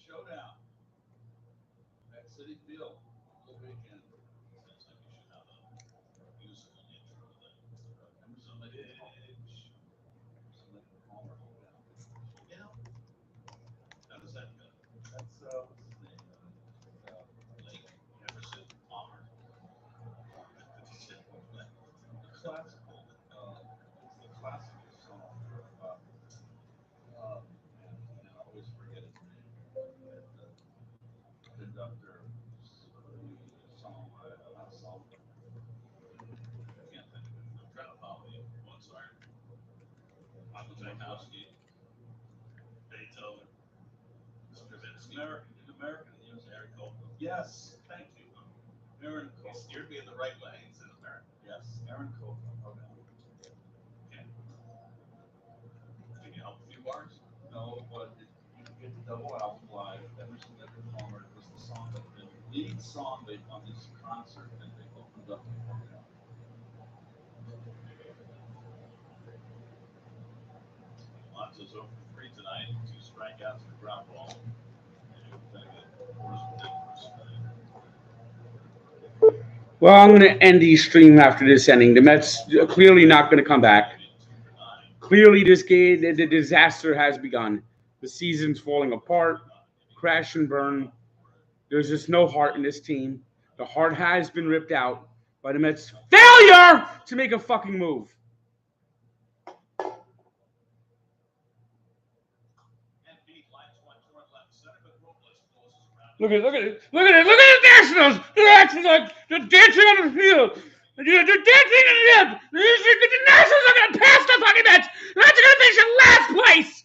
Showdown at City Field the weekend. Sounds like you should have a musical intro then. Emerson Lake Palmer. Yeah. How does that go? That's what's his name? Lake Emerson Palmer. Classical. It's the classical song about and I always forget his name. The conductor, songwriter, not songwriter. I can't think of it. I'm trying to follow you. Mozart, Michael Tchaikovsky, Beethoven, Stravinsky, American music. Eric Copeland. Yes, thank you. Aaron You Copeland. steered me in the right way. He said American. Yes, Aaron Copeland. Okay. Okay. Can you help a few bars? No, but you get the double album live. Emerson Lake Palmer was the song that did lead song on this concert that they opened up for him. Alonso's over 3 tonight, 2 strikeouts and a ground ball. Well, I'm going to end the stream after this inning. The Mets are clearly not going to come back. Clearly, this game, the disaster has begun. The season's falling apart, crash and burn. There's just no heart in this team. The heart has been ripped out by the Mets' failure to make a fucking move. Look at the Nationals. They're acting like they're dancing on the field. They're dancing in the field. The Nationals are going to pass the fucking Mets. The Mets are going to finish in last place.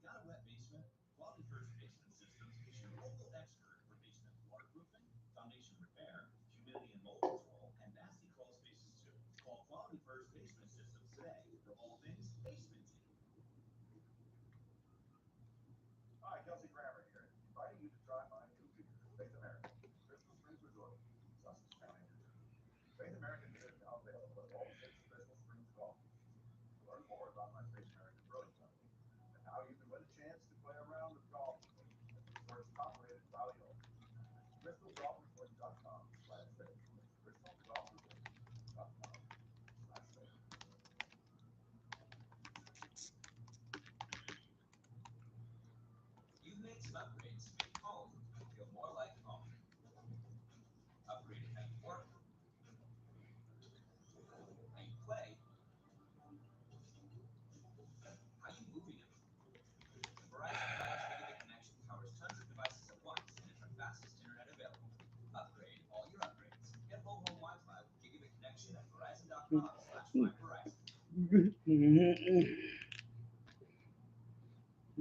Got a wet basement? Quality First Basement Systems is your local expert for basement waterproofing, foundation repair, humidity and mold control, and nasty crawl spaces too. Call Quality First Basement Systems today for all things basementy. Hi, Kelsey Grammer here, inviting you to try my new beer, Faith American, Crystal Springs Resort, Sussex County, New Jersey. Faith American beer is now available at all 6 Crystal Springs golf courses. Learn more about my Faith American Brewing Company and how you can win a chance to play a round of golf with me at the resort's top-rated Valley Oaks. CrystalGolfResort.com/faith. CrystalGolfResort.com/faith. You've made some upgrades to make home feel more like home. Upgraded how you work, how you play, how you move again. Verizon Fiber Gigabit Connection powers tons of devices at once and is the fastest internet available. Upgrade all your upgrades. Get whole home Wi-Fi with Gigabit Connection at Verizon.com/myverizon.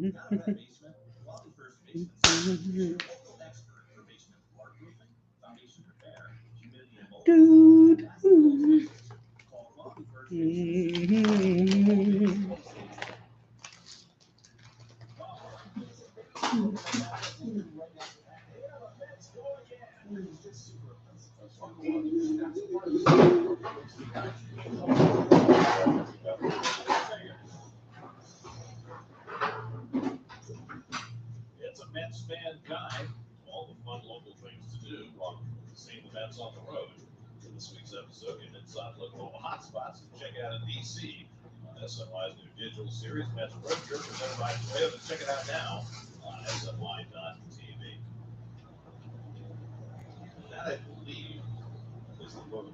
Got a wet basement? Quality First Basement Systems is your local expert for basement waterproofing, foundation repair, humidity and mold control, and nasty crawl spaces too. Call Quality First Basement Systems. It's a Mets fan guide. All the fun local things to do while seeing the Mets on the road. In this week's episode, get inside look at all the hot spots to check out in DC on SNY's new digital series, Mets Road Trip, presented by Toyota. Check it out now on SNY.tv. That, I believe, is the logo.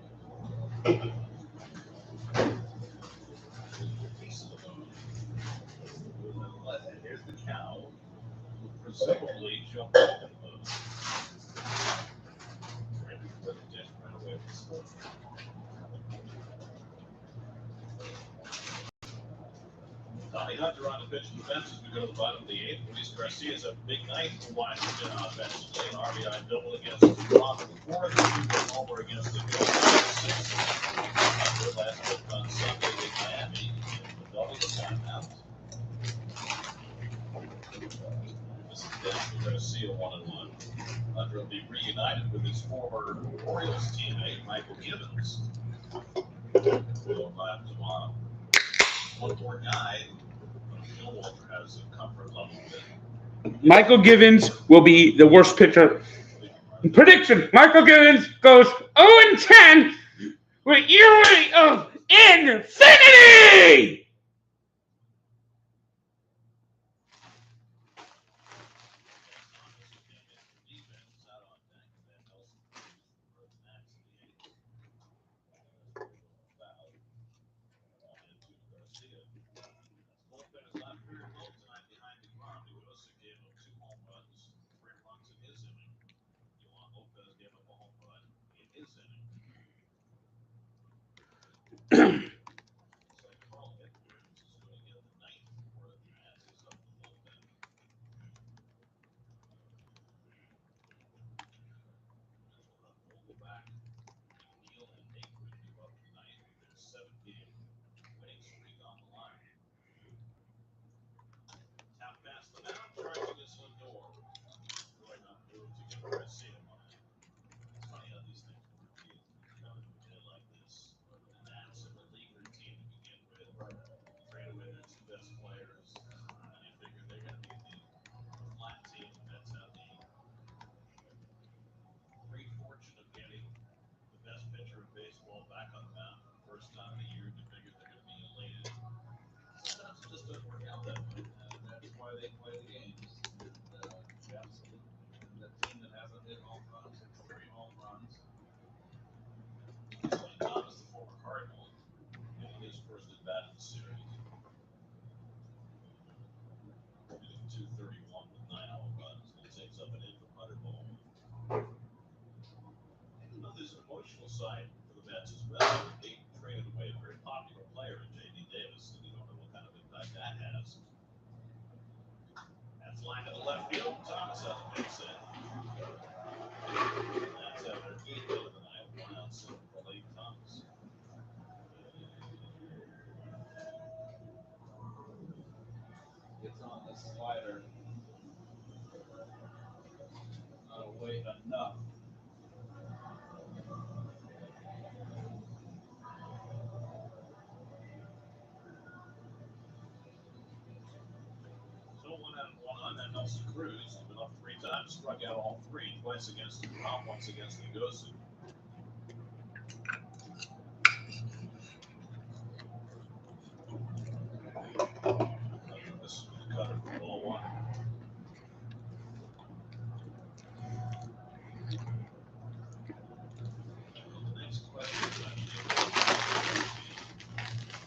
Piece of the moon. And here's the cow, who presumably jumped off the moon. Tommy Hunter on the pitch for the Mets as we go to the bottom of the 8th. Luis Garcia's a big night for Washington offensively. An RBI double against the Toronto in the 4th, a 2-run homer against the Bills in the 6th. Hunter last hit on Sunday in Miami in the double the timeout. This is down to Garcia 1-1. Hunter will be reunited with his former Orioles teammate Michael Gibbons. We'll live tomorrow. One more guy. Walter has a comfort level that Michael Givens will be the worst pitcher. Prediction: Michael Givens goes 0-10 with ERA of infinity. bullpen is not very well tonight behind deGrom. Lewis gave up 2 home runs, 3 runs in his inning. Yohan Lopez gave up a home run in his inning. So Carl Edwards is going to get the 9th for the Mets. He's up the bullpen. Mitchell got pulled back. 7-game winning streak on the line. Tap past the mound, charging is Lindor. Going on move to get Garcia on it. It's funny how these things work. You come into a day like this, and that's a reliever team to begin with. Trade away their two best players, and you figure they're going to be the flat team. That's how the great fortune of getting the best pitcher in baseball back on the mound for the first time in a year. You figure they're going to be elated. Sometimes it just doesn't work out that way. That's why they play the games. Absolutely. And the team that hasn't hit home runs, hits 3 home runs. Thomas, the former Cardinal, getting his first at bat in the series. Hitting .231 with 9 home runs, and he takes up an in from 100 ball. And there's an emotional side for the Mets as well. They traded away a very popular player in J.D. Davis, and you don't know what kind of impact that has. That's line to the left field. Thomas has a base hit. That's their 8th hit of the night. 1 out, 7 for Lane Thomas. Gets on the slider. Not away enough. So 1 out and 1 on, and Nelson Cruz has been up 3 times, struck out all 3, twice against DeGrom, once against Ngozi. This is the cutter for ball 1. The next question is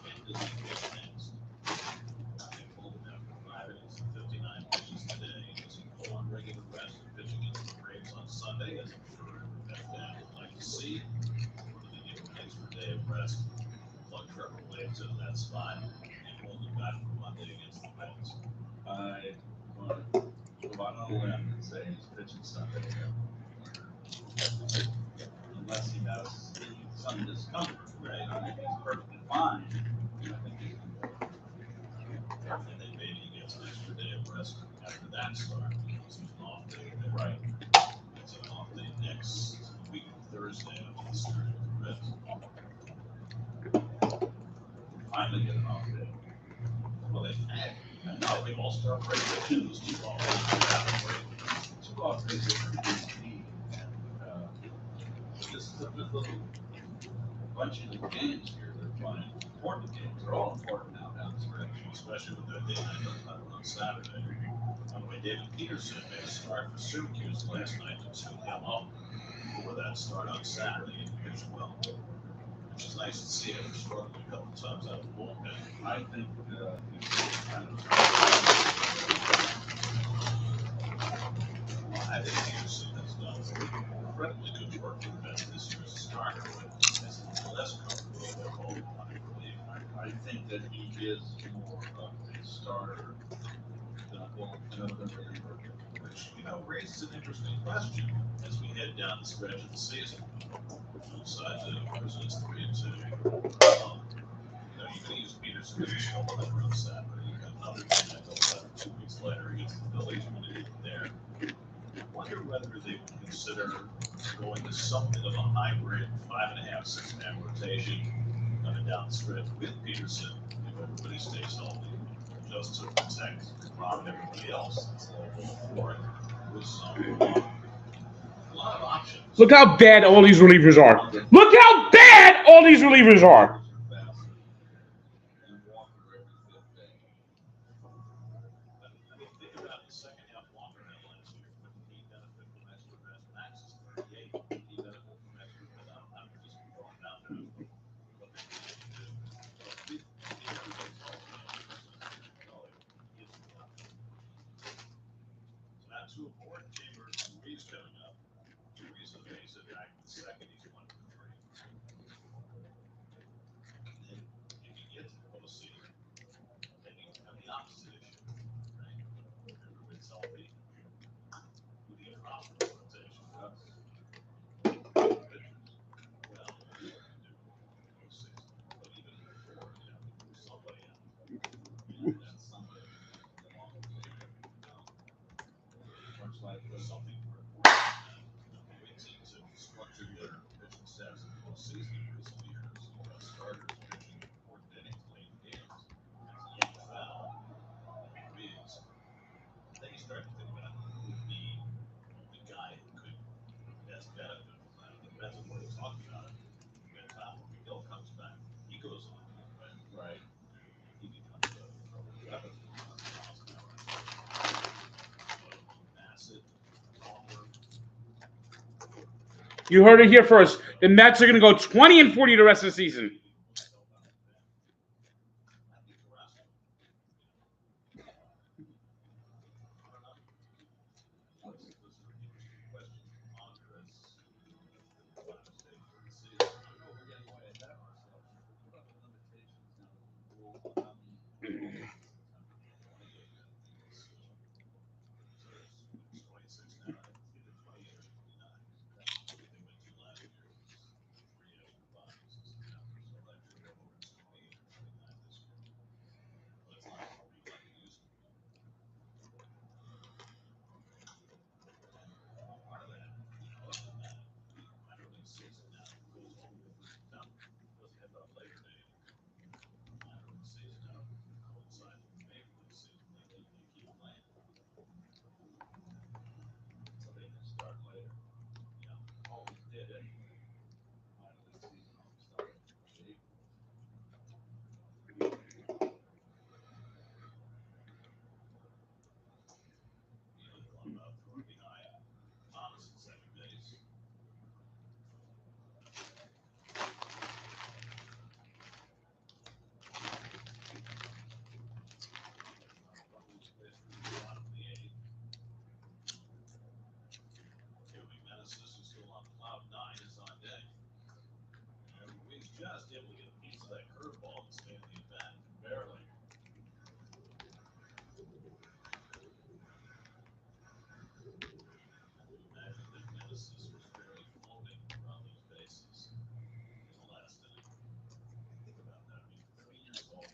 when does he pitch next? They pulled him after 5 innings and 59 pitches today. Does he go on regular rest and pitch against the Braves on Sunday, as I'm sure every Met fan would like to see? Or do they give him an extra day of rest, plug Trevor Williams into that spot, and hold him back for Monday against the Mets? I want to go out on a limb and say he's pitching Sunday. Unless he has some discomfort, right? I mean, he's perfectly fine. I think he's going to go. And then maybe he gets an extra day of rest after that start, because he's an off day. Right. It's an off day next week, Thursday, after the series with the Reds. Finally get an off day. Well, they've had, no, they've all started break. They should lose 2 off days. 2 off days are pretty good speed. And this is a good little bunch of games here they're playing. Important games. They're all important now down the stretch. Especially with their day night doubleheader on Saturday. By the way, David Peterson made a start for Syracuse last night to tune him up for that start on Saturday, and he pitched well. Which is nice to see him struggling a couple times out of the bullpen. I think he's kind of. Well, I think Peterson has done incredibly good work for the Mets this year as a starter, but as less comfortable with their role under relief. I think that he is more of a starter than a reliever. Which, raises an interesting question as we head down the stretch of the season. Both sides of presents 3-2. You can use Peterson as a doubleheader on Saturday. You got another doubleheader 2 weeks later against the Phillies when they did there. I wonder whether they would consider going to something of a hybrid 5.5, 6-man rotation coming down the stretch with Peterson if everybody stays healthy, just to protect Rob and everybody else that's all for it. With some, a lot of options. Look how bad all these relievers are. Look how bad all these relievers are. Think about the second half Walker had last year. Wouldn't he benefit from extra rest? Max is 38. Wouldn't he benefit from extra rest? I'm just throwing down there what they need to do. So now 2 aboard. Chambers and Reeves coming up. Reeves is base hit back in the second. He's 1 for 3. And then if you get to the postseason, then you have the opposite issue, right? Everybody's healthy. Who do you drop from the rotation? Well, season in recent years. Starters pitching fourth innings late in games. Yank foul. Reeves. Then you start to think about who would be the guy who could best benefit from that. The Mets have already talked about it. When Miguel comes back, he goes on to win. Right. He becomes a weapon. Massive, Palmer. You heard it here first. The Mets are going to go 20-40 the rest of the season. Just able to get a piece of that curveball to stay in the event, barely. Imagine that Genesis was barely floating around those bases in the last inning. Think about that. I mean, 3 years old,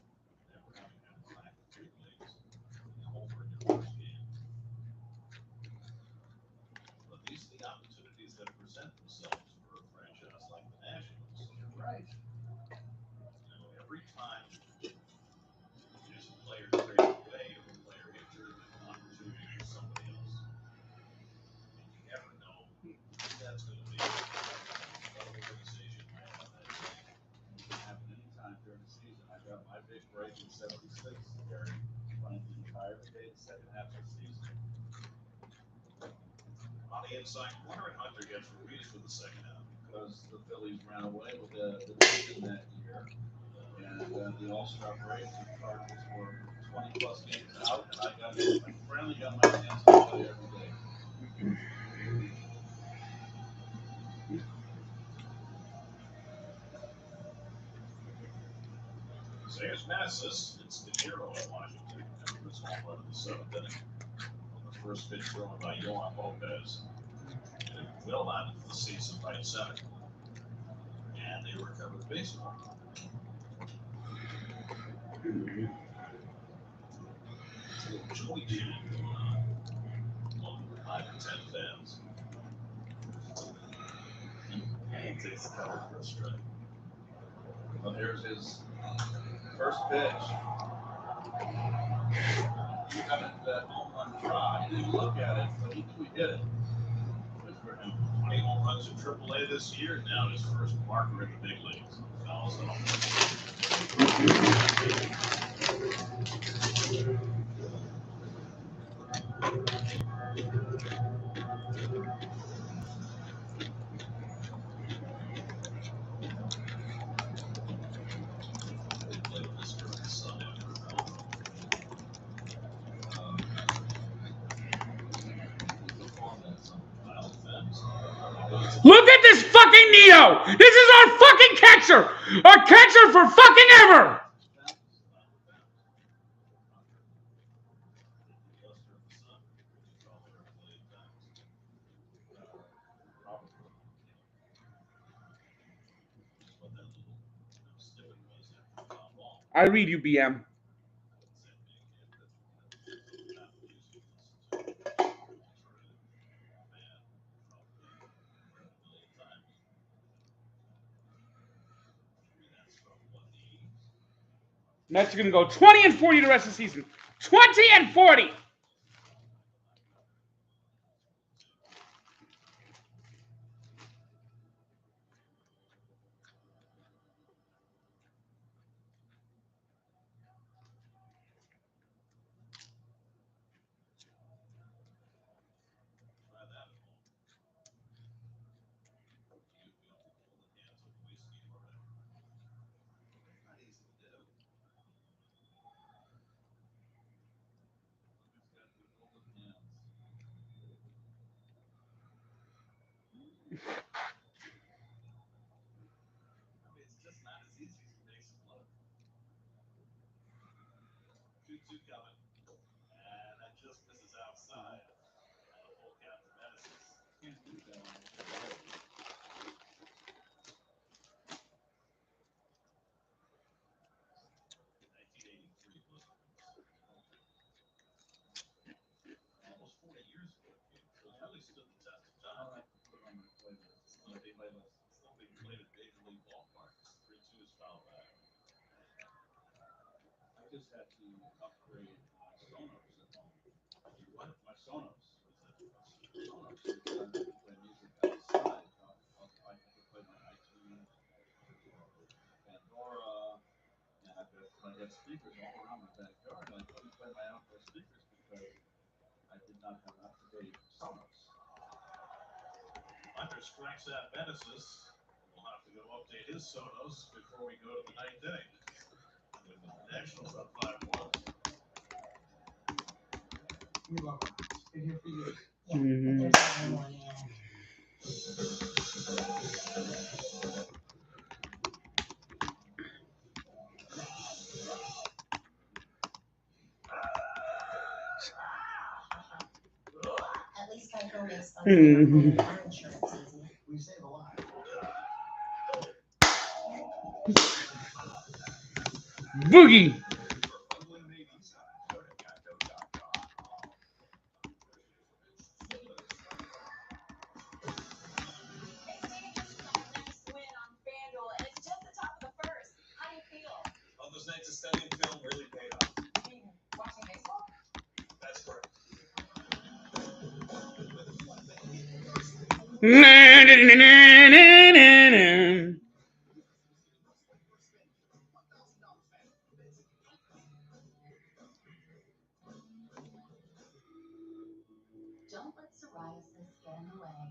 never having had a crack at the big leagues, and homer in your first game. But these are the opportunities that present themselves for a franchise like the Nationals. You're right. Every time there's a player traded away or a player injured, there's an opportunity for somebody else. And you never know who that's going to be. What organization might have that team. It can happen anytime during the season. I got my big break in '76, Gary, playing the entire day, the second half of the season. On the inside corner, and Hunter gets Ruiz for the second half. Because the Phillies ran away with the division that year. And the All-Star break, the Cardinals were 20-plus games out, and I finally got my chance to play every day. So here's Genesis. It's De Niro in Washington. After his home run in the seventh inning. On the first pitch thrown by Yohan Lopez. And it will out into the season right center. And they recover the baseball. Joey chant going on. Along with 5 to 10 fans. And he takes the cover for a strike. Well, here's his first pitch. He got into that home run try. He didn't look at it, but he knew he hit it. Good for him. 20 home runs in AAA this year. Now his first marker in the big leagues. Fouls off. Look at this fucking Neo! This is our fucking catcher! Our catcher for fucking ever! I read you, BM. Mets are going to go 20-40 the rest of the season. 20-40. Try that at home. You feel holding hands with whiskey or whatever. Not easy to do. It's got to be holding hands. I mean, it's just not as easy as it makes it look. 2-2 coming. And that just misses outside. And a full count to Medicine. Can't do that on the show. 1983 was almost 40 years ago. So it's really stood the test of I'll time. have to put it on my playlist. Still being played at Major League ballparks. 3-2 is foul back. I just had to upgrade my Sonos at home. You what? My Sonos. Sonos. Sonos is I can play music outside. I can play my iTunes, Pandora, and I got speakers all around my backyard. And I couldn't play my outdoor speakers because I did not have up-to-date Sonos. Hunter strikes out Medicine. We'll have to go update his Sonos before we go to the ninth inning. With the Nationals up 5-1. You're welcome. Been here for years. Yeah, Mhm. but there's only one end. At least Geico makes Mhm. car insurance easy. We save a lot. Boogie. Those nights of studying film really paid off. Watching baseball? That's correct. Don't let psoriasis get in the way.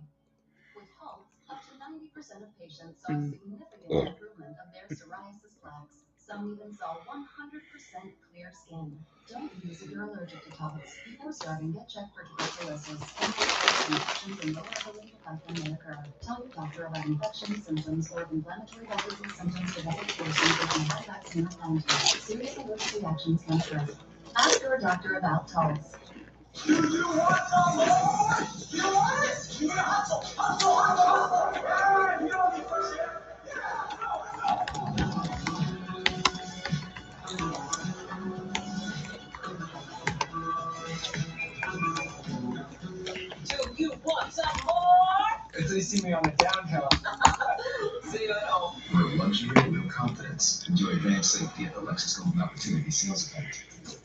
With Halts, up to 90% of patients saw a significant improvement of their psoriasis plaques. Some even saw 100% clear skin. Don't use if you're allergic to Halts. Before starting, get checked for tuberculosis. Infections and lower ability to function may occur. Tell your doctor about infection symptoms or if inflammatory bowel disease symptoms develop worsening if you have vaccine or plan to. Serious allergic reactions can occur. Ask your doctor about Halts. Do you want some more? You want it? You want to hustle, hustle, hustle, hustle. Yeah, you don't need fresh air. Yeah, Do you want some more? until you see me on the downhill. See you at home. For luxury and real confidence, enjoy advanced safety at the Lexus Golden Opportunity Sales Event.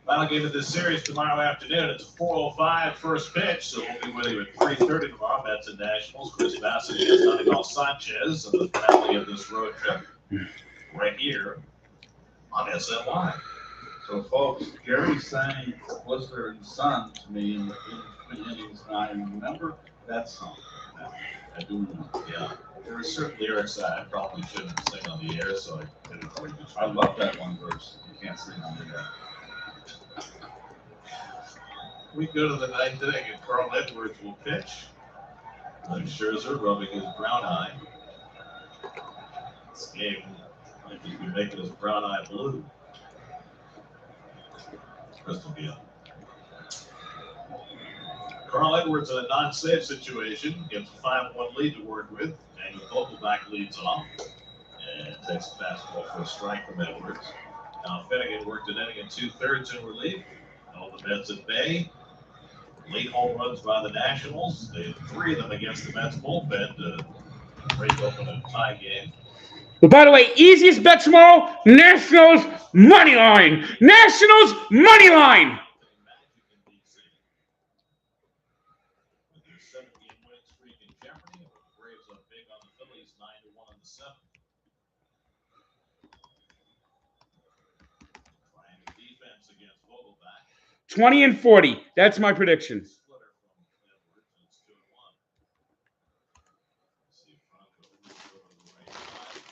Final game of this series tomorrow afternoon. It's 4:05 first pitch, so we'll be with you at 3:30 tomorrow. Mets and Nationals. Chris Bassett against Donegal Sanchez in the finale of this road trip right here on SNY. So, folks, Gary sang Blister and Sun to me in between innings, and I remember that song. I do remember. Yeah, there are certain lyrics I probably shouldn't sing on the air, so I didn't really do. I love that one verse. You can't sing on the air. We go to the ninth inning, and Carl Edwards will pitch. Like Scherzer rubbing his brown eye. This game might just be making his brown eye blue. Crystal Gale. Carl Edwards in a non-save situation gets a 5-1 lead to work with. Daniel Vogelbach leads off and takes a fastball for a strike from Edwards. Now Finnegan worked an inning and 2/3 in relief. All the Mets at bay. Late home runs by the Nationals. They had 3 of them against the Mets bullpen to Break open a tie game. But by the way, easiest bet tomorrow, Nationals money line. Nationals money line. Magic in DC. With their 7-game winning streak in jeopardy, the Braves up big on the Phillies 9-1 in the 7th. Trying to defense against Vogelback. 20 and 40. That's my prediction. Splitter from Edwards, and it's 2-1. See Franco moves over to the right side.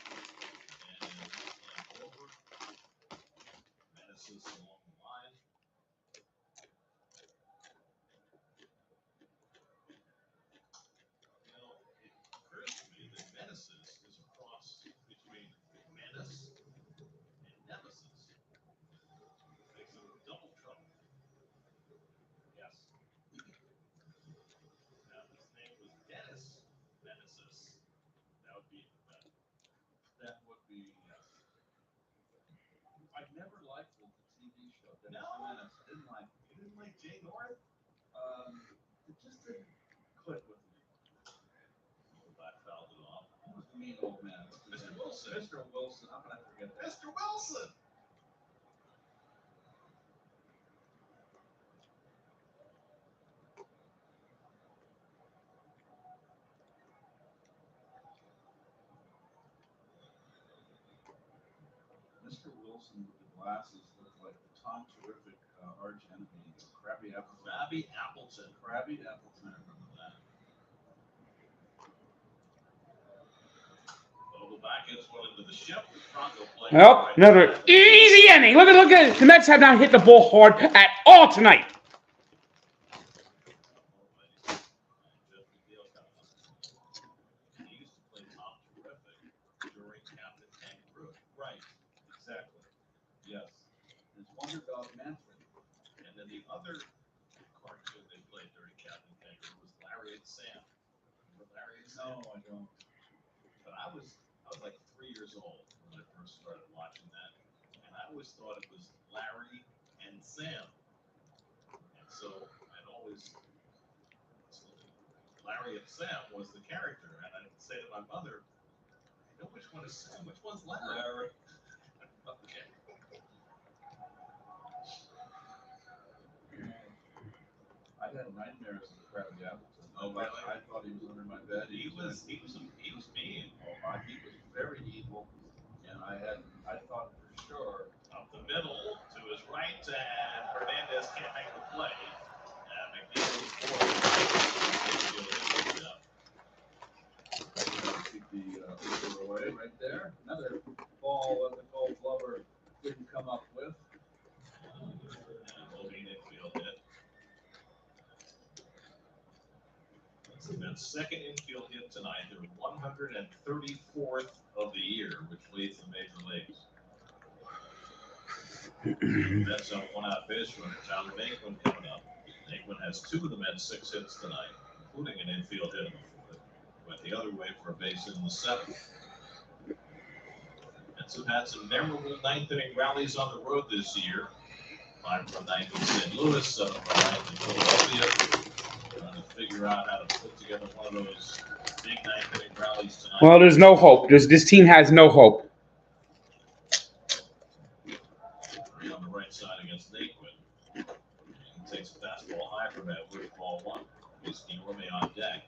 And over. Menaces along the line. You know, it occurs to me that Menaces is a cross between Menace and Nemesis. Makes it a double trouble. Yes. Now, if his name was Dennis Meneses, that would be better. That would be, yes. I never liked the TV show. Dennis No. Menace. Didn't like it. You didn't like Jay North? It just didn't click with me. That fouled it off. He was a mean old man. Mr. Wilson. Mr. Wilson. How can I forget that? Mr. Wilson. Mr. Wilson with the glasses looked like the Tom Terrific arch enemy, Krabby Appleton. Krabby Appleton. Krabby Appleton. I remember that. Vogelback gets one into the ship. Franco playing. Well, another easy inning. Look at it. The Mets have not hit the ball hard at all tonight. He used to play Tom Terrific during Captain Kangaroo. Right. Exactly. Yes. His Wonder Dog Manfred. And then the other cartoon they played during Captain Kangaroo was Larry and Sam. Remember Larry and Sam? No, I don't. But I was like 3 years old when I first started watching that, and I always thought it was Larry and Sam. And so I'd always Larry and Sam was the character, and I'd say to my mother, "I know which one is Sam, which one's Larry." Larry. Okay. I had nightmares of Krabby Appleton. Oh, really? I thought he was under my bed. He was mean. Oh, he was very evil, and I thought for sure. Up the middle to his right, and Hernandez can't make the play. And McNeil's Keep the pitcher away right there. Another ball that the Gold Glover didn't come up with. And Levine infield hit. That's the Mets' second infield hit tonight. They're 134th of the year, which leads the major leagues. The Mets have one out base runner, Tyler Naquin, coming up. Naquin has 2 of the Mets' 6 hits tonight, including an infield hit in the 4th. Went the other way for a base in the 7th. Mets have had some memorable 9th-inning rallies on the road this year. 5-run ninth in St. Louis, 7-run ninth in Philadelphia. Trying to figure out how to put together one of those big 9th-inning rallies tonight. Well, there's no hope. This team has no hope. On the right side against Naquin. He takes a fastball high from Edwards, ball 1. He's Guillorme on deck.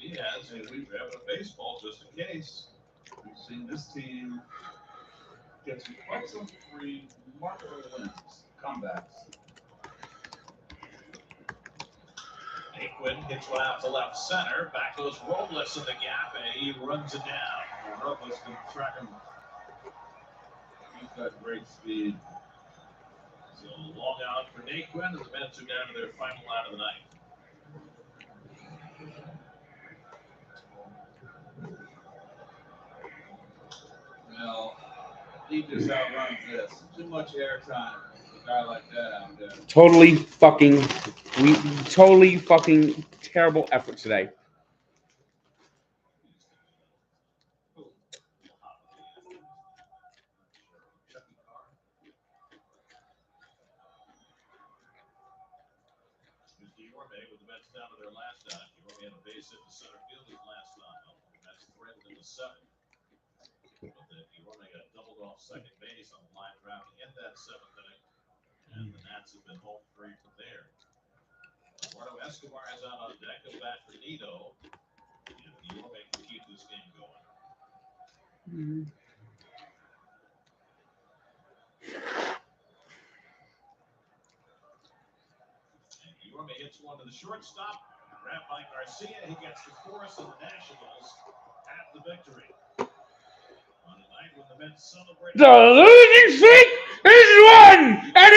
Diaz, and we have a baseball just in case. We've seen this team get to quite some remarkable wins, comebacks. Naquin hits one out to left center. Back goes Robles in the gap, and he runs it down. Robles can track him. He's got great speed. So long out for Naquin, and the Mets are down to their final out of the night. Well, he just outruns this. Too much airtime for a guy like that out there. Totally fucking terrible effort today. Yorme with the Mets down to their last out. Yorme had a base hit to center field his last time. The Mets threatened in the seventh. But then Yorme got doubled off second base on the line drive to end that seventh inning. And the Nats have been home free from there. Eduardo Escobar is out on deck of bat for Nito. If Yorme can keep this game going. Yorme hits one to the shortstop. Grabbed by Garcia. He gets the chorus, and the Nationals have the victory. On a night when the Mets celebrate. The losing streak is 1, and